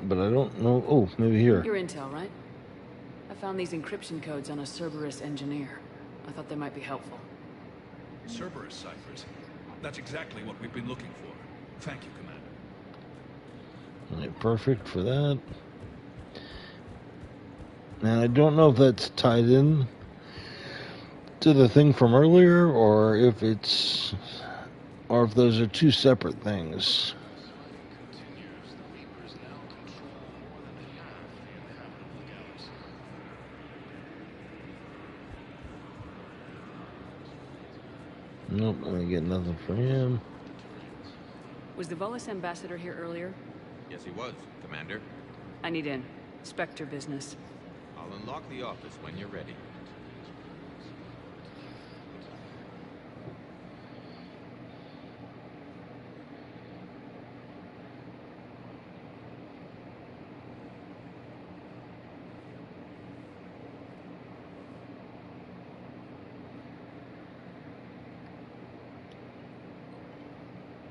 but I don't know. Oh, maybe here.
Your intel, right? I found these encryption codes on a Cerberus engineer. I thought they might be helpful.
Cerberus ciphers. That's exactly what we've been looking for. Thank you, Commander.
Right, perfect for that. And I don't know if that's tied in to the thing from earlier, or if those are two separate things. Nope, I get nothing from him.
Was the Volus ambassador here earlier?
Yes, he was, Commander.
I need in. Spectre business.
I'll unlock the office when you're ready.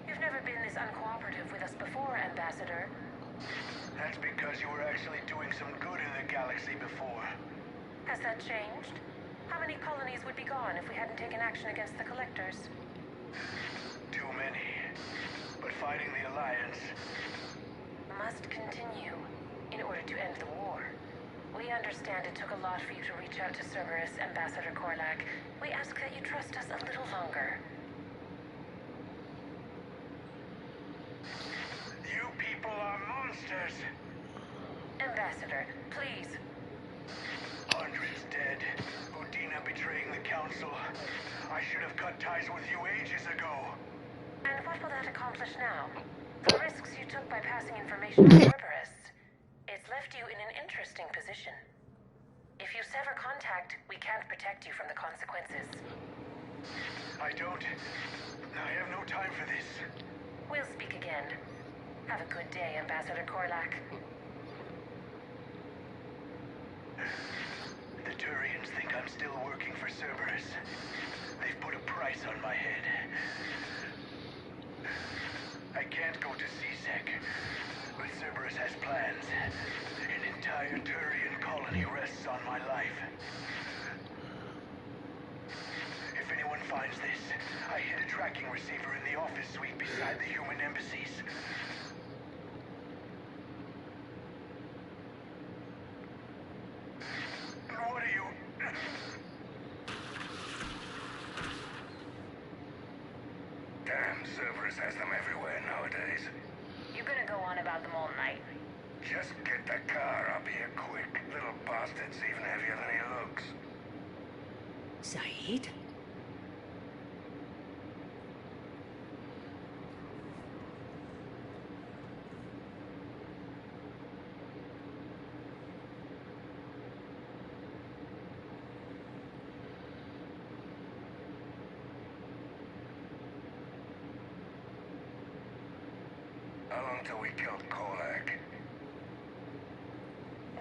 You've never been this uncooperative with us before, Ambassador.
That's because you were actually doing some good in the galaxy before.
Has that changed? How many colonies would be gone if we hadn't taken action against the Collectors?
Too many. But fighting the Alliance
must continue in order to end the war. We understand it took a lot for you to reach out to Cerberus, Ambassador Korlak. We ask that you trust us a little longer.
You people are monsters!
Ambassador, please.
Hundreds dead. Udina betraying the Council. I should have cut ties with you ages ago.
And what will that accomplish now? The risks you took by passing information to Cerberus. It's left you in an interesting position. If you sever contact, we can't protect you from the consequences.
I have no time for this.
We'll speak again. Have a good day, Ambassador Korlak.
The Turians think I'm still working for Cerberus. They've put a price on my head. I can't go to CSEC, but Cerberus has plans. An entire Turian colony rests on my life. If anyone finds this, I hid a tracking receiver in the office suite beside the human embassies. What are you...
Damn, Cerberus has them everywhere nowadays.
You're gonna go on about them all night.
Just get the car up here quick. Little bastard's even heavier than he looks.
Saeed?
How long till we killed Korlak?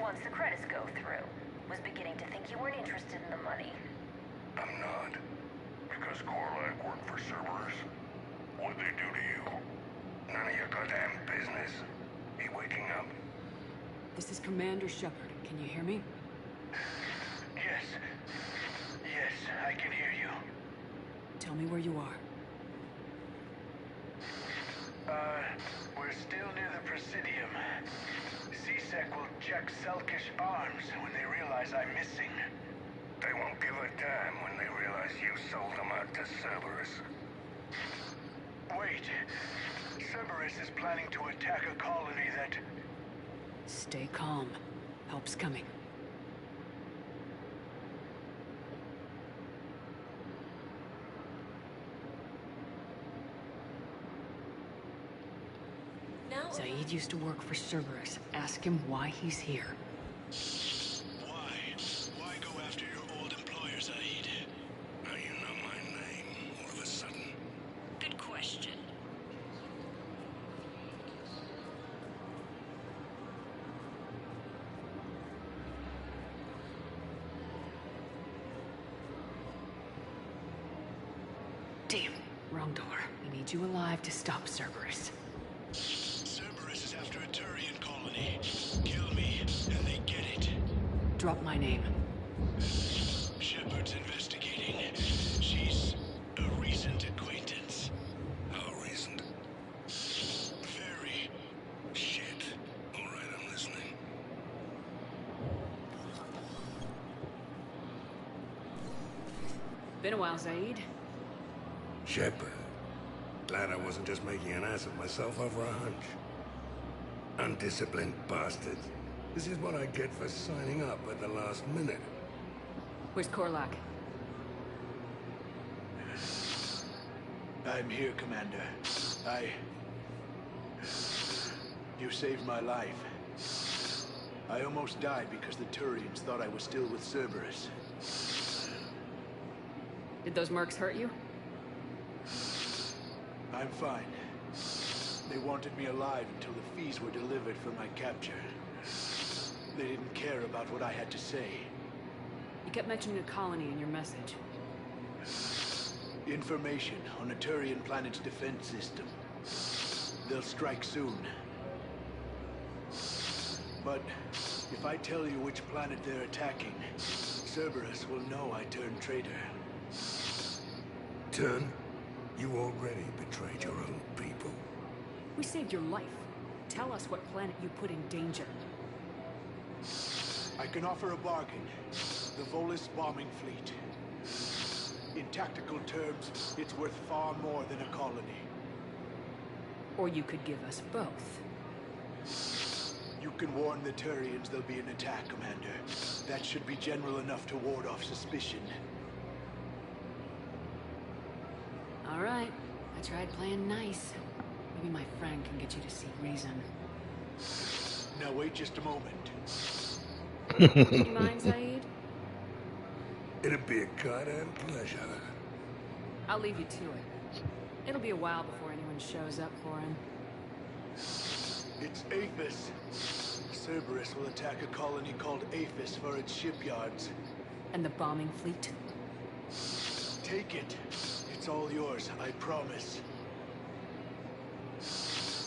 Once the credits go through, was beginning to think you weren't interested in the money.
I'm not.
Because Korlak worked for Cerberus? What'd they do to you?
None of your goddamn business. He waking up?
This is Commander Shepard. Can you hear me?
Yes. Yes, I can hear you.
Tell me where you are.
We're still near the Presidium. CSEC will check Selkish arms when they realize I'm missing.
They won't give a damn when they realize you sold them out to Cerberus.
Wait. Cerberus is planning to attack a colony that...
Stay calm. Help's coming. Saeed used to work for Cerberus. Ask him why he's here.
Why? Why go after your old employer, Saeed?
Now you know my name, all of a sudden.
Good question.
Damn. Wrong door. We need you alive to stop Cerberus.
Cerberus is after a Turian colony. Kill me, and they get it.
Drop my name.
Shepard's investigating. She's a recent acquaintance. How recent? Very. Shit. Alright, I'm listening.
Been a while, Zaid.
Shepard. Glad I wasn't just making an ass of myself over a hunch. Undisciplined bastard. This is what I get for signing up at the last minute.
Where's Korlak?
I'm here, Commander. You saved my life. I almost died because the Turians thought I was still with Cerberus.
Did those mercs hurt you?
I'm fine. They wanted me alive until the fees were delivered for my capture. They didn't care about what I had to say.
You kept mentioning a colony in your message.
Information on a Turian planet's defense system. They'll strike soon. But if I tell you which planet they're attacking, Cerberus will know I turned traitor.
Turn? You already betrayed your own people.
We saved your life. Tell us what planet you put in danger.
I can offer a bargain. The Volus bombing fleet. In tactical terms, it's worth far more than a colony.
Or you could give us both.
You can warn the Turians there'll be an attack, Commander. That should be general enough to ward off suspicion.
All right. I tried playing nice. Maybe my friend can get you to see reason.
Now wait just a moment.
You mind, Zaid?
It'd be a goddamn pleasure.
I'll leave you to it. It'll be a while before anyone shows up for him.
It's Aphis. Cerberus will attack a colony called Aphis for its shipyards.
And the bombing fleet?
Take it. It's all yours, I promise.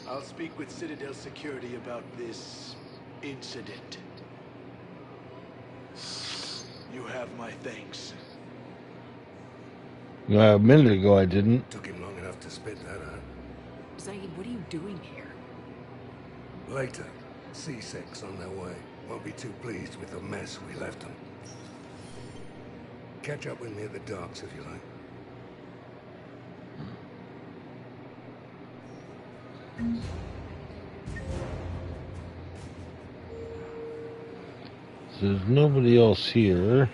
I'll speak with Citadel Security about this incident. You have my thanks.
A minute ago I didn't.
Took him long enough to spit that out.
Zaid, what are you doing here?
Later. C6 on their way. Won't be too pleased with the mess we left them. Catch up with me at the docks if you like.
So there's nobody else here.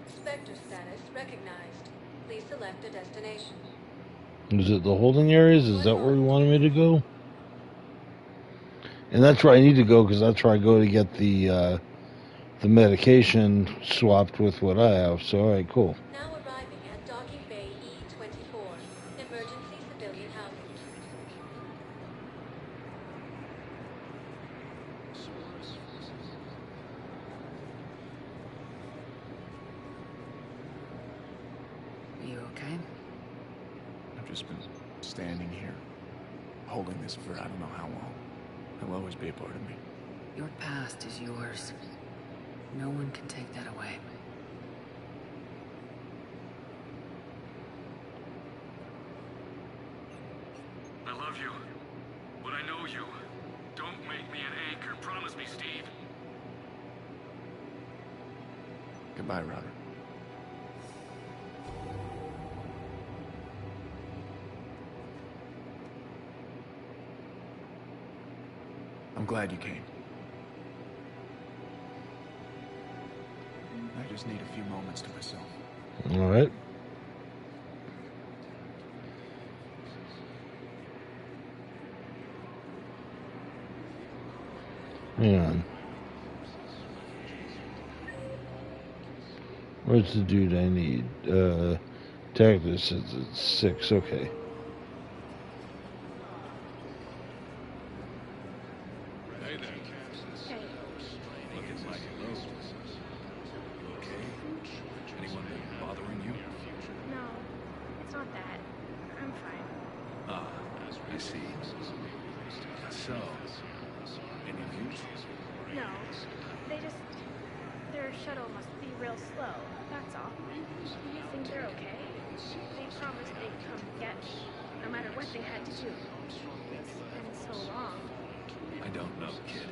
Spectre status recognized. Please select a destination.
Is it the holding areas? Is that where you wanted me to go? And that's where I need to go, because that's where I go to get the medication swapped with what I have. So, all right, cool.
Now arriving at Docking Bay E-24. Emergency civilian housing.
Are you okay?
I've just been standing here, holding this for I don't know how long. It'll always be a part of me.
Your past is yours. No one can take that away.
I love you, but I know you. Don't make me an anchor. Promise me, Steve.
Goodbye, Robert. I'm glad you came. I just need a few moments to myself.
All right. Hang on. Where's the dude I need? Tag this at 6. Okay.
Hey there. Looking mighty I see. So, any news?
No, their shuttle must be real slow, that's all. You think they're okay? They promised they'd come get me, no matter what they had to do. It's been so long.
I don't know, kid.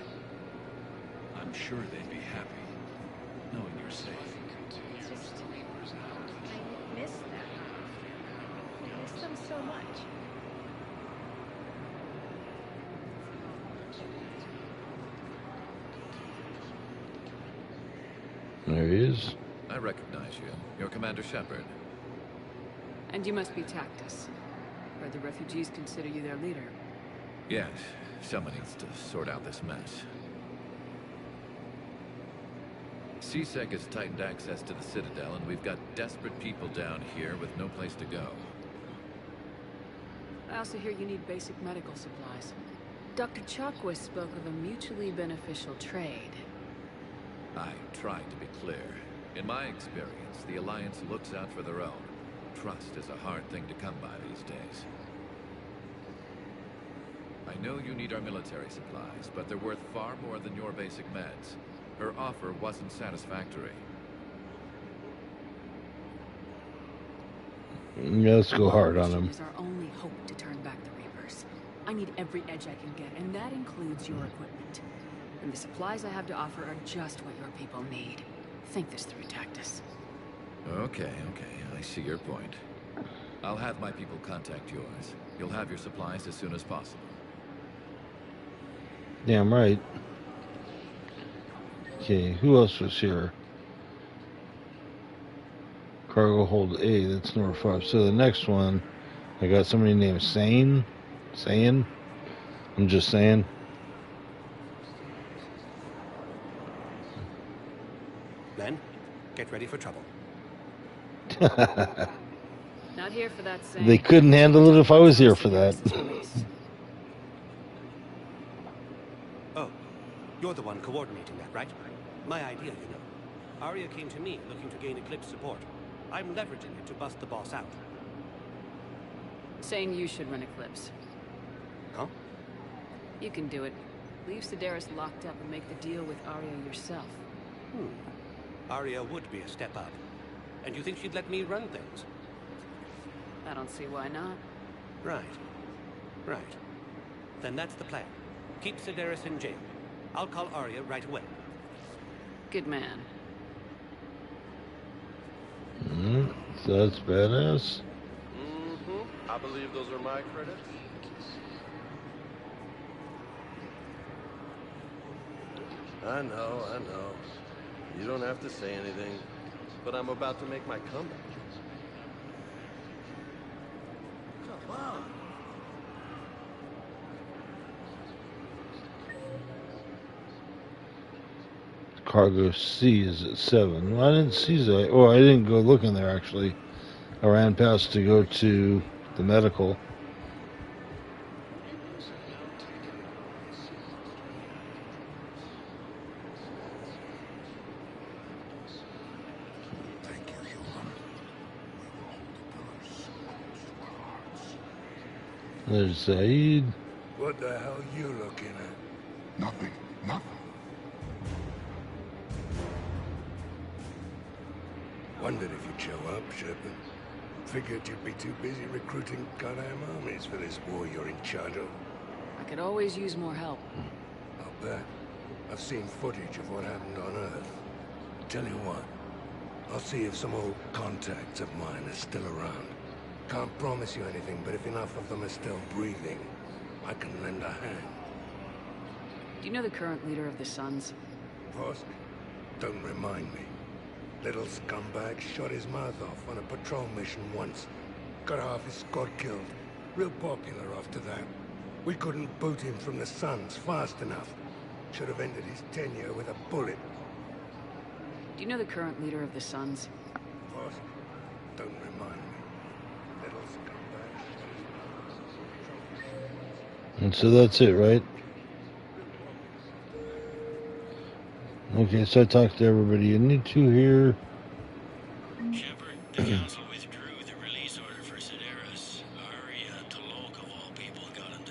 I'm sure they'd be happy, knowing you're safe.
It's just, I miss them. I miss them so much.
There he is.
I recognize you. You're Commander Shepard.
And you must be Tactus. Or the refugees consider you their leader.
Yes, someone needs to sort out this mess. CSEC has tightened access to the Citadel, and we've got desperate people down here with no place to go.
I also hear you need basic medical supplies. Dr. Chakwas spoke of a mutually beneficial trade.
I tried to be clear. In my experience, the Alliance looks out for their own. Trust is a hard thing to come by these days. I know you need our military supplies, but they're worth far more than your basic meds. Her offer wasn't satisfactory.
Yeah, let's go hard on him.
Is our only hope to turn back the Reapers. I need every edge I can get, and that includes your equipment. And the supplies I have to offer are just what your people need. Think this through, Tactus.
Okay, I see your point. I'll have my people contact yours. You'll have your supplies as soon as possible.
Damn right. Okay, who else was here? Cargo hold A, that's number 5. So the next one, I got somebody named Sane. I'm just saying.
Men, get ready for trouble.
Not here for that same.
They couldn't handle it if I was here for that.
Oh, you're the one coordinating that, right? My idea, you know. Arya came to me looking to gain Eclipse support. I'm leveraging it to bust the boss out.
Saying you should run Eclipse.
Huh?
You can do it. Leave Sedaris locked up and make the deal with Arya yourself.
Arya would be a step up. And you think she'd let me run things?
I don't see why not.
Right. Then that's the plan. Keep Sedaris in jail. I'll call Arya right away.
Good man.
So that's badass.
I believe those are my credits. I know. You don't have to say anything, but I'm about to make my comeback. Come on.
Cargo C is at 7. Well, I didn't see that. Oh, I didn't go looking there, actually. I ran past to go to the medical. There's Zaid.
What the hell are you looking at?
Nothing.
Wondered if you'd show up, Shepard. Figured you'd be too busy recruiting goddamn armies for this war you're in charge of.
I could always use more help.
I'll bet. I've seen footage of what happened on Earth. Tell you what, I'll see if some old contacts of mine are still around. Can't promise you anything, but if enough of them are still breathing, I can lend a hand.
Do you know the current leader of the Suns?
Vosk? Don't remind me. Little scumbag shot his mouth off on a patrol mission once. Got half his squad killed. Real popular after that. We couldn't boot him from the Suns fast enough. Should have ended his tenure with a bullet.
Do you know the current leader of the Suns?
Vosk? Don't remind me. Little scumbag shot his mouth off.
And so that's it, right? Okay, so I talked to everybody. You need to here.
Shepard, the Council withdrew the release order for Sedaris. Arya, Talok of all people, got in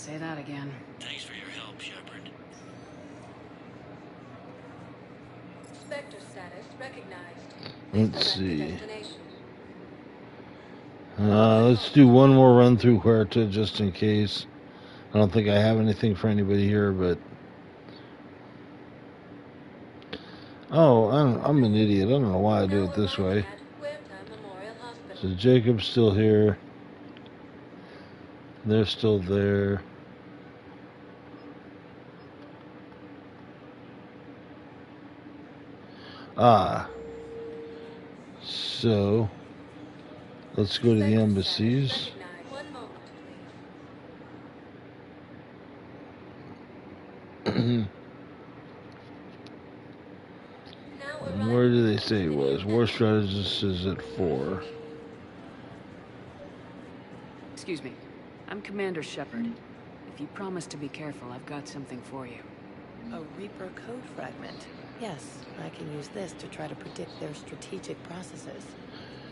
Say that again.
Thanks for your help, Shepard.
Spectre status recognized.
Let's see. Let's do one more run through Huerta just in case. I don't think I have anything for anybody here, but... Oh, I'm an idiot. I don't know why I do it this way. So Jacob's still here. They're still there. So let's go to the embassies. Where do they say it was? War strategist is at 4.
Excuse me. I'm Commander Shepard. If you promise to be careful, I've got something for you.
A Reaper code fragment. Yes, I can use this to try to predict their strategic processes.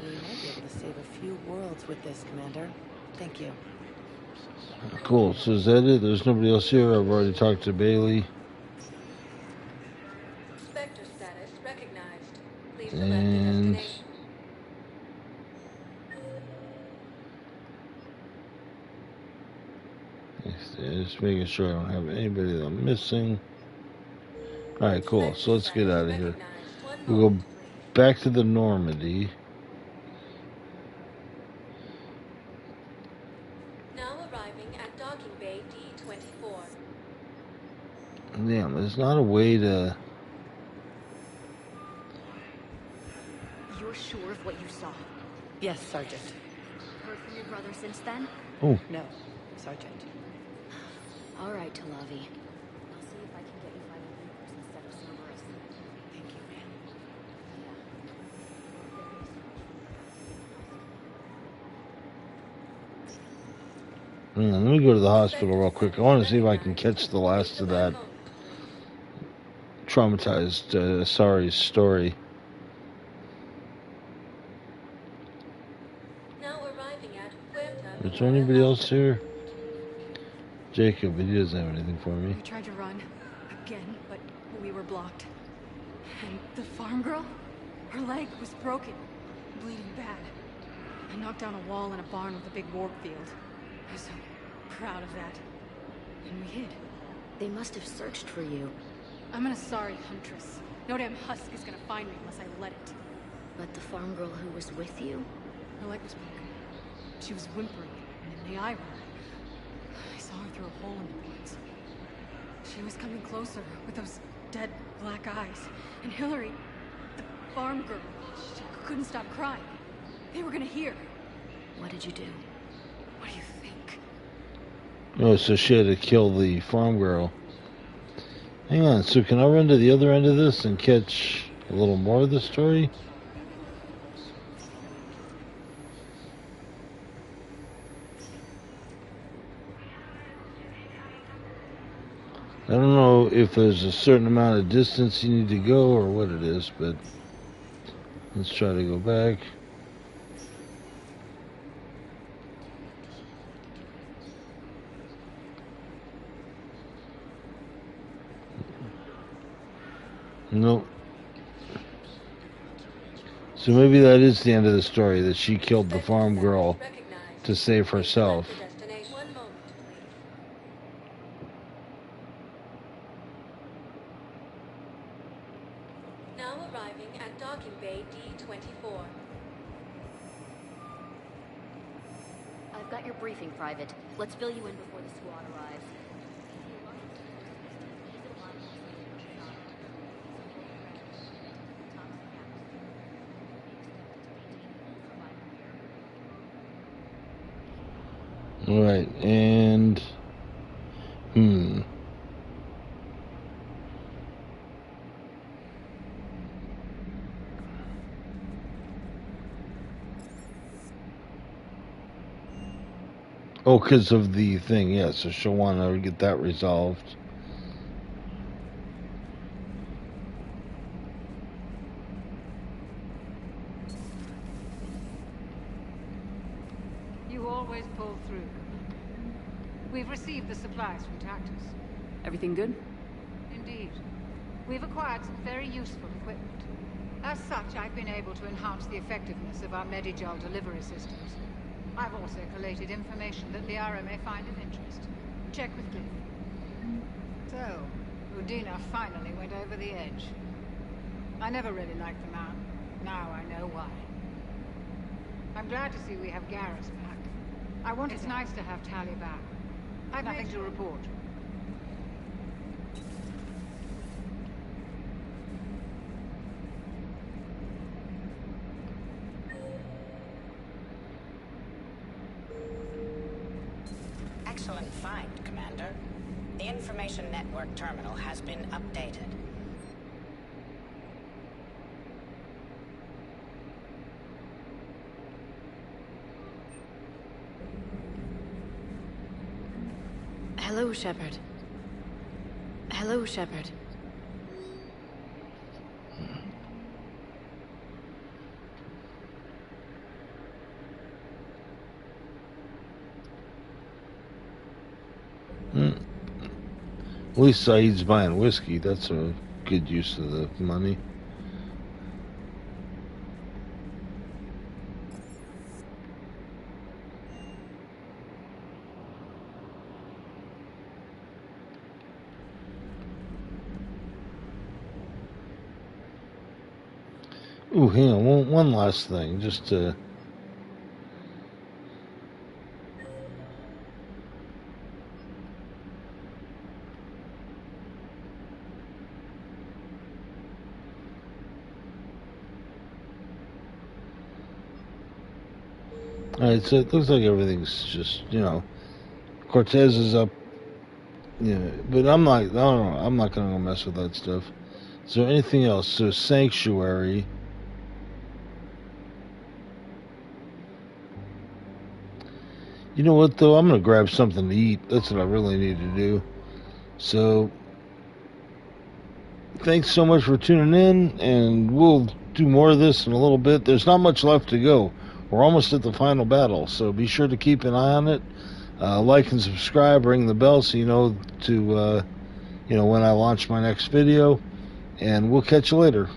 We might be able to save a few worlds with this, Commander. Thank you.
Cool. So is that it? There's nobody else here. I've already talked to Bailey.
Spectre status recognized. Please select
And...
the destination.
Just making sure I don't have anybody that I'm missing. Alright, cool. So let's get out of here. We'll go back to the Normandy.
Now arriving at docking bay D-24.
Damn, there's not a way to...
You're sure of what you saw?
Yes, Sergeant.
Heard from your brother since then?
Oh.
No, Sergeant.
All right, Talavi. I'll see if I can get you finding Reapers instead of Cerberus.
Thank you,
Let me go to the hospital real quick. I want to see if I can catch the last of that traumatized Sari's story.
Now arriving at Huerta.
Is there anybody else here? Jacob, he doesn't have anything for me.
We tried to run again, but we were blocked. And the farm girl? Her leg was broken, bleeding bad. I knocked down a wall in a barn with a big warp field. I was so proud of that. And we hid.
They must have searched for you.
I'm an Asari huntress. No damn husk is gonna find me unless I let it.
But the farm girl who was with you?
Her leg was broken. She was whimpering, and in the eye roll. I saw her through a hole in the boards. She was coming closer with those dead black eyes. And Hillary, the farm girl, she couldn't stop crying. They were gonna hear.
What did you do?
What do you think?
Oh, so she had to kill the farm girl. Hang on, so can I run to the other end of this and catch a little more of the story? I don't know if there's a certain amount of distance you need to go or what it is, but let's try to go back. Nope. So maybe that is the end of the story, that she killed the farm girl to save herself.
Now arriving at docking bay D-24.
I've got your briefing, Private. Let's fill you in before the squad arrives.
Alright, and... Oh, because of the thing, yeah, so she'll want to get that resolved.
You always pull through. We've received the supplies from Tactus.
Everything good?
Indeed. We've acquired some very useful equipment. As such, I've been able to enhance the effectiveness of our Medigel delivery systems. I've also collated information that Liara may find of interest. Check with Cliff. So, Udina finally went over the edge. I never really liked the man. Now I know why. I'm glad to see we have Garrus back. It's nice to have Tali back. I've nothing to report.
Excellent find, Commander. The information network terminal has been updated.
Hello, Shepard. Hello, Shepard.
At least Saeed's buying whiskey. That's a good use of the money. Ooh, hang on. One last thing. Just to... Alright, so it looks like everything's just, Cortez is up, but I'm not, I don't know, I'm not gonna go mess with that stuff. Is there anything else? So, Sanctuary. You know what, though? I'm gonna grab something to eat. That's what I really need to do. So, thanks so much for tuning in, and we'll do more of this in a little bit. There's not much left to go. We're almost at the final battle, so be sure to keep an eye on it. Like and subscribe, ring the bell so you know when I launch my next video, and we'll catch you later.